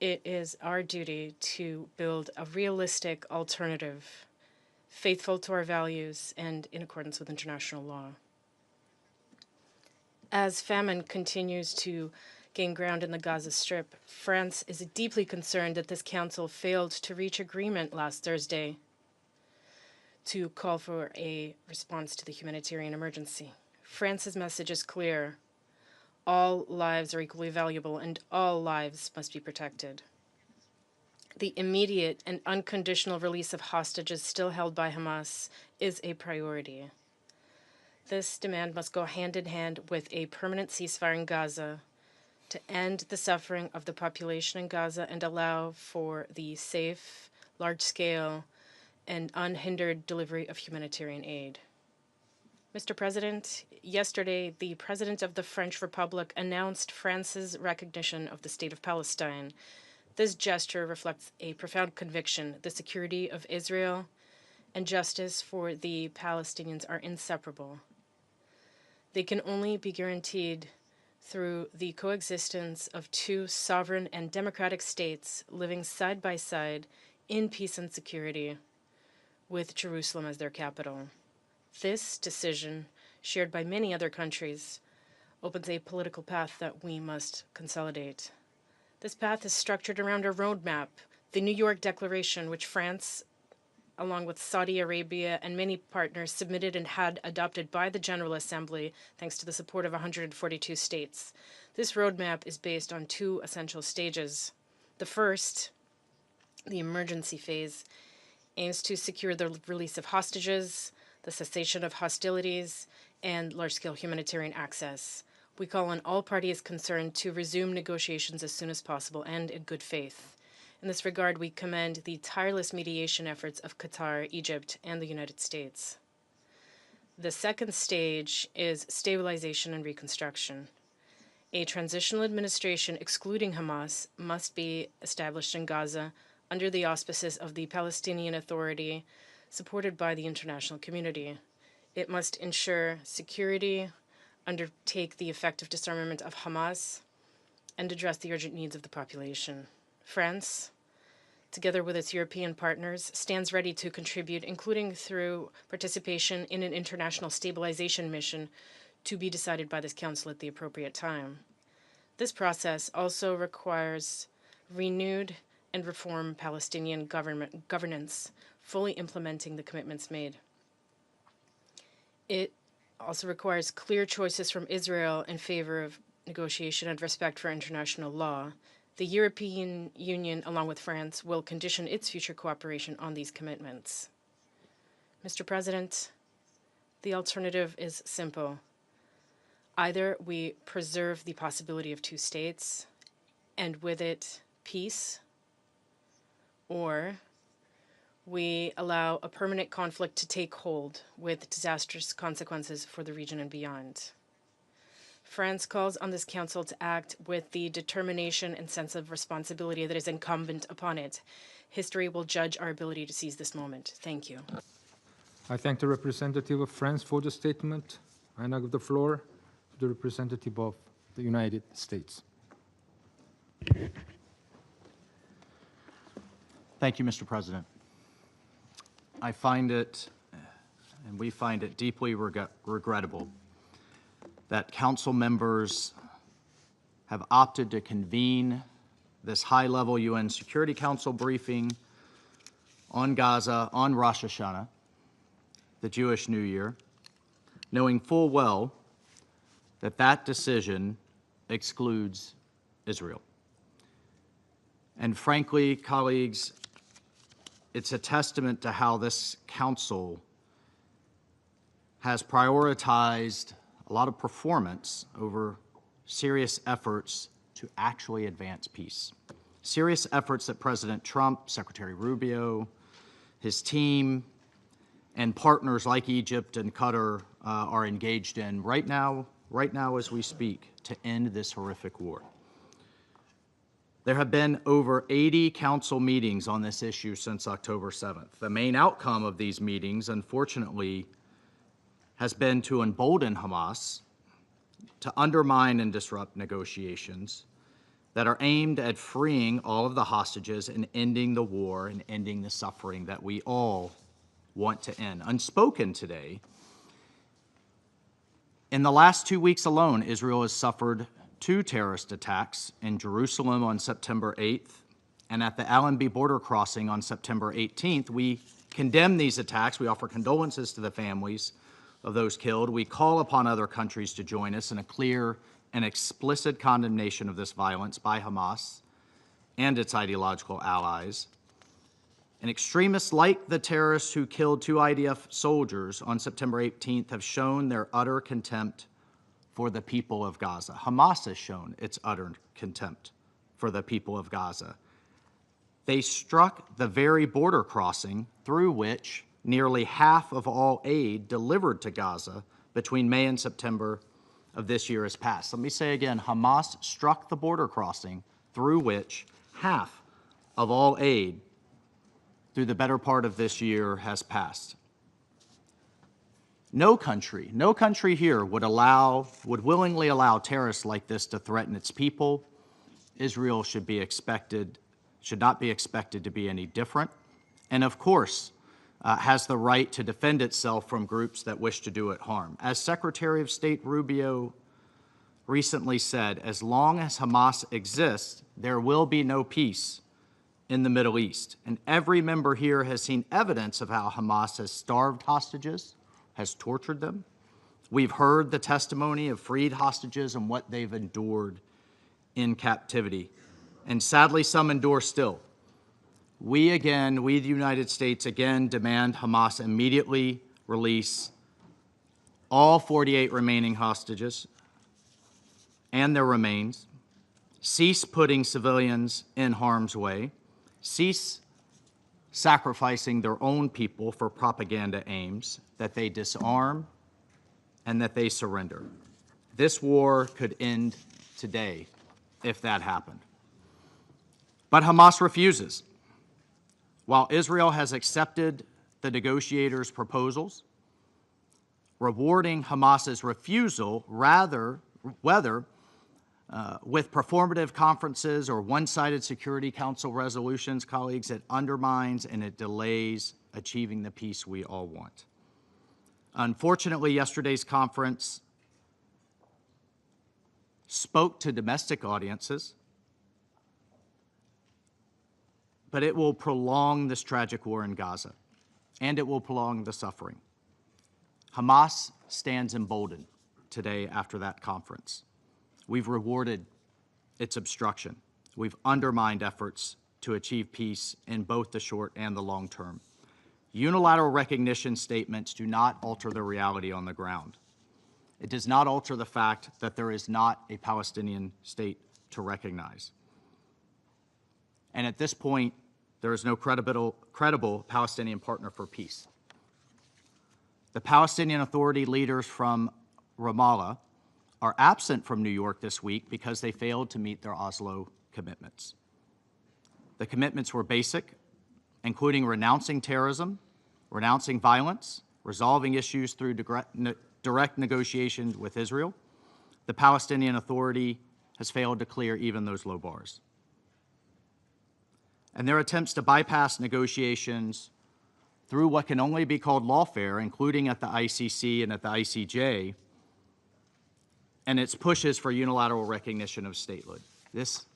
It is our duty to build a realistic alternative, faithful to our values and in accordance with international law. As famine continues to gain ground in the Gaza Strip, France is deeply concerned that this council failed to reach agreement last Thursday to call for a response to the humanitarian emergency. France's message is clear. All lives are equally valuable, and all lives must be protected. The immediate and unconditional release of hostages still held by Hamas is a priority. This demand must go hand in hand with a permanent ceasefire in Gaza to end the suffering of the population in Gaza and allow for the safe, large-scale, and unhindered delivery of humanitarian aid. Mr. President, yesterday, the President of the French Republic announced France's recognition of the State of Palestine. This gesture reflects a profound conviction: the security of Israel and justice for the Palestinians are inseparable. They can only be guaranteed through the coexistence of two sovereign and democratic states living side by side in peace and security, with Jerusalem as their capital. This decision, shared by many other countries, opens a political path that we must consolidate. This path is structured around a roadmap, the New York Declaration, which France, along with Saudi Arabia and many partners, submitted and had adopted by the General Assembly, thanks to the support of 142 states. This roadmap is based on two essential stages. The first, the emergency phase, aims to secure the release of hostages, the cessation of hostilities, and large-scale humanitarian access. We call on all parties concerned to resume negotiations as soon as possible and in good faith. In this regard, we commend the tireless mediation efforts of Qatar, Egypt, and the United States. The second stage is stabilization and reconstruction. A transitional administration excluding Hamas must be established in Gaza under the auspices of the Palestinian Authority, supported by the international community. It must ensure security, undertake the effective disarmament of Hamas, and address the urgent needs of the population. France, together with its European partners, stands ready to contribute, including through participation in an international stabilization mission to be decided by this Council at the appropriate time. This process also requires renewed and reformed Palestinian governance, fully implementing the commitments made. It also requires clear choices from Israel in favor of negotiation and respect for international law. The European Union, along with France, will condition its future cooperation on these commitments. Mr. President, the alternative is simple. Either we preserve the possibility of two states, and with it, peace, or we allow a permanent conflict to take hold with disastrous consequences for the region and beyond. France calls on this Council to act with the determination and sense of responsibility that is incumbent upon it. History will judge our ability to seize this moment. Thank you. I thank the representative of France for the statement. I now give the floor to the representative of the United States. Thank you, Mr. President. I find it, and we find it deeply regrettable that Council members have opted to convene this high-level UN Security Council briefing on Gaza on Rosh Hashanah, the Jewish New Year, knowing full well that that decision excludes Israel. And frankly, colleagues, it's a testament to how this Council has prioritized a lot of performance over serious efforts to actually advance peace. Serious efforts that President Trump, Secretary Rubio, his team, and partners like Egypt and Qatar are engaged in right now as we speak, to end this horrific war. There have been over 80 Council meetings on this issue since October 7th. The main outcome of these meetings, unfortunately, has been to embolden Hamas, to undermine and disrupt negotiations that are aimed at freeing all of the hostages and ending the war and ending the suffering that we all want to end. Unspoken today, in the last 2 weeks alone, Israel has suffered 2 terrorist attacks in Jerusalem on September 8th and at the Allenby border crossing on September 18th. We condemn these attacks. We offer condolences to the families of those killed. We call upon other countries to join us in a clear an explicit condemnation of this violence by Hamas and its ideological allies. And extremists like the terrorists who killed 2 IDF soldiers on September 18th have shown their utter contempt for the people of Gaza. Hamas has shown its utter contempt for the people of Gaza. They struck the very border crossing through which nearly half of all aid delivered to Gaza between May and September of this year has passed. Let me say again, Hamas struck the border crossing through which half of all aid through the better part of this year has passed. No country here would willingly allow terrorists like this to threaten its people. Israel should not be expected to be any different. And of course, has the right to defend itself from groups that wish to do it harm. As Secretary of State Rubio recently said, as long as Hamas exists, there will be no peace in the Middle East. And every member here has seen evidence of how Hamas has starved hostages, has tortured them. We've heard the testimony of freed hostages and what they've endured in captivity. And sadly, some endure still. We, the United States, again demand Hamas immediately release all 48 remaining hostages and their remains, cease putting civilians in harm's way, cease sacrificing their own people for propaganda aims, that they disarm, and that they surrender. This war could end today if that happened. But Hamas refuses. While Israel has accepted the negotiators' proposals, rewarding Hamas's refusal, whether with performative conferences or one-sided Security Council resolutions, colleagues, it undermines and it delays achieving the peace we all want. Unfortunately, yesterday's conference spoke to domestic audiences, but it will prolong this tragic war in Gaza, and it will prolong the suffering. Hamas stands emboldened today after that conference. We've rewarded its obstruction. We've undermined efforts to achieve peace in both the short and the long term. Unilateral recognition statements do not alter the reality on the ground. It does not alter the fact that there is not a Palestinian state to recognize. And at this point, there is no credible Palestinian partner for peace. The Palestinian Authority leaders from Ramallah are absent from New York this week because they failed to meet their Oslo commitments. The commitments were basic, including renouncing terrorism, renouncing violence, resolving issues through direct negotiations with Israel. The Palestinian Authority has failed to clear even those low bars. And their attempts to bypass negotiations through what can only be called lawfare, including at the ICC and at the ICJ, and its pushes for unilateral recognition of statehood. This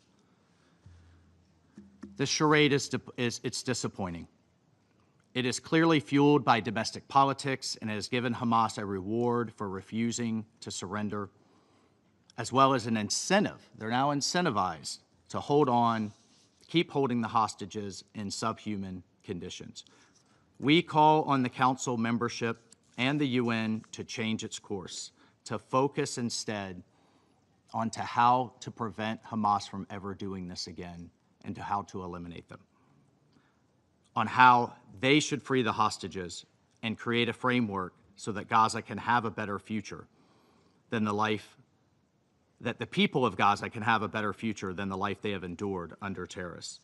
charade is disappointing. It is clearly fueled by domestic politics and has given Hamas a reward for refusing to surrender, as well as an incentive. They're now incentivized to hold on, keep holding the hostages in subhuman conditions. We call on the Council membership and the UN to change its course, to focus instead onto how to prevent Hamas from ever doing this again and to how to eliminate them, on how they should free the hostages and create a framework so that Gaza can have a better future than the life, that the people of Gaza can have a better future than the life they have endured under terrorists.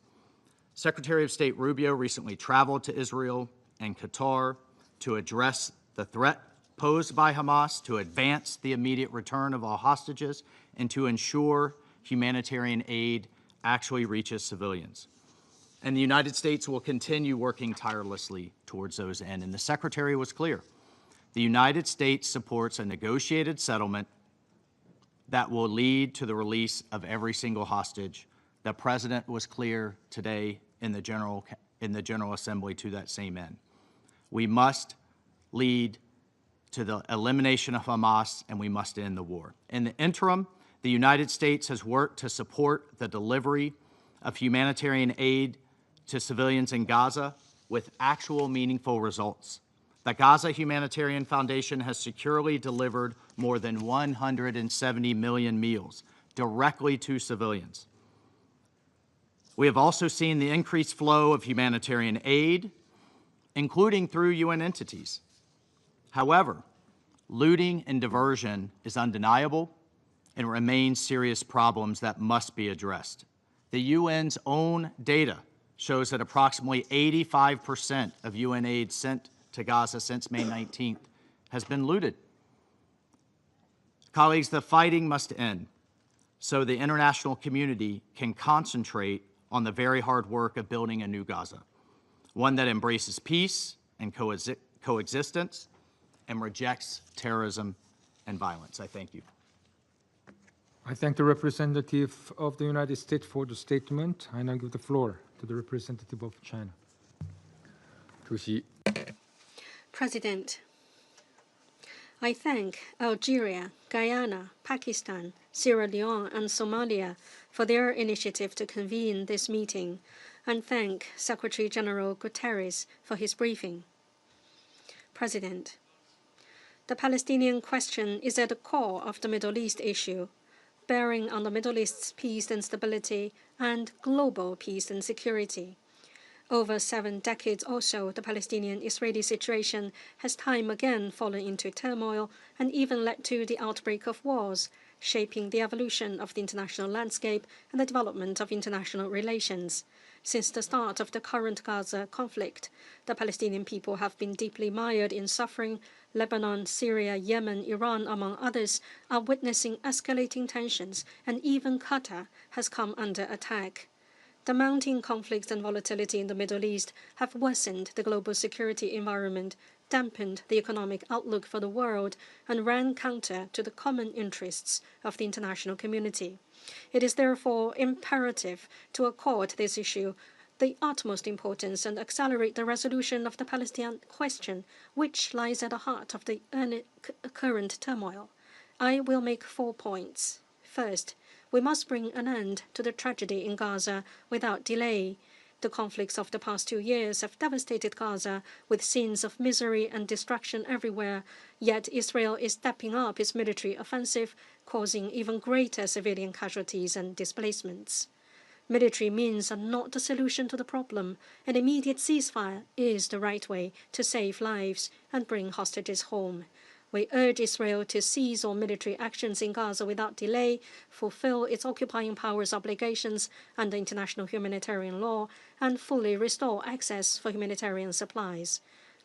Secretary of State Rubio recently traveled to Israel and Qatar to address the threat posed by Hamas, to advance the immediate return of all hostages, and to ensure humanitarian aid actually reaches civilians. And the United States will continue working tirelessly towards those ends. And the Secretary was clear. The United States supports a negotiated settlement that will lead to the release of every single hostage. The President was clear today in the General Assembly to that same end. We must lead to the elimination of Hamas, and we must end the war. In the interim, The United States has worked to support the delivery of humanitarian aid to civilians in Gaza with actual meaningful results. The Gaza Humanitarian Foundation has securely delivered more than 170 million meals directly to civilians. We have also seen the increased flow of humanitarian aid, including through UN entities. However, looting and diversion is undeniable and remains serious problems that must be addressed. The UN's own data shows that approximately 85% of UN aid sent to Gaza since May 19th has been looted. Colleagues, the fighting must end so the international community can concentrate on the very hard work of building a new Gaza, one that embraces peace and coexistence and rejects terrorism and violence. I thank you. I thank the representative of the United States for the statement. I now give the floor to the representative of China. President, I thank Algeria, Guyana, Pakistan, Sierra Leone, and Somalia for their initiative to convene this meeting, and thank Secretary General Guterres for his briefing. President, the Palestinian question is at the core of the Middle East issue, bearing on the Middle East's peace and stability and global peace and security. Over 7 decades or so, the Palestinian-Israeli situation has time again fallen into turmoil and even led to the outbreak of wars, shaping the evolution of the international landscape and the development of international relations. Since the start of the current Gaza conflict, the Palestinian people have been deeply mired in suffering. Lebanon, Syria, Yemen, Iran, among others, are witnessing escalating tensions, and even Qatar has come under attack. The mounting conflicts and volatility in the Middle East have worsened the global security environment, dampened the economic outlook for the world, and ran counter to the common interests of the international community. It is therefore imperative to accord this issue the utmost importance and accelerate the resolution of the Palestinian question, which lies at the heart of the current turmoil. I will make 4 points. First, we must bring an end to the tragedy in Gaza without delay. The conflicts of the past 2 years have devastated Gaza with scenes of misery and destruction everywhere, yet Israel is stepping up its military offensive, causing even greater civilian casualties and displacements. Military means are not the solution to the problem. An immediate ceasefire is the right way to save lives and bring hostages home. We urge Israel to cease all military actions in Gaza without delay, fulfill its occupying powers' obligations under international humanitarian law, and fully restore access for humanitarian supplies.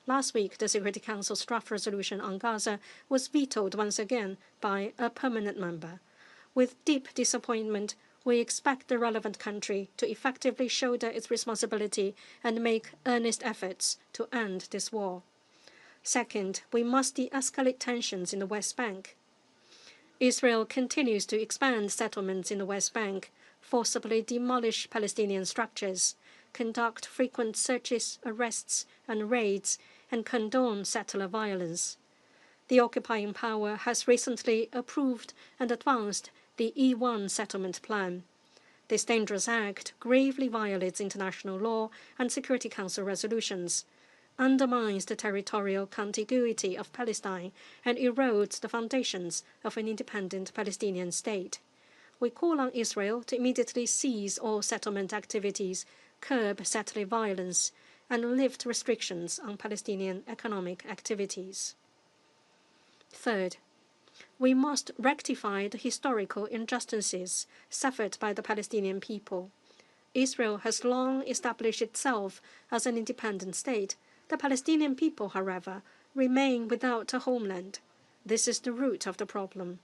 Last week, the Security Council's draft resolution on Gaza was vetoed once again by a permanent member. With deep disappointment, we expect the relevant country to effectively shoulder its responsibility and make earnest efforts to end this war. Second, we must de-escalate tensions in the West Bank. Israel continues to expand settlements in the West Bank, forcibly demolish Palestinian structures, conduct frequent searches, arrests, and raids, and condone settler violence. The occupying power has recently approved and advanced the E1 settlement plan. This dangerous act gravely violates international law and Security Council resolutions, undermines the territorial contiguity of Palestine, and erodes the foundations of an independent Palestinian state. We call on Israel to immediately cease all settlement activities, curb settler violence, and lift restrictions on Palestinian economic activities. Third, we must rectify the historical injustices suffered by the Palestinian people. Israel has long established itself as an independent state. The Palestinian people, however, remain without a homeland. This is the root of the problem.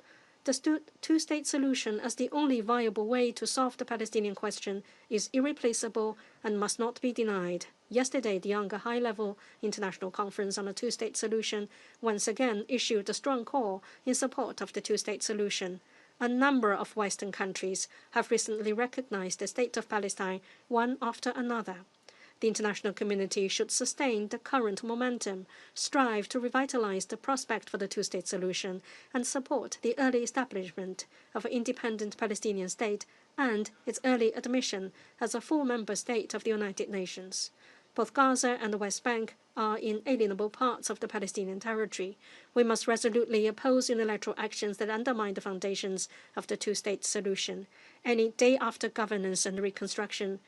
The two-state solution as the only viable way to solve the Palestinian question is irreplaceable and must not be denied. Yesterday, the Younger High-Level International Conference on a Two-State Solution once again issued a strong call in support of the two-state solution. A number of Western countries have recently recognized the state of Palestine, one after another. The international community should sustain the current momentum, strive to revitalize the prospect for the two-state solution, and support the early establishment of an independent Palestinian state and its early admission as a full member state of the United Nations. Both Gaza and the West Bank are inalienable parts of the Palestinian territory. We must resolutely oppose unilateral actions that undermine the foundations of the two-state solution. Any day-after governance and reconstruction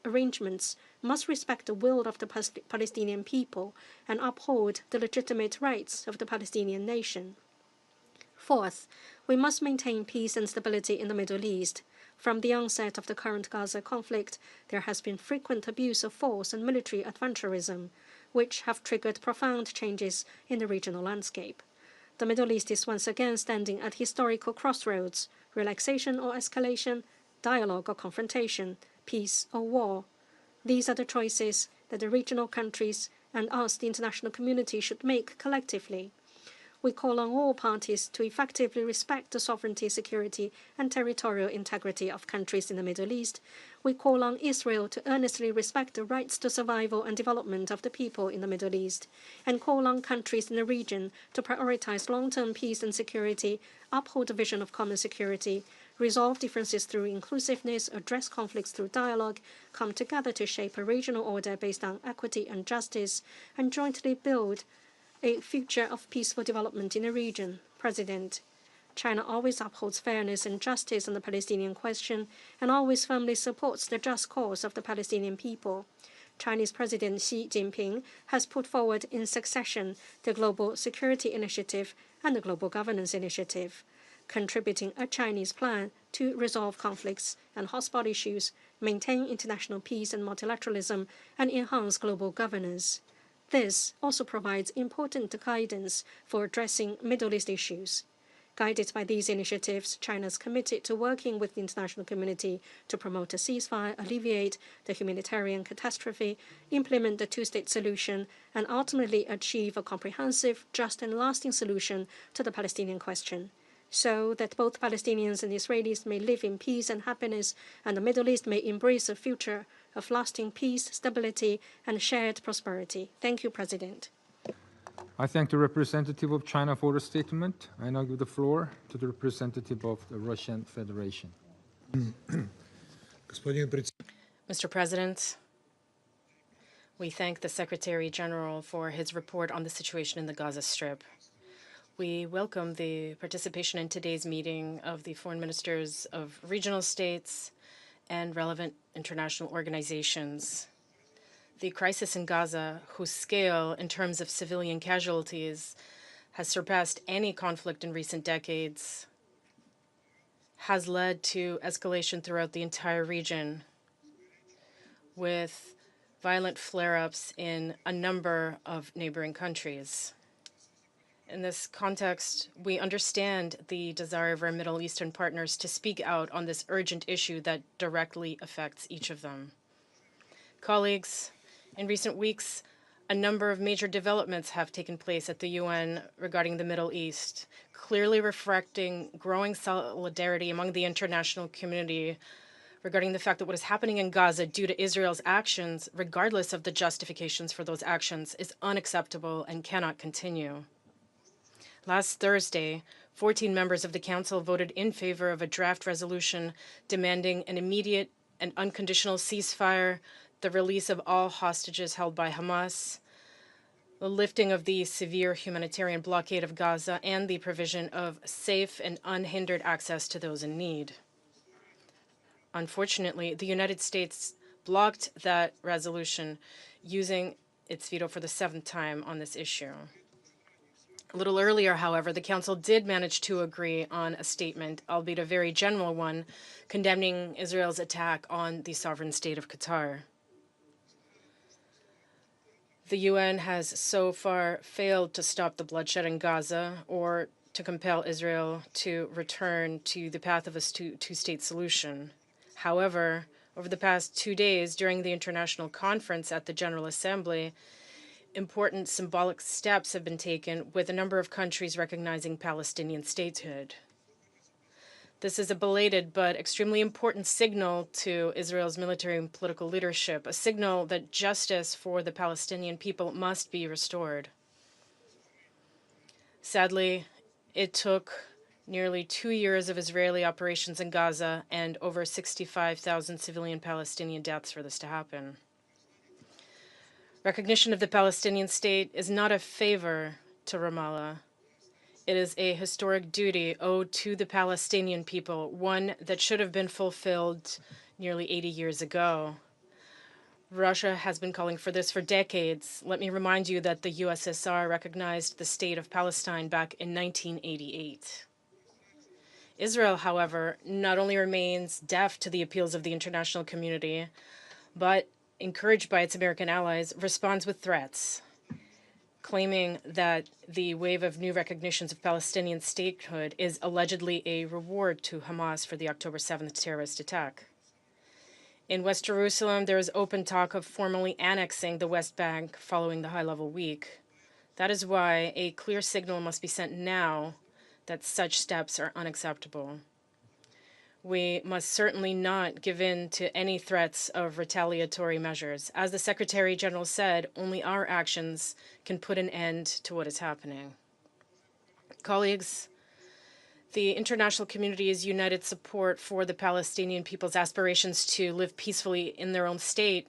arrangements must respect the will of the Palestinian people and uphold the legitimate rights of the Palestinian nation. Fourth, we must maintain peace and stability in the Middle East. From the onset of the current Gaza conflict, there has been frequent abuse of force and military adventurism, which have triggered profound changes in the regional landscape. The Middle East is once again standing at historical crossroads: relaxation or escalation, dialogue or confrontation, peace or war. These are the choices that the regional countries and us, the international community, should make collectively. We call on all parties to effectively respect the sovereignty, security, and territorial integrity of countries in the Middle East. We call on Israel to earnestly respect the rights to survival and development of the people in the Middle East, and call on countries in the region to prioritize long-term peace and security, uphold the vision of common security, resolve differences through inclusiveness, address conflicts through dialogue, come together to shape a regional order based on equity and justice, and jointly build a future of peaceful development in the region. President, China always upholds fairness and justice on the Palestinian question and always firmly supports the just cause of the Palestinian people. Chinese President Xi Jinping has put forward in succession the Global Security Initiative and the Global Governance Initiative, contributing a Chinese plan to resolve conflicts and hotspot issues, maintain international peace and multilateralism, and enhance global governance. This also provides important guidance for addressing Middle East issues. Guided by these initiatives, China is committed to working with the international community to promote a ceasefire, alleviate the humanitarian catastrophe, implement the two-state solution, and ultimately achieve a comprehensive, just, and lasting solution to the Palestinian question, so that both Palestinians and Israelis may live in peace and happiness, and the Middle East may embrace a future of lasting peace, stability, and shared prosperity. Thank you, President. I thank the representative of China for the statement. I now give the floor to the representative of the Russian Federation. Mr. President, we thank the Secretary General for his report on the situation in the Gaza Strip. We welcome the participation in today's meeting of the foreign ministers of regional states and relevant international organizations. The crisis in Gaza, whose scale in terms of civilian casualties has surpassed any conflict in recent decades, has led to escalation throughout the entire region, with violent flare-ups in a number of neighboring countries. In this context, we understand the desire of our Middle Eastern partners to speak out on this urgent issue that directly affects each of them. Colleagues, in recent weeks, a number of major developments have taken place at the UN regarding the Middle East, clearly reflecting growing solidarity among the international community regarding the fact that what is happening in Gaza due to Israel's actions, regardless of the justifications for those actions, is unacceptable and cannot continue. Last Thursday, 14 members of the Council voted in favor of a draft resolution demanding an immediate and unconditional ceasefire, the release of all hostages held by Hamas, the lifting of the severe humanitarian blockade of Gaza, and the provision of safe and unhindered access to those in need. Unfortunately, the United States blocked that resolution, using its veto for the 7th time on this issue. A little earlier, however, the Council did manage to agree on a statement, albeit a very general one, condemning Israel's attack on the sovereign state of Qatar. The UN has so far failed to stop the bloodshed in Gaza or to compel Israel to return to the path of a two-state solution. However, over the past 2 days during the international conference at the General Assembly, important symbolic steps have been taken, with a number of countries recognizing Palestinian statehood. This is a belated but extremely important signal to Israel's military and political leadership, a signal that justice for the Palestinian people must be restored. Sadly, it took nearly 2 years of Israeli operations in Gaza and over 65,000 civilian Palestinian deaths for this to happen. Recognition of the Palestinian state is not a favor to Ramallah. It is a historic duty owed to the Palestinian people, one that should have been fulfilled nearly 80 years ago. Russia has been calling for this for decades. Let me remind you that the USSR recognized the state of Palestine back in 1988. Israel, however, not only remains deaf to the appeals of the international community, but, encouraged by its American allies, responds with threats, claiming that the wave of new recognitions of Palestinian statehood is allegedly a reward to Hamas for the October 7th terrorist attack. In West Jerusalem, there is open talk of formally annexing the West Bank following the high-level week. That is why a clear signal must be sent now that such steps are unacceptable. We must certainly not give in to any threats of retaliatory measures. As the Secretary General said, only our actions can put an end to what is happening. Colleagues, the international community's united support for the Palestinian people's aspirations to live peacefully in their own state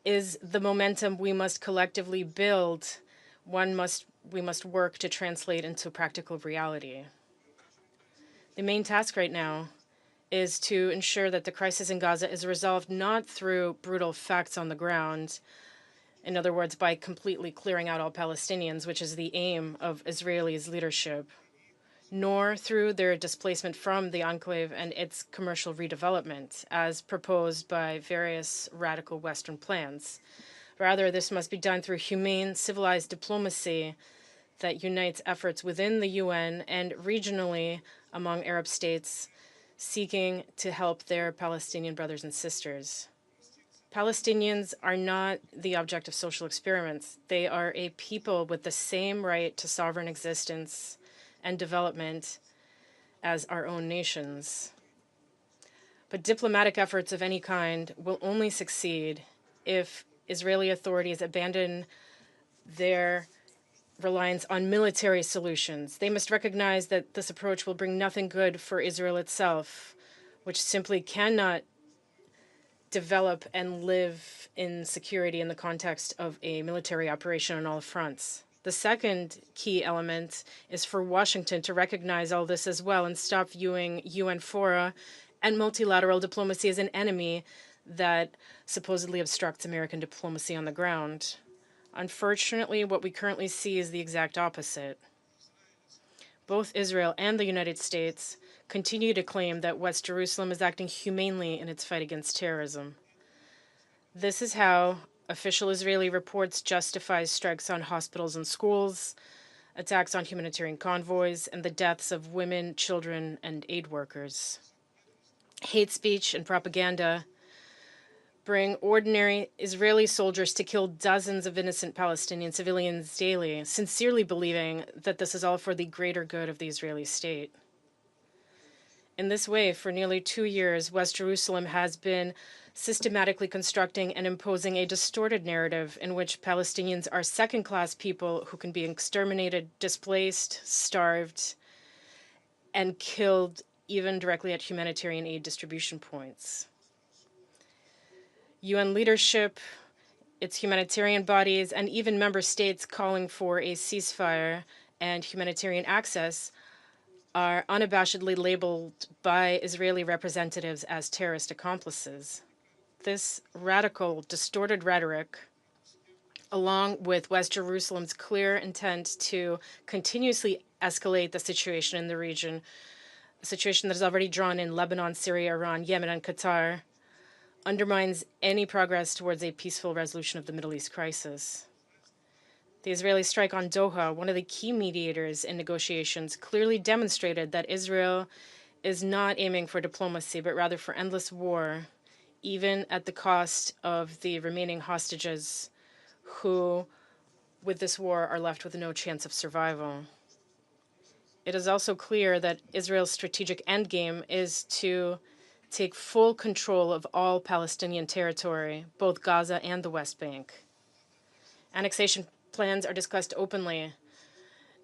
is the momentum we must collectively build. We must work to translate into practical reality. The main task right now is to ensure that the crisis in Gaza is resolved not through brutal facts on the ground, in other words, by completely clearing out all Palestinians, which is the aim of Israelis' leadership, nor through their displacement from the enclave and its commercial redevelopment, as proposed by various radical Western plans. Rather, this must be done through humane, civilized diplomacy that unites efforts within the UN and regionally among Arab states seeking to help their Palestinian brothers and sisters. Palestinians are not the object of social experiments. They are a people with the same right to sovereign existence and development as our own nations. But diplomatic efforts of any kind will only succeed if Israeli authorities abandon their reliance on military solutions. They must recognize that this approach will bring nothing good for Israel itself, which simply cannot develop and live in security in the context of a military operation on all fronts. The second key element is for Washington to recognize all this as well and stop viewing UN fora and multilateral diplomacy as an enemy that supposedly obstructs American diplomacy on the ground. Unfortunately, what we currently see is the exact opposite. Both Israel and the United States continue to claim that West Jerusalem is acting humanely in its fight against terrorism. This is how official Israeli reports justify strikes on hospitals and schools, attacks on humanitarian convoys, and the deaths of women, children, and aid workers. Hate speech and propaganda bring ordinary Israeli soldiers to kill dozens of innocent Palestinian civilians daily, sincerely believing that this is all for the greater good of the Israeli state. In this way, for nearly 2 years, West Jerusalem has been systematically constructing and imposing a distorted narrative in which Palestinians are second-class people who can be exterminated, displaced, starved, and killed even directly at humanitarian aid distribution points. UN leadership, its humanitarian bodies, and even member states calling for a ceasefire and humanitarian access are unabashedly labeled by Israeli representatives as terrorist accomplices. This radical, distorted rhetoric, along with West Jerusalem's clear intent to continuously escalate the situation in the region, a situation that is already drawn in Lebanon, Syria, Iran, Yemen, and Qatar, undermines any progress towards a peaceful resolution of the Middle East crisis. The Israeli strike on Doha, one of the key mediators in negotiations, clearly demonstrated that Israel is not aiming for diplomacy, but rather for endless war, even at the cost of the remaining hostages who, with this war, are left with no chance of survival. it is also clear that Israel's strategic endgame is to take full control of all Palestinian territory, both Gaza and the West Bank. Annexation plans are discussed openly,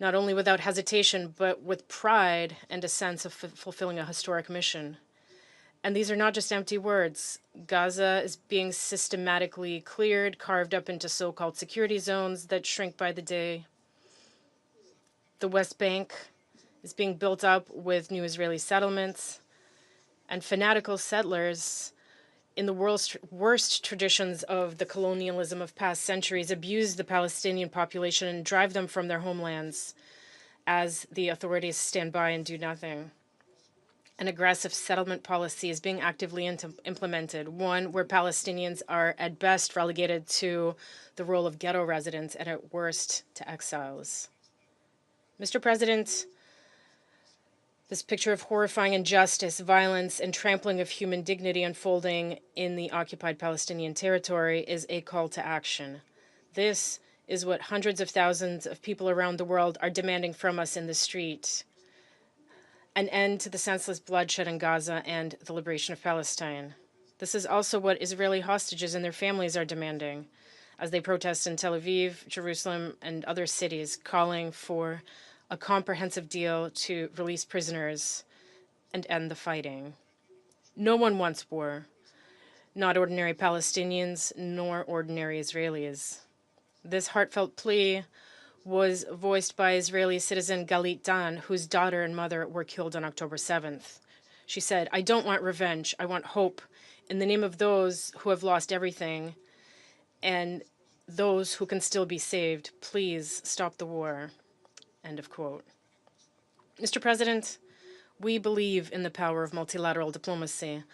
not only without hesitation, but with pride and a sense of fulfilling a historic mission. And these are not just empty words. Gaza is being systematically cleared, carved up into so-called security zones that shrink by the day. The West Bank is being built up with new Israeli settlements, and fanatical settlers in the world's worst traditions of the colonialism of past centuries abuse the Palestinian population and drive them from their homelands as the authorities stand by and do nothing. An aggressive settlement policy is being actively implemented, one where Palestinians are at best relegated to the role of ghetto residents and at worst to exiles. Mr. President, this picture of horrifying injustice, violence, and trampling of human dignity unfolding in the occupied Palestinian territory is a call to action. This is what hundreds of thousands of people around the world are demanding from us in the street: an end to the senseless bloodshed in Gaza and the liberation of Palestine. This is also what Israeli hostages and their families are demanding as they protest in Tel Aviv, Jerusalem, and other cities, calling for a comprehensive deal to release prisoners and end the fighting. No one wants war, not ordinary Palestinians nor ordinary Israelis. This heartfelt plea was voiced by Israeli citizen Galit Dan, whose daughter and mother were killed on October 7th. She said, "I don't want revenge, I want hope in the name of those who have lost everything and those who can still be saved. Please stop the war." End of quote. Mr. President, we believe in the power of multilateral diplomacy.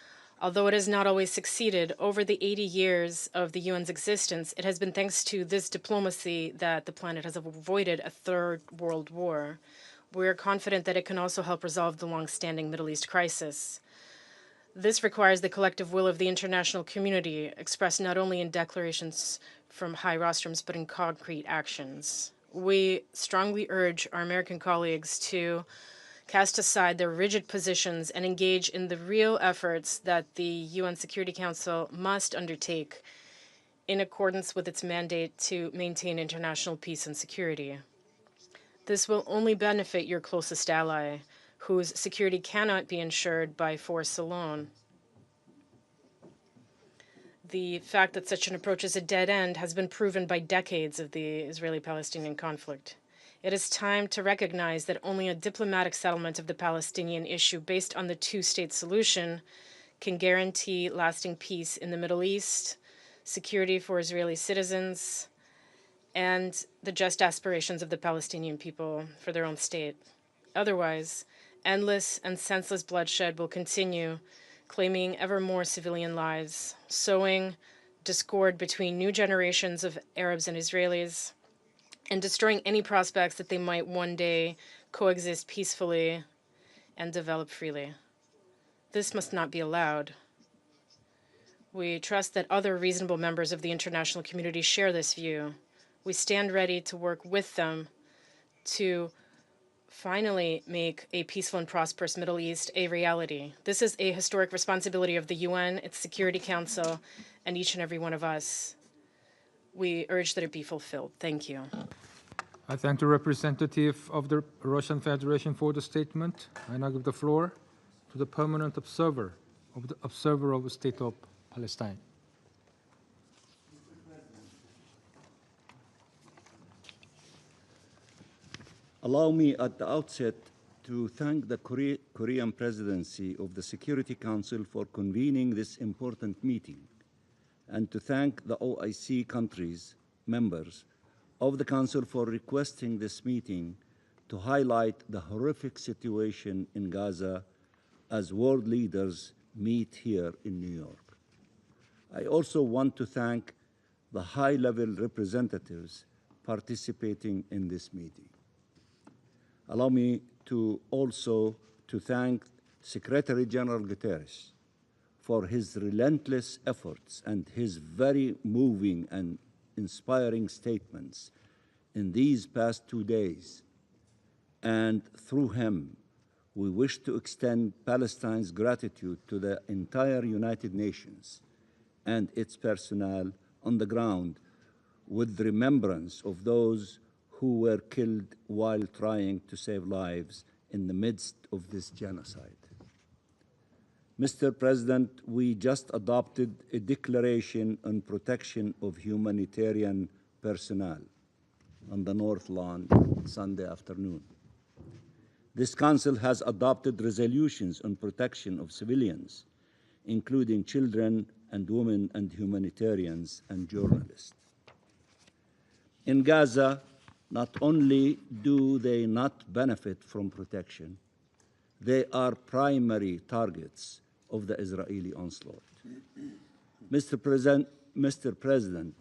Although it has not always succeeded, over the 80 years of the UN's existence, it has been thanks to this diplomacy that the planet has avoided a third world war. We're confident that it can also help resolve the long-standing Middle East crisis. This requires the collective will of the international community, expressed not only in declarations from high rostrums, but in concrete actions. We strongly urge our American colleagues to cast aside their rigid positions and engage in the real efforts that the UN Security Council must undertake in accordance with its mandate to maintain international peace and security. This will only benefit your closest ally, whose security cannot be ensured by force alone. The fact that such an approach is a dead end has been proven by decades of the Israeli-Palestinian conflict. It is time to recognize that only a diplomatic settlement of the Palestinian issue based on the two-state solution can guarantee lasting peace in the Middle East, security for Israeli citizens, and the just aspirations of the Palestinian people for their own state. Otherwise, endless and senseless bloodshed will continue, claiming ever more civilian lives, sowing discord between new generations of Arabs and Israelis, and destroying any prospects that they might one day coexist peacefully and develop freely. This must not be allowed. We trust that other reasonable members of the international community share this view. We stand ready to work with them to finally make a peaceful and prosperous Middle East a reality. This is a historic responsibility of the UN, its Security Council, and each and every one of us. We urge that it be fulfilled. Thank you. I thank the representative of the Russian Federation for the statement. I now give the floor to the permanent observer of the State of Palestine. Allow me at the outset to thank the Korean presidency of the Security Council for convening this important meeting, and to thank the OIC countries, members of the Council, for requesting this meeting to highlight the horrific situation in Gaza as world leaders meet here in New York. I also want to thank the high-level representatives participating in this meeting. Allow me to also thank Secretary General Guterres for his relentless efforts and his very moving and inspiring statements in these past 2 days and through him, we wish to extend Palestine's gratitude to the entire United Nations and its personnel on the ground, with remembrance of those who were killed while trying to save lives in the midst of this genocide. Mr. President, we just adopted a declaration on protection of humanitarian personnel on the North Lawn Sunday afternoon. This Council has adopted resolutions on protection of civilians, including children and women and humanitarians and journalists. In Gaza, not only do they not benefit from protection, they are primary targets of the Israeli onslaught. Mr. President,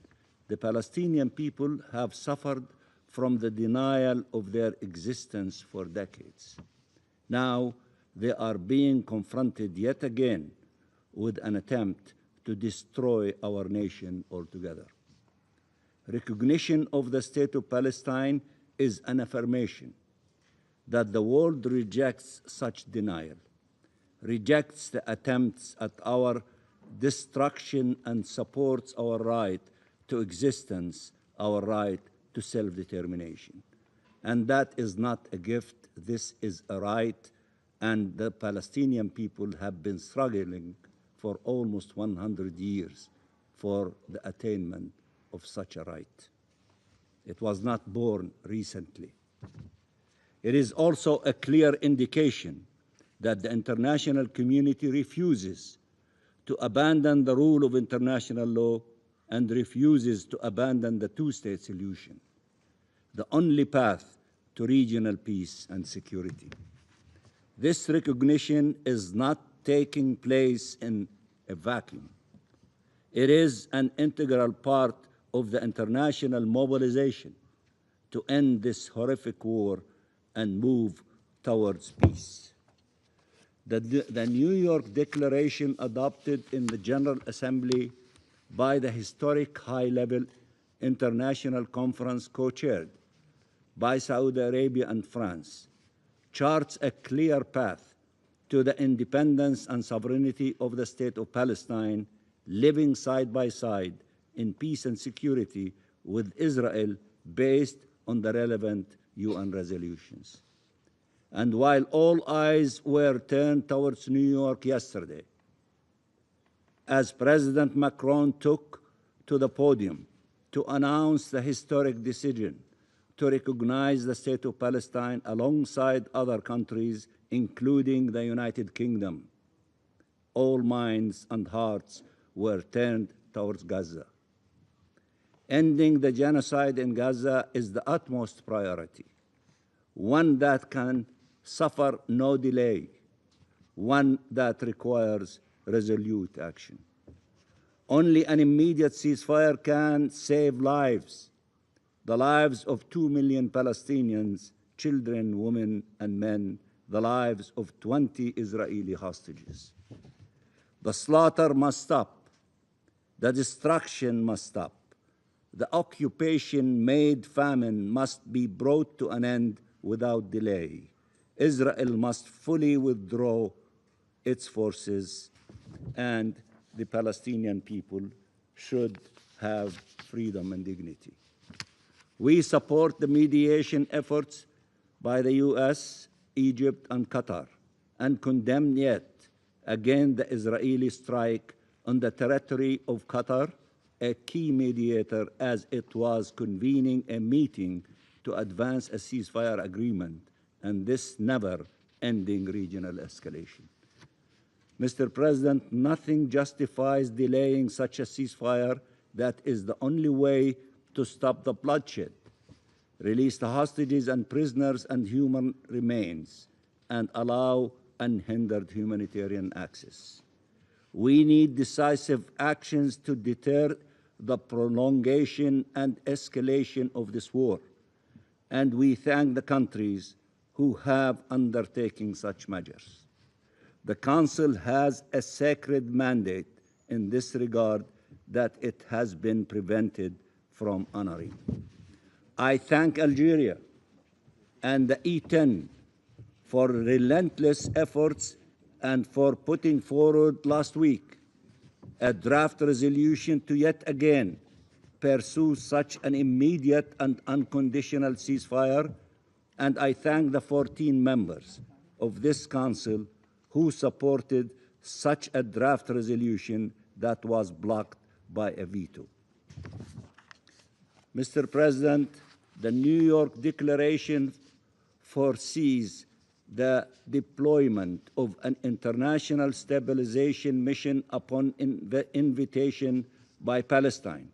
the Palestinian people have suffered from the denial of their existence for decades. Now they are being confronted yet again with an attempt to destroy our nation altogether. Recognition of the State of Palestine is an affirmation that the world rejects such denial, rejects the attempts at our destruction, and supports our right to existence, our right to self-determination. And that is not a gift, this is a right, and the Palestinian people have been struggling for almost 100 years for the attainment of such a right. It was not born recently. It is also a clear indication that the international community refuses to abandon the rule of international law and refuses to abandon the two-state solution, the only path to regional peace and security. This recognition is not taking place in a vacuum. It is an integral part of the international mobilization to end this horrific war and move towards peace. The New York Declaration adopted in the General Assembly by the historic high-level international conference co-chaired by Saudi Arabia and France charts a clear path to the independence and sovereignty of the State of Palestine, living side by side in peace and security with Israel based on the relevant UN resolutions. And while all eyes were turned towards New York yesterday, as President Macron took to the podium to announce the historic decision to recognize the State of Palestine alongside other countries, including the United Kingdom, all minds and hearts were turned towards Gaza. Ending the genocide in Gaza is the utmost priority, one that can suffer no delay, one that requires resolute action. Only an immediate ceasefire can save lives, the lives of 2 million Palestinians, children, women, and men, the lives of 20 Israeli hostages. The slaughter must stop. The destruction must stop. The occupation-made famine must be brought to an end without delay. Israel must fully withdraw its forces, and the Palestinian people should have freedom and dignity. We support the mediation efforts by the U.S., Egypt, and Qatar, and condemn yet again the Israeli strike on the territory of Qatar, a key mediator, as it was convening a meeting to advance a ceasefire agreement and this never-ending regional escalation. Mr. President, nothing justifies delaying such a ceasefire that is the only way to stop the bloodshed, release the hostages and prisoners and human remains, and allow unhindered humanitarian access. We need decisive actions to deter the prolongation and escalation of this war, and we thank the countries who have undertaken such measures. The Council has a sacred mandate in this regard that it has been prevented from honoring. I thank Algeria and the E10 for relentless efforts and for putting forward last week a draft resolution to yet again pursue such an immediate and unconditional ceasefire, and I thank the 14 members of this Council who supported such a draft resolution that was blocked by a veto. Mr. President, the New York Declaration foresees the deployment of an international stabilization mission upon invitation by Palestine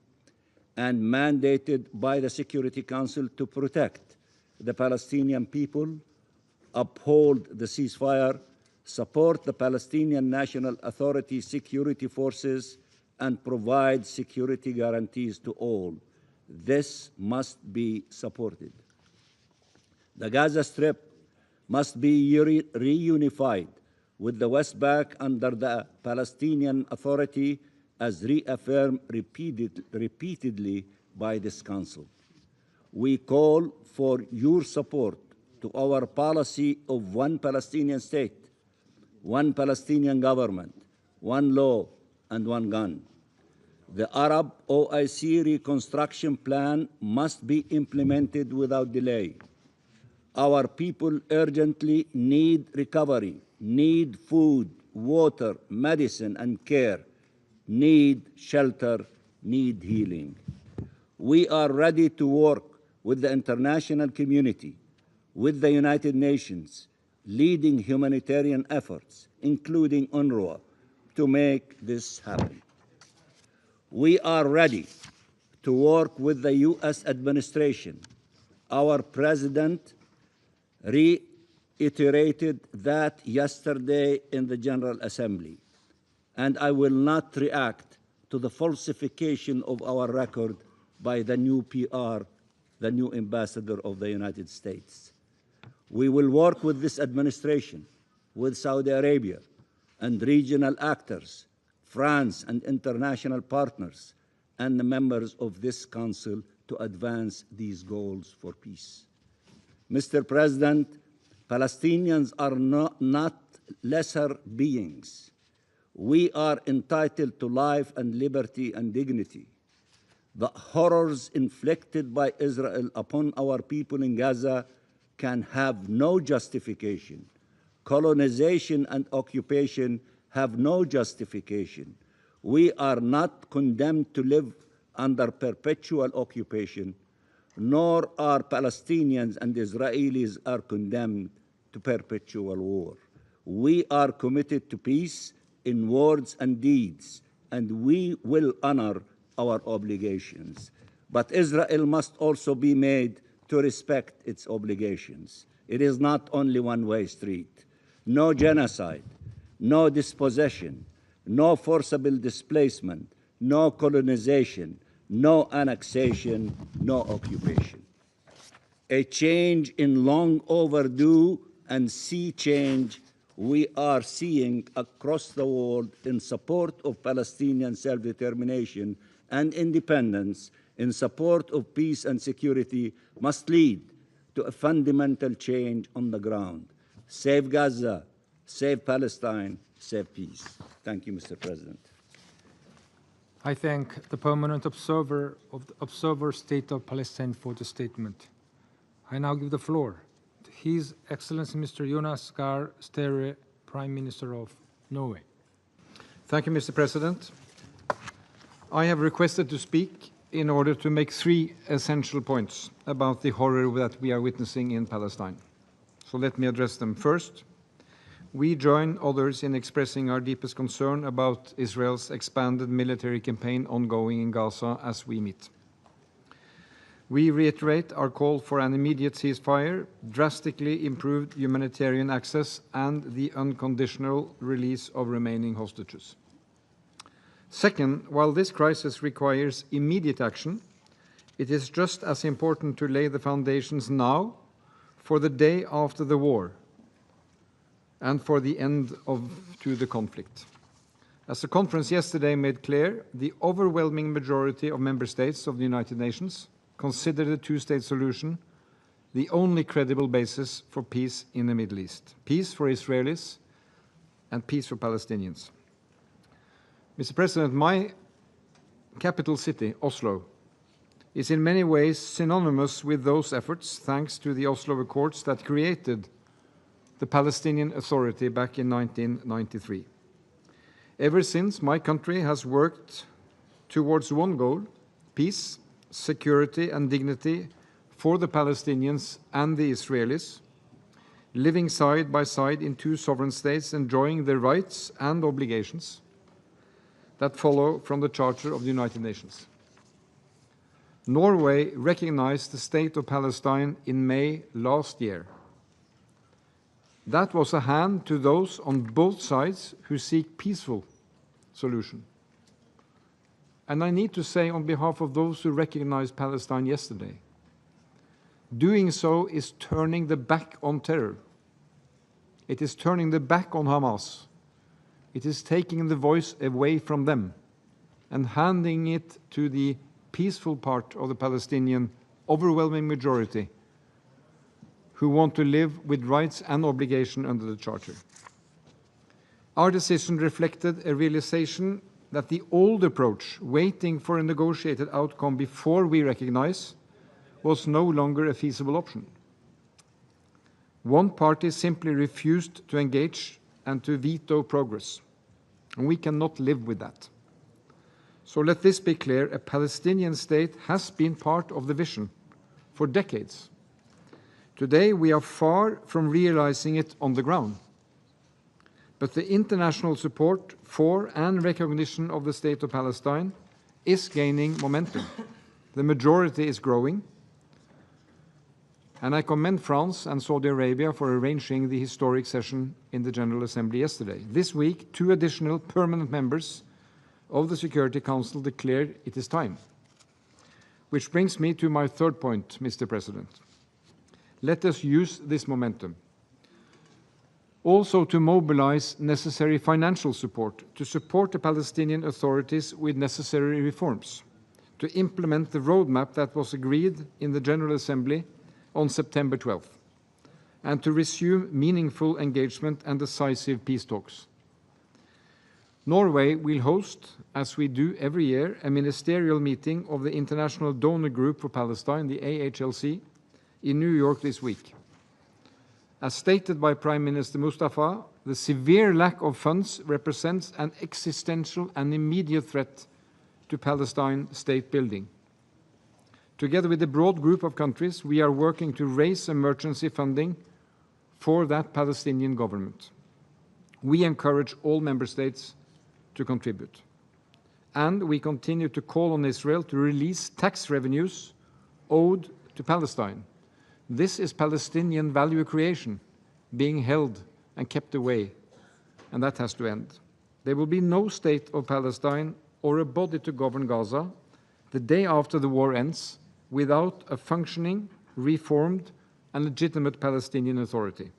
and mandated by the Security Council to protect the Palestinian people, uphold the ceasefire, support the Palestinian National Authority security forces, and provide security guarantees to all. This must be supported. The Gaza Strip must be reunified with the West Bank under the Palestinian Authority as reaffirmed repeatedly by this Council. We call for your support to our policy of one Palestinian state, one Palestinian government, one law, and one gun. The Arab OIC reconstruction plan must be implemented without delay. Our people urgently need recovery, need food, water, medicine, and care, need shelter, need healing. We are ready to work with the international community, with the United Nations, leading humanitarian efforts, including UNRWA, to make this happen. We are ready to work with the U.S. administration. Our president reiterated that yesterday in the General Assembly, and I will not react to the falsification of our record by the new PR, the new ambassador of the United States. We will work with this administration, with Saudi Arabia and regional actors, France and international partners, and the members of this Council to advance these goals for peace. Mr. President, Palestinians are not lesser beings. We are entitled to life and liberty and dignity. The horrors inflicted by Israel upon our people in Gaza can have no justification. Colonization and occupation have no justification. We are not condemned to live under perpetual occupation, nor are Palestinians and Israelis are condemned to perpetual war. We are committed to peace in words and deeds, and we will honor our obligations. But Israel must also be made to respect its obligations. It is not only one-way street. No genocide, no dispossession, no forcible displacement, no colonization, no annexation, no occupation. A change in long overdue and sea change we are seeing across the world in support of Palestinian self-determination and independence, in support of peace and security, must lead to a fundamental change on the ground. Save Gaza, save Palestine, save peace. Thank you, Mr. President. I thank the permanent observer of the Observer State of Palestine for the statement. I now give the floor to His Excellency Mr. Jonas Gahr Støre, Prime Minister of Norway. Thank you, Mr. President. I have requested to speak in order to make three essential points about the horror that we are witnessing in Palestine. So let me address them. First, we join others in expressing our deepest concern about Israel's expanded military campaign ongoing in Gaza as we meet. We reiterate our call for an immediate ceasefire, drastically improved humanitarian access, and the unconditional release of remaining hostages. Second, while this crisis requires immediate action, it is just as important to lay the foundations now for the day after the war and for the end to the conflict. As the conference yesterday made clear, the overwhelming majority of member states of the United Nations consider the two-state solution the only credible basis for peace in the Middle East. Peace for Israelis and peace for Palestinians. Mr. President, my capital city, Oslo, is in many ways synonymous with those efforts thanks to the Oslo Accords that created the Palestinian Authority back in 1993. Ever since, my country has worked towards one goal: peace, security, and dignity for the Palestinians and the Israelis, living side by side in two sovereign states, enjoying the rights and obligations that follow from the Charter of the United Nations. Norway recognized the State of Palestine in May last year. That was a hand to those on both sides who seek peaceful solution. And I need to say on behalf of those who recognized Palestine yesterday, doing so is turning the back on terror. It is turning the back on Hamas. It is taking the voice away from them and handing it to the peaceful part of the Palestinian overwhelming majority who want to live with rights and obligation under the Charter. Our decision reflected a realization that the old approach, waiting for a negotiated outcome before we recognize, was no longer a feasible option. One party simply refused to engage and to veto progress, and we cannot live with that. So let this be clear: a Palestinian state has been part of the vision for decades. Today we are far from realizing it on the ground. But the international support for and recognition of the State of Palestine is gaining momentum. The majority is growing. And I commend France and Saudi Arabia for arranging the historic session in the General Assembly yesterday. This week, 2 additional permanent members of the Security Council declared it is time. Which brings me to my third point, Mr. President. Let us use this momentum also to mobilize necessary financial support to support the Palestinian authorities with necessary reforms, to implement the roadmap that was agreed in the General Assembly on September 12th, and to resume meaningful engagement and decisive peace talks. Norway will host, as we do every year, a ministerial meeting of the International Donor Group for Palestine, the AHLC, in New York this week. As stated by Prime Minister Mustafa, the severe lack of funds represents an existential and immediate threat to Palestine state building. Together with a broad group of countries, we are working to raise emergency funding for that Palestinian government. We encourage all member states to contribute. And we continue to call on Israel to release tax revenues owed to Palestine. This is Palestinian value creation being held and kept away, and that has to end. There will be no state of Palestine or a body to govern Gaza the day after the war ends without a functioning, reformed, and legitimate Palestinian authority.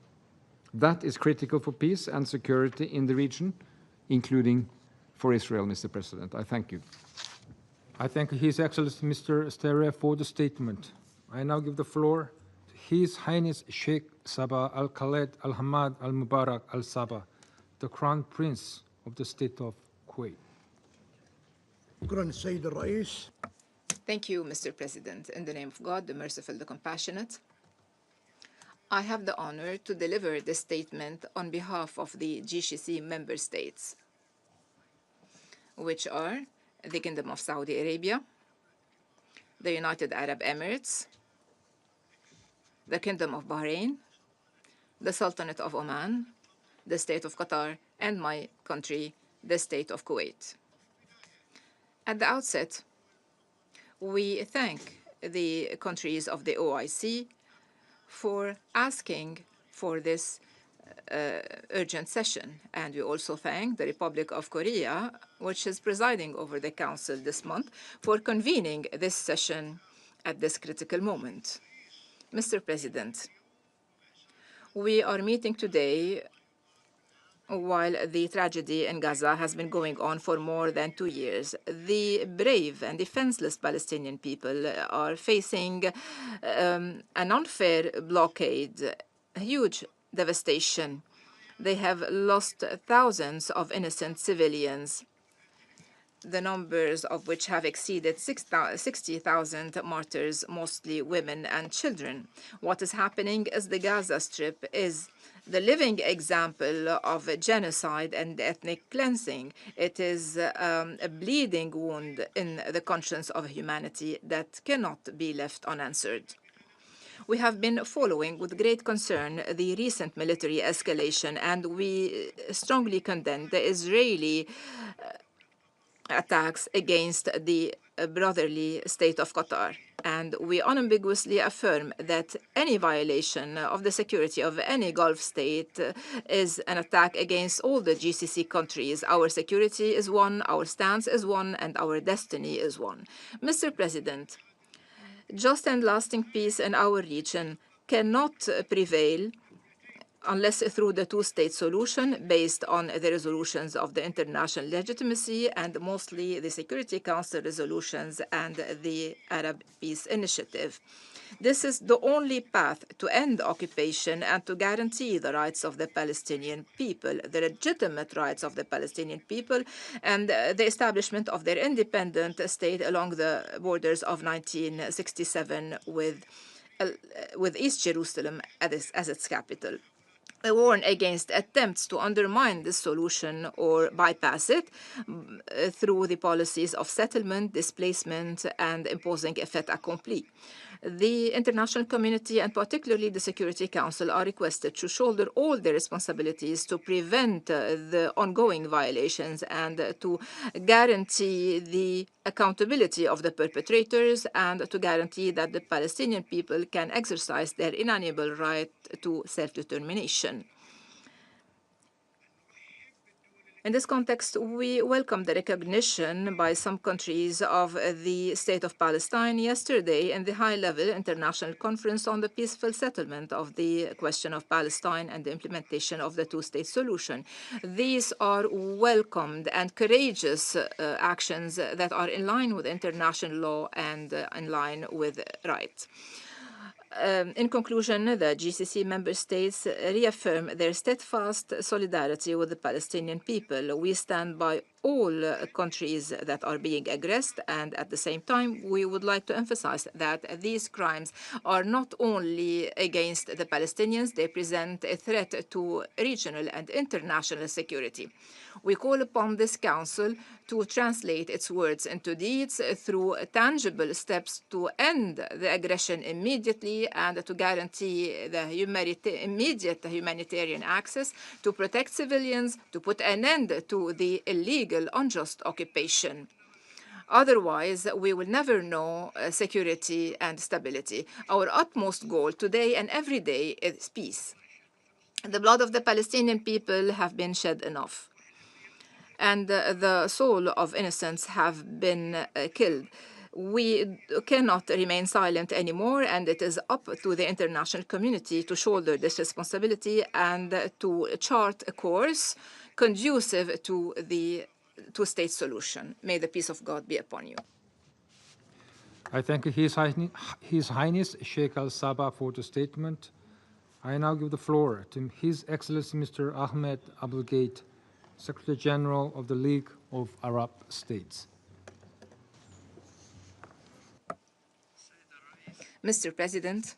That is critical for peace and security in the region, including for Israel, Mr. President. I thank you. I thank His Excellency Mr. Stere for the statement. I now give the floor to His Highness Sheikh Sabah Al-Khaled Al-Hamad Al-Mubarak Al-Sabah, the Crown Prince of the State of Kuwait. Thank you, Mr. President. In the name of God, the merciful, the compassionate, I have the honor to deliver this statement on behalf of the GCC member states, which are the Kingdom of Saudi Arabia, the United Arab Emirates, the Kingdom of Bahrain, the Sultanate of Oman, the State of Qatar, and my country, the State of Kuwait. At the outset, we thank the countries of the OIC for asking for this urgent session. And we also thank the Republic of Korea, which is presiding over the Council this month, for convening this session at this critical moment. Mr. President, we are meeting today while the tragedy in Gaza has been going on for more than 2 years. The brave and defenseless Palestinian people are facing an unfair blockade, huge devastation. They have lost thousands of innocent civilians, the numbers of which have exceeded 60,000 martyrs, mostly women and children. What is happening is the Gaza Strip is the living example of genocide and ethnic cleansing. It is a bleeding wound in the conscience of humanity that cannot be left unanswered. We have been following with great concern the recent military escalation, and we strongly condemn the Israeli attacks against the brotherly state of Qatar. And we unambiguously affirm that any violation of the security of any Gulf state is an attack against all the GCC countries. Our security is one, our stance is one, and our destiny is one. Mr. President, just and lasting peace in our region cannot prevail unless through the two-state solution based on the resolutions of the international legitimacy and mostly the Security Council resolutions and the Arab Peace Initiative. This is the only path to end occupation and to guarantee the rights of the Palestinian people, the legitimate rights of the Palestinian people, and the establishment of their independent state along the borders of 1967 with East Jerusalem as its capital. I warn against attempts to undermine this solution or bypass it through the policies of settlement, displacement, and imposing a fait accompli. The international community, and particularly the Security Council, are requested to shoulder all their responsibilities to prevent the ongoing violations and to guarantee the accountability of the perpetrators and to guarantee that the Palestinian people can exercise their inalienable right to self-determination. In this context, we welcome the recognition by some countries of the State of Palestine yesterday in the high-level international conference on the peaceful settlement of the question of Palestine and the implementation of the two-state solution. These are welcomed and courageous actions that are in line with international law and in line with rights. In conclusion, the GCC member states reaffirm their steadfast solidarity with the Palestinian people. We stand by all countries that are being aggressed, and at the same time, we would like to emphasize that these crimes are not only against the Palestinians, they present a threat to regional and international security. We call upon this Council to translate its words into deeds through tangible steps to end the aggression immediately and to guarantee the immediate humanitarian access, to protect civilians, to put an end to the illegal, unjust occupation. Otherwise, we will never know security and stability. Our utmost goal today and every day is peace. The blood of the Palestinian people have been shed enough, and the soul of innocents have been killed. We cannot remain silent anymore, and it is up to the international community to shoulder this responsibility and to chart a course conducive to the two-state solution. May the peace of God be upon you. I thank His Highness Sheikh Al-Sabah for the statement. I now give the floor to His Excellency Mr. Ahmed Abulgate, Secretary General of the League of Arab States. Mr. President,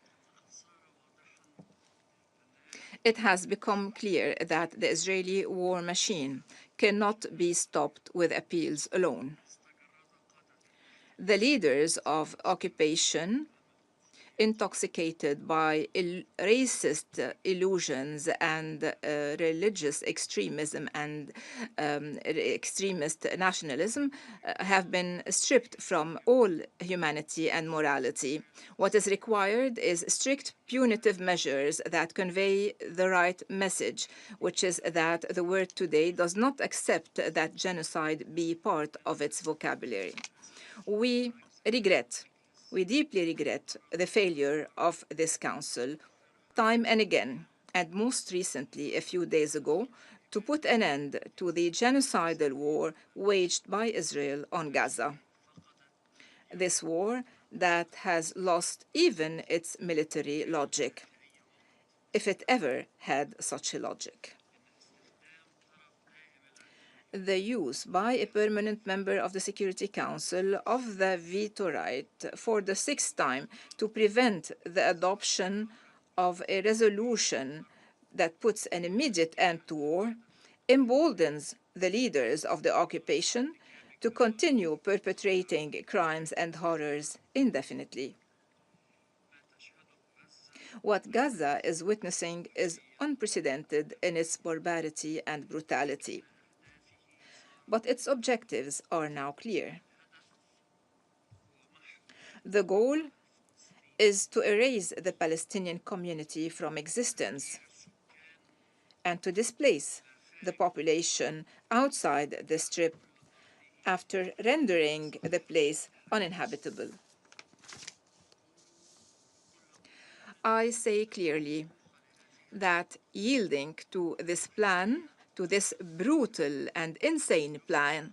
it has become clear that the Israeli war machine cannot be stopped with appeals alone. The leaders of occupation, intoxicated by racist illusions and religious extremism and extremist nationalism, have been stripped from all humanity and morality. What is required is strict punitive measures that convey the right message, which is that the world today does not accept that genocide be part of its vocabulary. We deeply regret the failure of this Council time and again, and most recently, a few days ago, to put an end to the genocidal war waged by Israel on Gaza. This war that has lost even its military logic, if it ever had such a logic. The use by a permanent member of the Security Council of the veto right for the sixth time to prevent the adoption of a resolution that puts an immediate end to war emboldens the leaders of the occupation to continue perpetrating crimes and horrors indefinitely. What Gaza is witnessing is unprecedented in its barbarity and brutality. But its objectives are now clear. The goal is to erase the Palestinian community from existence and to displace the population outside the Strip after rendering the place uninhabitable. I say clearly that yielding to this plan, to this brutal and insane plan,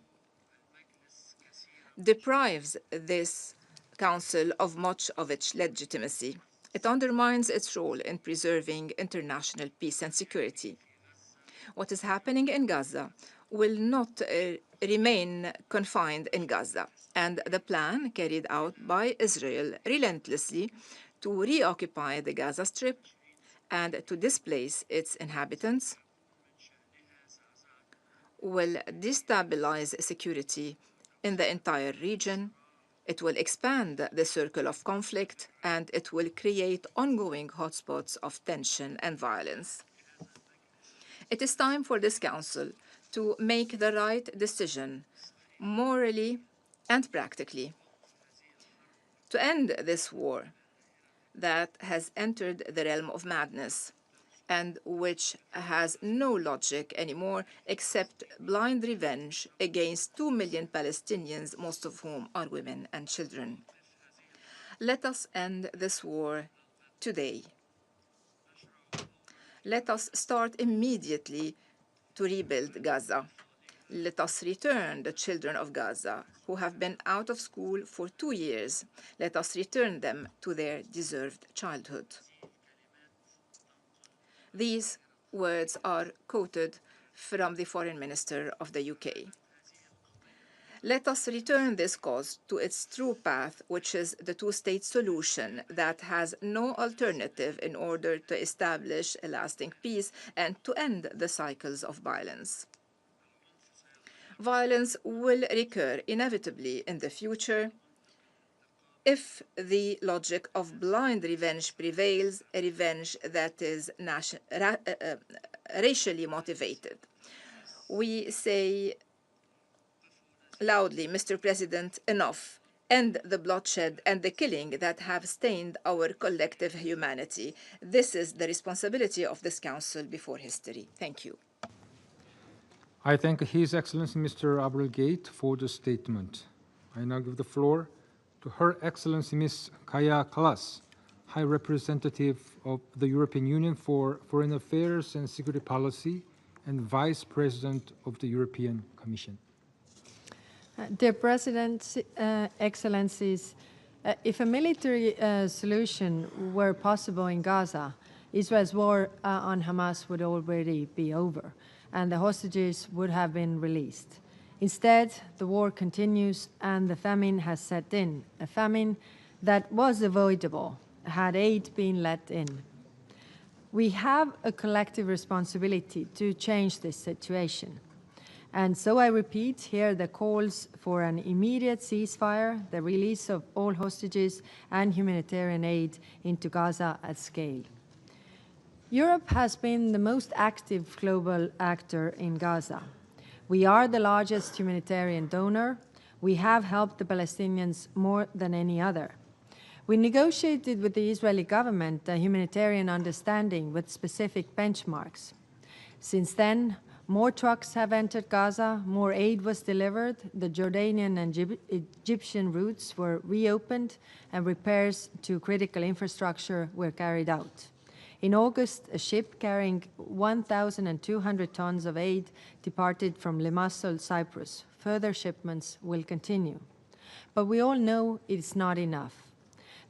deprives this Council of much of its legitimacy. It undermines its role in preserving international peace and security. What is happening in Gaza will not remain confined in Gaza, and the plan carried out by Israel relentlessly to reoccupy the Gaza Strip and to displace its inhabitants will destabilize security in the entire region. It will expand the circle of conflict, and it will create ongoing hotspots of tension and violence. It is time for this Council to make the right decision, morally and practically, to end this war that has entered the realm of madness and which has no logic anymore except blind revenge against 2 million Palestinians, most of whom are women and children. Let us end this war today. Let us start immediately to rebuild Gaza. Let us return the children of Gaza who have been out of school for 2 years. Let us return them to their deserved childhood. These words are quoted from the Foreign Minister of the UK. Let us return this cause to its true path, which is the two-state solution that has no alternative in order to establish a lasting peace and to end the cycles of violence. Violence will recur inevitably in the future if the logic of blind revenge prevails, a revenge that is racially motivated. We say loudly, Mr. President, enough. End the bloodshed and the killing that have stained our collective humanity. This is the responsibility of this Council before history. Thank you. I thank His Excellency Mr. Abdel-Gate for the statement. I now give the floor to Her Excellency Ms. Kaja Kallas, High Representative of the European Union for Foreign Affairs and Security Policy and Vice President of the European Commission. Dear President, Excellencies, if a military solution were possible in Gaza, Israel's war on Hamas would already be over, and the hostages would have been released. Instead, the war continues and the famine has set in, a famine that was avoidable had aid been let in. We have a collective responsibility to change this situation. And so I repeat here the calls for an immediate ceasefire, the release of all hostages and humanitarian aid into Gaza at scale. Europe has been the most active global actor in Gaza. We are the largest humanitarian donor. We have helped the Palestinians more than any other. We negotiated with the Israeli government a humanitarian understanding with specific benchmarks. Since then, more trucks have entered Gaza, more aid was delivered, the Jordanian and Egyptian routes were reopened, and repairs to critical infrastructure were carried out. In August, a ship carrying 1,200 tons of aid departed from Limassol, Cyprus. Further shipments will continue. But we all know it's not enough.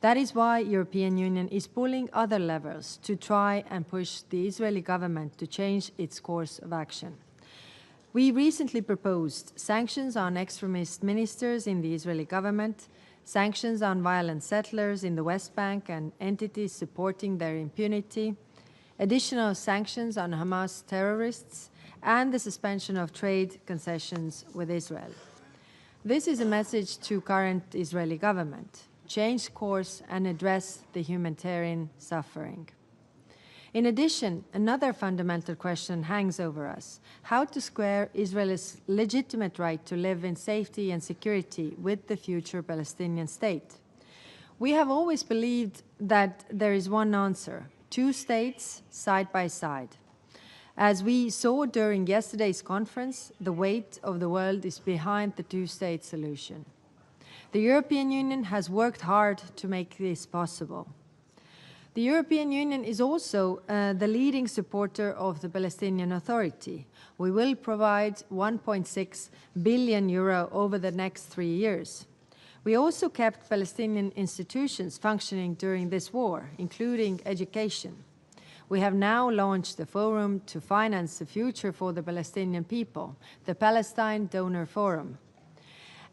That is why European Union is pulling other levers to try and push the Israeli government to change its course of action. We recently proposed sanctions on extremist ministers in the Israeli government, sanctions on violent settlers in the West Bank and entities supporting their impunity, additional sanctions on Hamas terrorists, and the suspension of trade concessions with Israel. This is a message to current Israeli government: change course and address the humanitarian suffering. In addition, another fundamental question hangs over us: how to square Israel's legitimate right to live in safety and security with the future Palestinian state. We have always believed that there is one answer: two states side by side. As we saw during yesterday's conference, the weight of the world is behind the two-state solution. The European Union has worked hard to make this possible. The European Union is also the leading supporter of the Palestinian Authority. We will provide 1.6 billion euro over the next 3 years. We also kept Palestinian institutions functioning during this war, including education. We have now launched a forum to finance the future for the Palestinian people, the Palestine Donor Forum.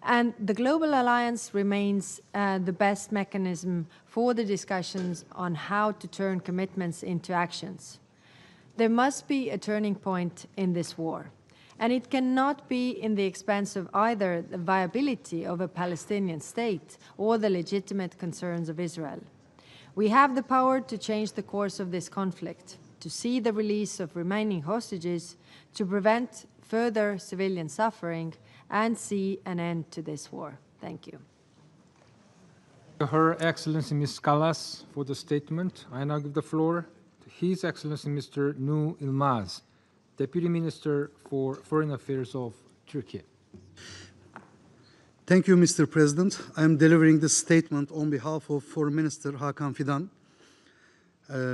And the Global Alliance remains the best mechanism for the discussions on how to turn commitments into actions. There must be a turning point in this war, and it cannot be in the expense of either the viability of a Palestinian state or the legitimate concerns of Israel. We have the power to change the course of this conflict, to see the release of remaining hostages, to prevent further civilian suffering, and see an end to this war. Thank you. Her Excellency Ms. Kallas for the statement. I now give the floor to His Excellency Mr. Nu Yilmaz, Deputy Minister for Foreign Affairs of Turkey. Thank you, Mr. President. I am delivering this statement on behalf of Foreign Minister Hakan Fidan.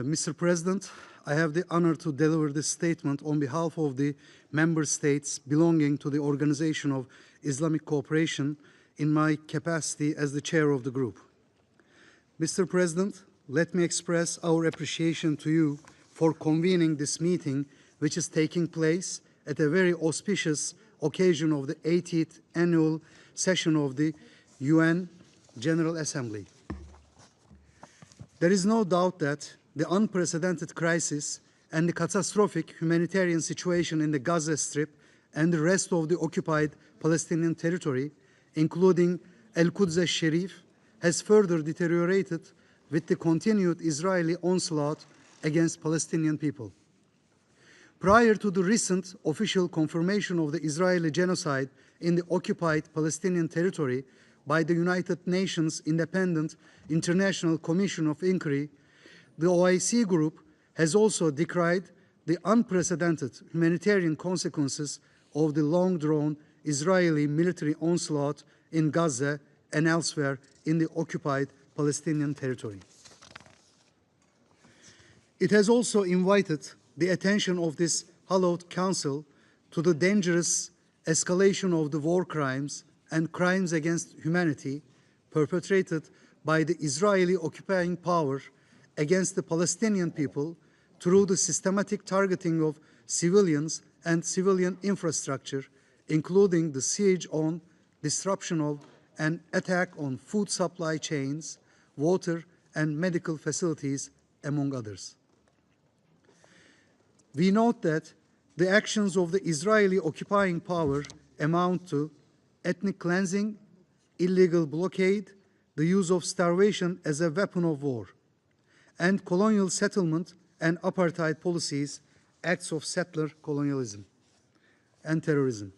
Mr. President, I have the honor to deliver this statement on behalf of the member states belonging to the Organization of Islamic Cooperation in my capacity as the chair of the group. Mr. President, let me express our appreciation to you for convening this meeting, which is taking place at a very auspicious occasion of the 80th annual session of the UN General Assembly. There is no doubt that the unprecedented crisis and the catastrophic humanitarian situation in the Gaza Strip and the rest of the occupied Palestinian territory, including Al-Quds al-Sharif, has further deteriorated with the continued Israeli onslaught against Palestinian people. Prior to the recent official confirmation of the Israeli genocide in the occupied Palestinian territory by the United Nations Independent International Commission of Inquiry, the OIC group has also decried the unprecedented humanitarian consequences of the long-drawn Israeli military onslaught in Gaza and elsewhere in the occupied Palestinian territory. It has also invited the attention of this hallowed council to the dangerous escalation of the war crimes and crimes against humanity perpetrated by the Israeli occupying power against the Palestinian people through the systematic targeting of civilians and civilian infrastructure, including the siege on, disruption of, and attack on food supply chains, water and medical facilities, among others. We note that the actions of the Israeli occupying power amount to ethnic cleansing, illegal blockade, the use of starvation as a weapon of war, and colonial settlement and apartheid policies, acts of settler colonialism and terrorism.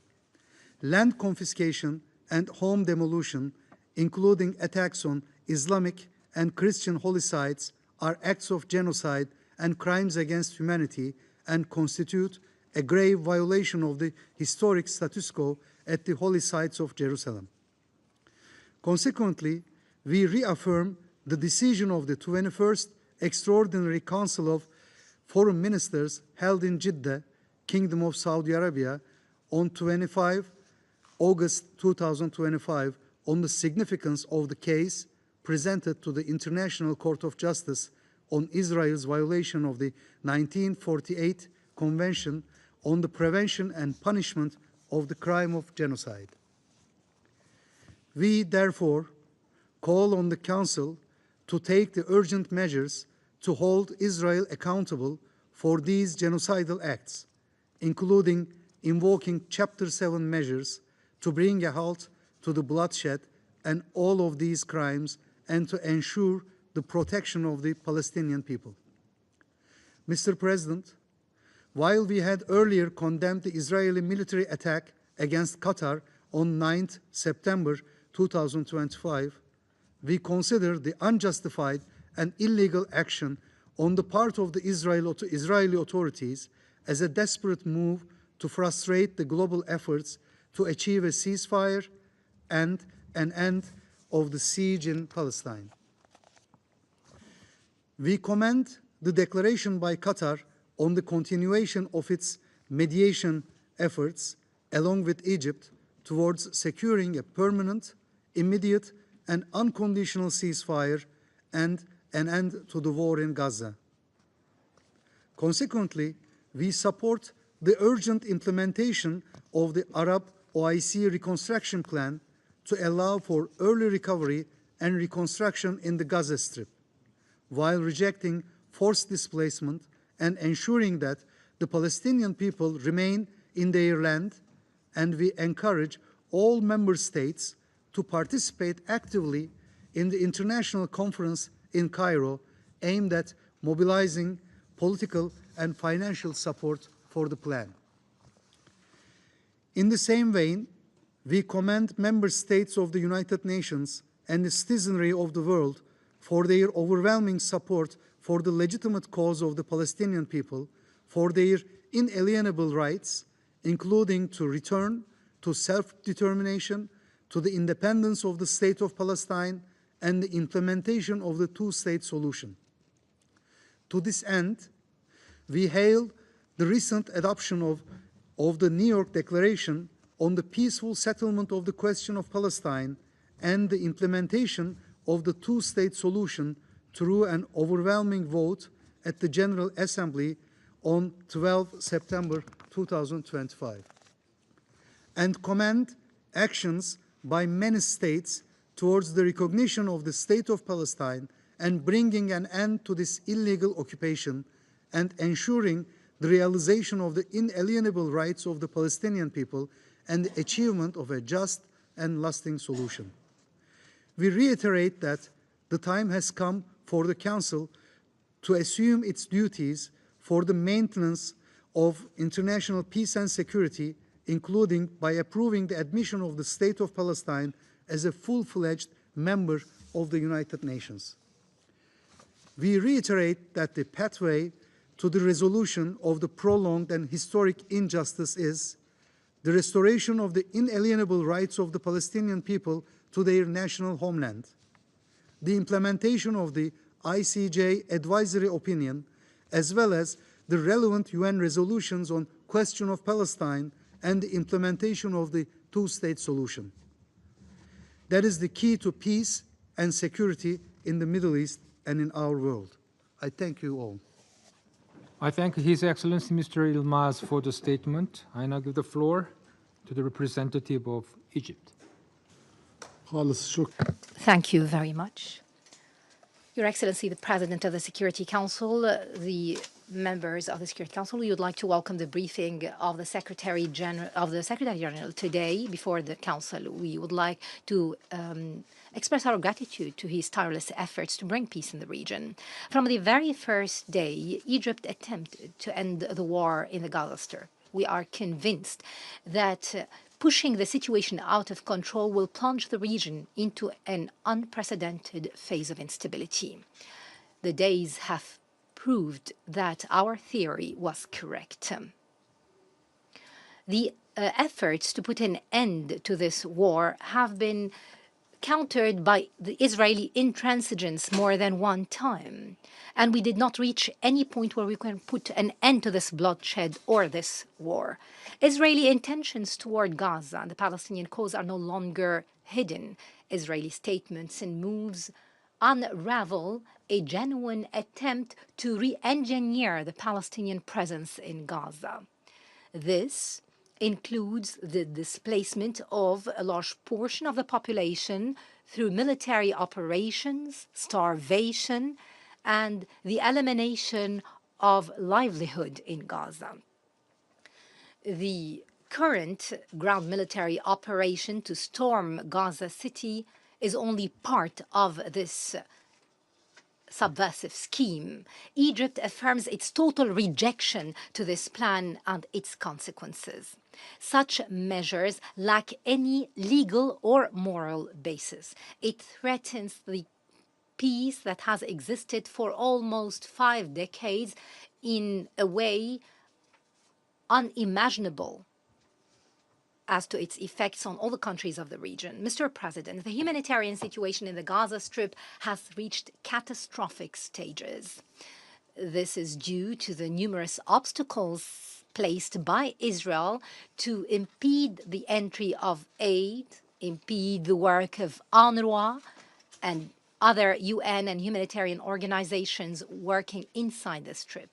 Land confiscation and home demolition, including attacks on Islamic and Christian holy sites, are acts of genocide and crimes against humanity and constitute a grave violation of the historic status quo at the holy sites of Jerusalem. Consequently, we reaffirm the decision of the 21st Extraordinary Council of Foreign Ministers held in Jeddah, Kingdom of Saudi Arabia, on 25 August 2025 on the significance of the case presented to the International Court of Justice on Israel's violation of the 1948 Convention on the Prevention and Punishment of the Crime of Genocide. We, therefore, call on the Council to take the urgent measures to hold Israel accountable for these genocidal acts, including invoking Chapter 7 measures to bring a halt to the bloodshed and all of these crimes and to ensure the protection of the Palestinian people. Mr. President, while we had earlier condemned the Israeli military attack against Qatar on 9 September 2025, we consider the unjustified and illegal action on the part of the Israeli authorities as a desperate move to frustrate the global efforts to achieve a ceasefire and an end of the siege in Palestine. We commend the declaration by Qatar on the continuation of its mediation efforts, along with Egypt, towards securing a permanent, immediate, and unconditional ceasefire and an end to the war in Gaza. Consequently, we support the urgent implementation of the Arab OIC reconstruction plan to allow for early recovery and reconstruction in the Gaza Strip, while rejecting forced displacement and ensuring that the Palestinian people remain in their land, and we encourage all member states to participate actively in the international conference in Cairo aimed at mobilizing political and financial support for the plan. In the same vein, we commend member states of the United Nations and the citizenry of the world for their overwhelming support for the legitimate cause of the Palestinian people, for their inalienable rights, including to return to self-determination, to the independence of the State of Palestine, and the implementation of the two-state solution. To this end, we hail the recent adoption of the New York Declaration on the peaceful settlement of the question of Palestine and the implementation of the two-state solution through an overwhelming vote at the General Assembly on 12 September 2025, and commend actions by many states towards the recognition of the State of Palestine and bringing an end to this illegal occupation and ensuring the realization of the inalienable rights of the Palestinian people and the achievement of a just and lasting solution. We reiterate that the time has come for the Council to assume its duties for the maintenance of international peace and security, including by approving the admission of the State of Palestine as a full-fledged member of the United Nations. We reiterate that the pathway to the resolution of the prolonged and historic injustice is the restoration of the inalienable rights of the Palestinian people to their national homeland, the implementation of the ICJ advisory opinion, as well as the relevant UN resolutions on question of Palestine and the implementation of the two-state solution. That is the key to peace and security in the Middle East and in our world. I thank you all. I thank His Excellency Mr. Yilmaz for the statement. I now give the floor to the representative of Egypt. Thank you very much. Your Excellency, the President of the Security Council, the members of the Security Council, we would like to welcome the briefing of the Secretary General today before the Council. We would like to express our gratitude to his tireless efforts to bring peace in the region. From the very first day, Egypt attempted to end the war in the Gaza Strip. We are convinced that pushing the situation out of control will plunge the region into an unprecedented phase of instability. The days have proved that our theory was correct. The efforts to put an end to this war have been countered by the Israeli intransigence more than one time. And we did not reach any point where we can put an end to this bloodshed or this war. Israeli intentions toward Gaza and the Palestinian cause are no longer hidden. Israeli statements and moves unravel a genuine attempt to re-engineer the Palestinian presence in Gaza. This includes the displacement of a large portion of the population through military operations, starvation, and the elimination of livelihood in Gaza. The current ground military operation to storm Gaza City is only part of this subversive scheme. Egypt affirms its total rejection to this plan and its consequences. Such measures lack any legal or moral basis. It threatens the peace that has existed for almost 5 decades in a way unimaginable as to its effects on all the countries of the region. Mr. President, the humanitarian situation in the Gaza Strip has reached catastrophic stages. This is due to the numerous obstacles placed by Israel to impede the entry of aid, impede the work of UNRWA and other UN and humanitarian organizations working inside the Strip.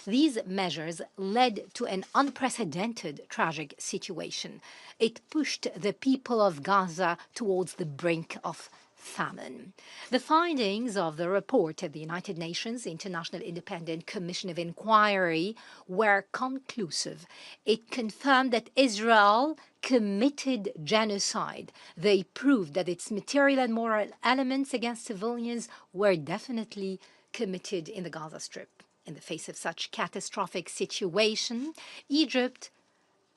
These measures led to an unprecedented tragic situation. It pushed the people of Gaza towards the brink of famine. The findings of the report of the United Nations International Independent Commission of Inquiry were conclusive. It confirmed that Israel committed genocide. They proved that its material and moral elements against civilians were definitely committed in the Gaza Strip. In the face of such catastrophic situation, Egypt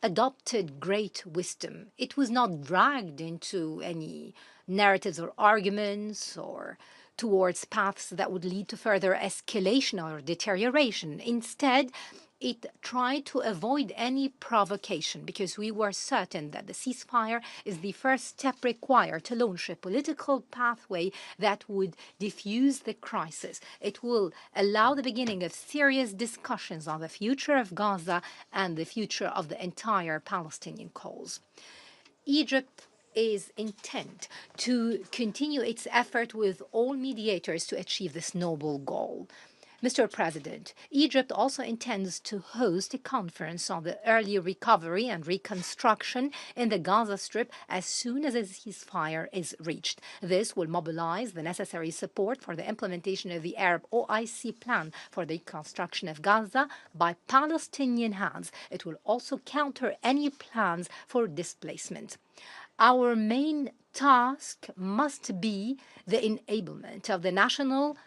adopted great wisdom. It was not dragged into any narratives or arguments or towards paths that would lead to further escalation or deterioration. Instead, it tried to avoid any provocation because we were certain that the ceasefire is the first step required to launch a political pathway that would diffuse the crisis. It will allow the beginning of serious discussions on the future of Gaza and the future of the entire Palestinian cause. Egypt is intent to continue its effort with all mediators to achieve this noble goal. Mr. President, Egypt also intends to host a conference on the early recovery and reconstruction in the Gaza Strip as soon as a ceasefire is reached. This will mobilize the necessary support for the implementation of the Arab OIC plan for the reconstruction of Gaza by Palestinian hands. It will also counter any plans for displacement. Our main task must be the enablement of the national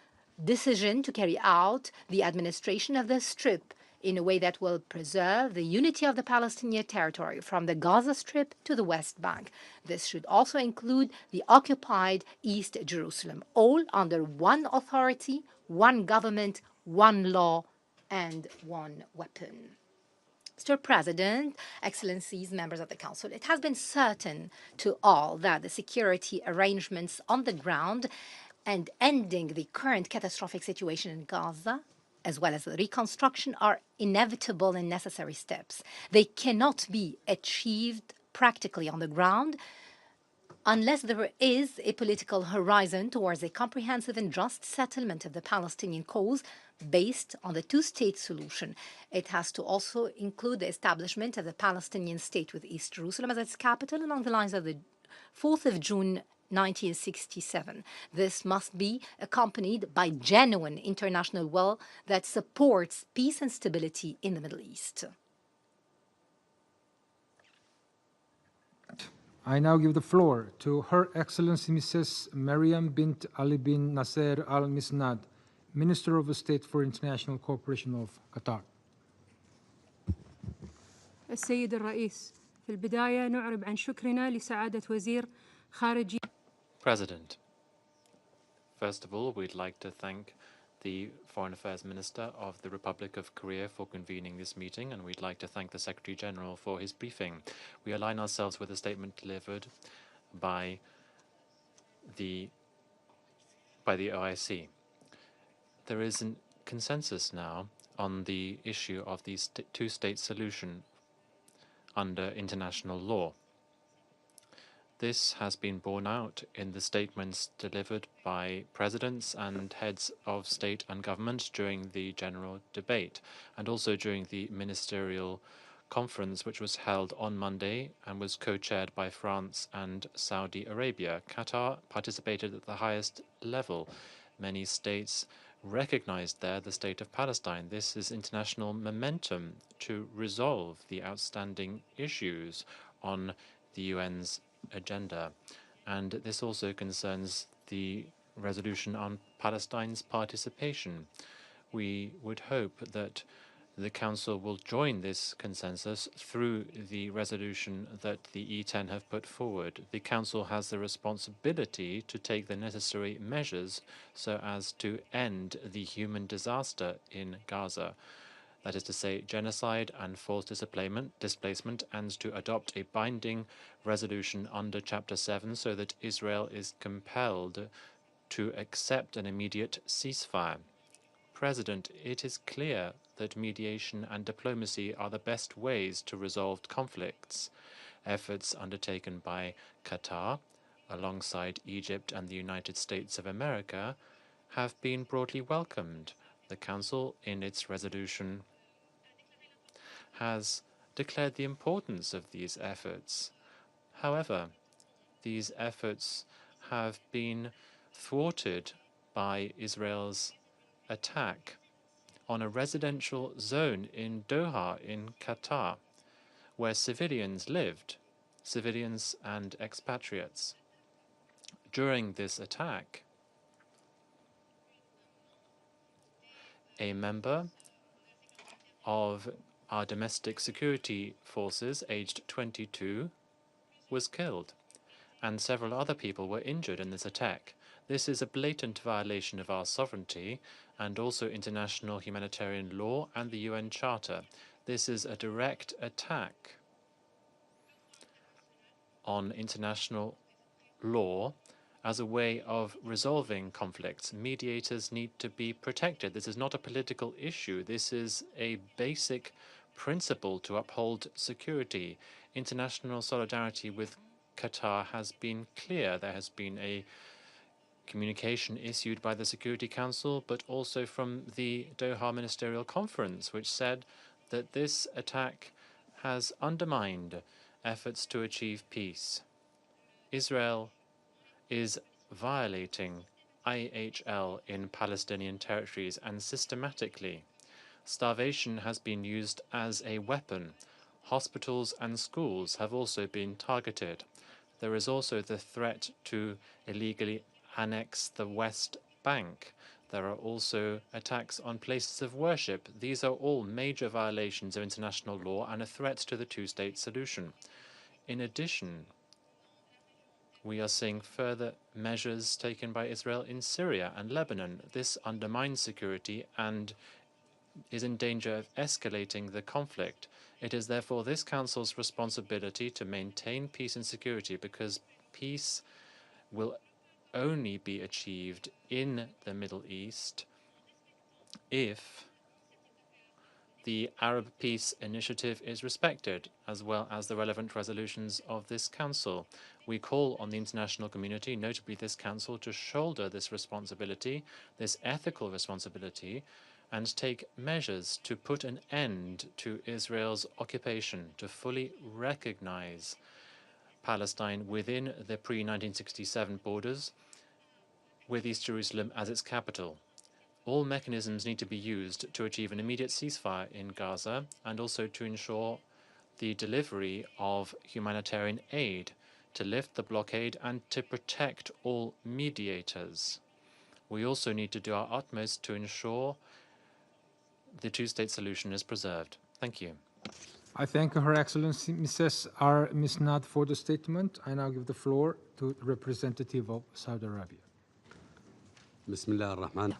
decision to carry out the administration of the Strip in a way that will preserve the unity of the Palestinian territory from the Gaza Strip to the West Bank. This should also include the occupied East Jerusalem, all under one authority, one government, one law, and one weapon. Mr. President, Excellencies, members of the Council, it has been certain to all that the security arrangements on the ground and ending the current catastrophic situation in Gaza, as well as the reconstruction, are inevitable and necessary steps. They cannot be achieved practically on the ground unless there is a political horizon towards a comprehensive and just settlement of the Palestinian cause based on the two-state solution. It has to also include the establishment of the Palestinian state with East Jerusalem as its capital along the lines of the 4th of June 1967. This must be accompanied by genuine international will that supports peace and stability in the Middle East. I now give the floor to Her Excellency Mrs. Mariam bint Ali bin Nasser Al Misnad, Minister of State for International Cooperation of Qatar. السيد الرئيس، في البداية نعرب عن شكرنا لسعادة وزير خارجية. President, first of all, we'd like to thank the Foreign Affairs Minister of the Republic of Korea for convening this meeting, and we'd like to thank the Secretary General for his briefing. We align ourselves with the statement delivered by by the OIC. There is a consensus now on the issue of the two-state solution under international law. This has been borne out in the statements delivered by presidents and heads of state and government during the general debate, and also during the ministerial conference which was held on Monday and was co-chaired by France and Saudi Arabia. Qatar participated at the highest level. Many states recognized there the state of Palestine. This is international momentum to resolve the outstanding issues on the UN's agenda. And this also concerns the resolution on Palestine's participation. We would hope that the Council will join this consensus through the resolution that the E10 have put forward. The Council has the responsibility to take the necessary measures so as to end the human disaster in Gaza. That is to say, genocide and forced displacement, and to adopt a binding resolution under Chapter 7 so that Israel is compelled to accept an immediate ceasefire. President, it is clear that mediation and diplomacy are the best ways to resolve conflicts. Efforts undertaken by Qatar, alongside Egypt and the United States of America, have been broadly welcomed. The Council, in its resolution, has declared the importance of these efforts. However, these efforts have been thwarted by Israel's attack on a residential zone in Doha in Qatar, where civilians lived, civilians and expatriates. During this attack, a member of our domestic security forces, aged 22, was killed, and several other people were injured in this attack. This is a blatant violation of our sovereignty and also international humanitarian law and the UN Charter. This is a direct attack on international law as a way of resolving conflicts. Mediators need to be protected. This is not a political issue. This is a basic principle to uphold security. International solidarity with Qatar has been clear. There has been a communication issued by the Security Council, but also from the Doha Ministerial Conference, which said that this attack has undermined efforts to achieve peace. Israel is violating IHL in Palestinian territories, and systematically. Starvation has been used as a weapon. Hospitals and schools have also been targeted. There is also the threat to illegally annex the West Bank. There are also attacks on places of worship. These are all major violations of international law and a threat to the two-state solution. In addition, we are seeing further measures taken by Israel in Syria and Lebanon. This undermines security and is in danger of escalating the conflict. It is therefore this Council's responsibility to maintain peace and security, because peace will only be achieved in the Middle East if the Arab Peace Initiative is respected, as well as the relevant resolutions of this Council. We call on the international community, notably this Council, to shoulder this responsibility, this ethical responsibility, and take measures to put an end to Israel's occupation, to fully recognize Palestine within the pre-1967 borders, with East Jerusalem as its capital. All mechanisms need to be used to achieve an immediate ceasefire in Gaza, and also to ensure the delivery of humanitarian aid, to lift the blockade and to protect all mediators. We also need to do our utmost to ensure the two-state solution is preserved. Thank you. I thank Her Excellency Mrs. R. Misnad for the statement. I now give the floor to the representative of Saudi Arabia. Bismillah ar-Rahman.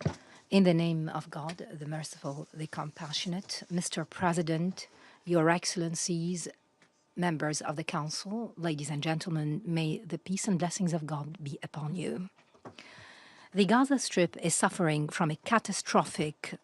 In the name of God, the merciful, the compassionate, Mr. President, Your Excellencies, members of the Council, ladies and gentlemen, may the peace and blessings of God be upon you. The Gaza Strip is suffering from a catastrophic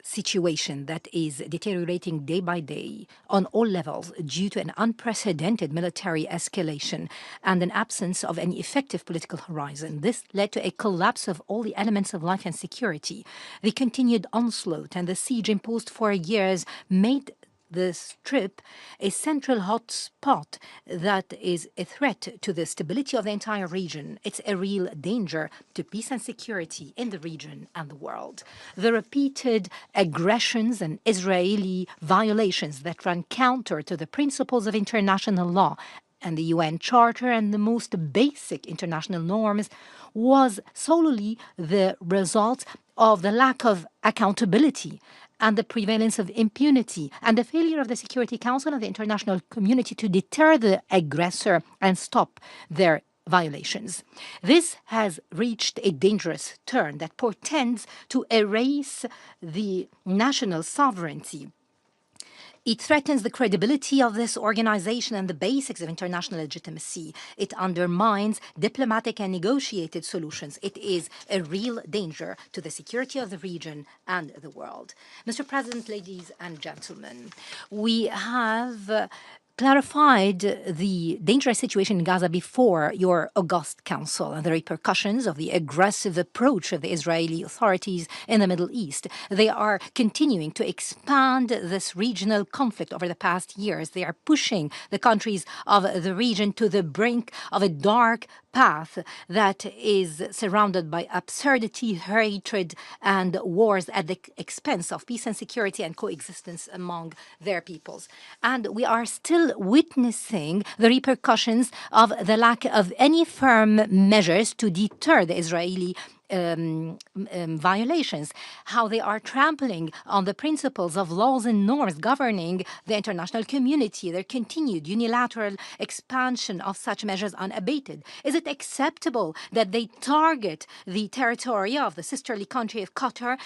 situation that is deteriorating day by day on all levels due to an unprecedented military escalation and an absence of any effective political horizon. This led to a collapse of all the elements of life and security. The continued onslaught and the siege imposed for years made the Strip a central hot spot that is a threat to the stability of the entire region. It's a real danger to peace and security in the region and the world. The repeated aggressions and Israeli violations that run counter to the principles of international law and the UN Charter and the most basic international norms was solely the result of the lack of accountability and the prevalence of impunity and the failure of the Security Council and the international community to deter the aggressor and stop their violations. This has reached a dangerous turn that portends to erase the national sovereignty. It threatens the credibility of this organization and the basics of international legitimacy. It undermines diplomatic and negotiated solutions. It is a real danger to the security of the region and the world. Mr. President, ladies and gentlemen, we have clarified the dangerous situation in Gaza before your august council and the repercussions of the aggressive approach of the Israeli authorities in the Middle East. They are continuing to expand this regional conflict over the past years. They are pushing the countries of the region to the brink of a dark path that is surrounded by absurdity, hatred, and wars at the expense of peace and security and coexistence among their peoples. And we are still witnessing the repercussions of the lack of any firm measures to deter the Israeli violations, how they are trampling on the principles of laws and norms governing the international community, their continued unilateral expansion of such measures unabated. Is it acceptable that they target the territory of the sisterly country of Qatar,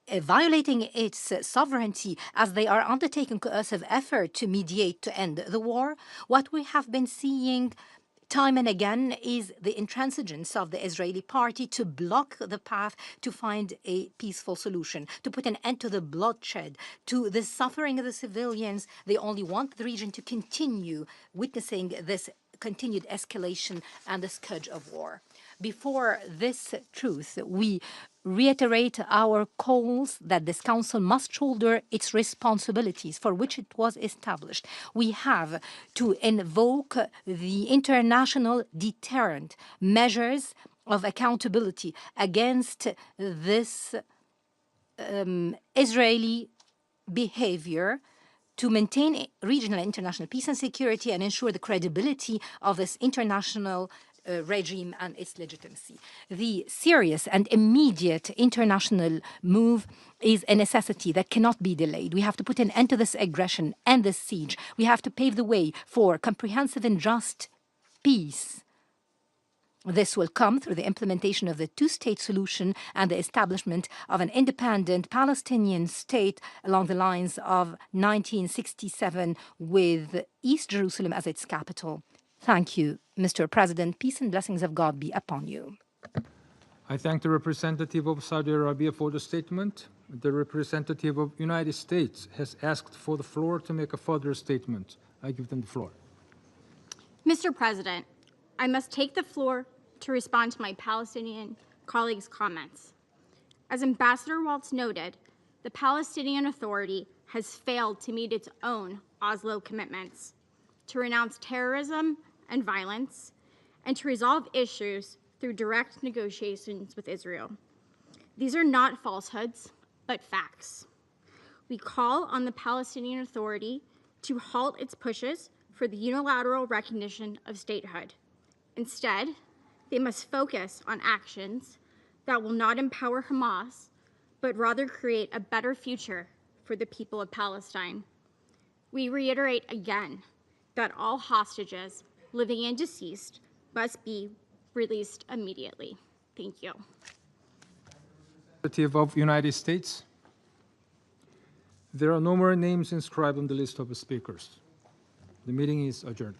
violating its sovereignty as they are undertaking coercive effort to mediate to end the war? What we have been seeing time and again is the intransigence of the Israeli party to block the path to find a peaceful solution, to put an end to the bloodshed, to the suffering of the civilians. They only want the region to continue witnessing this continued escalation and the scourge of war. Before this truth, we reiterate our calls that this council must shoulder its responsibilities for which it was established. We have to invoke the international deterrent measures of accountability against this Israeli behavior to maintain regional and international peace and security and ensure the credibility of this international regime and its legitimacy. The serious and immediate international move is a necessity that cannot be delayed. We have to put an end to this aggression and this siege. We have to pave the way for comprehensive and just peace. This will come through the implementation of the two-state solution and the establishment of an independent Palestinian state along the lines of 1967 with East Jerusalem as its capital. Thank you, Mr. President. Peace and blessings of God be upon you. I thank the representative of Saudi Arabia for the statement. The representative of the United States has asked for the floor to make a further statement. I give them the floor. Mr. President, I must take the floor to respond to my Palestinian colleagues' comments. As Ambassador Waltz noted, the Palestinian Authority has failed to meet its own Oslo commitments to renounce terrorism and violence and to resolve issues through direct negotiations with Israel. These are not falsehoods, but facts. We call on the Palestinian Authority to halt its pushes for the unilateral recognition of statehood. Instead, they must focus on actions that will not empower Hamas, but rather create a better future for the people of Palestine. We reiterate again that all hostages, living and deceased, must be released immediately. Thank you. Representative of the United States. There are no more names inscribed on the list of the speakers. The meeting is adjourned.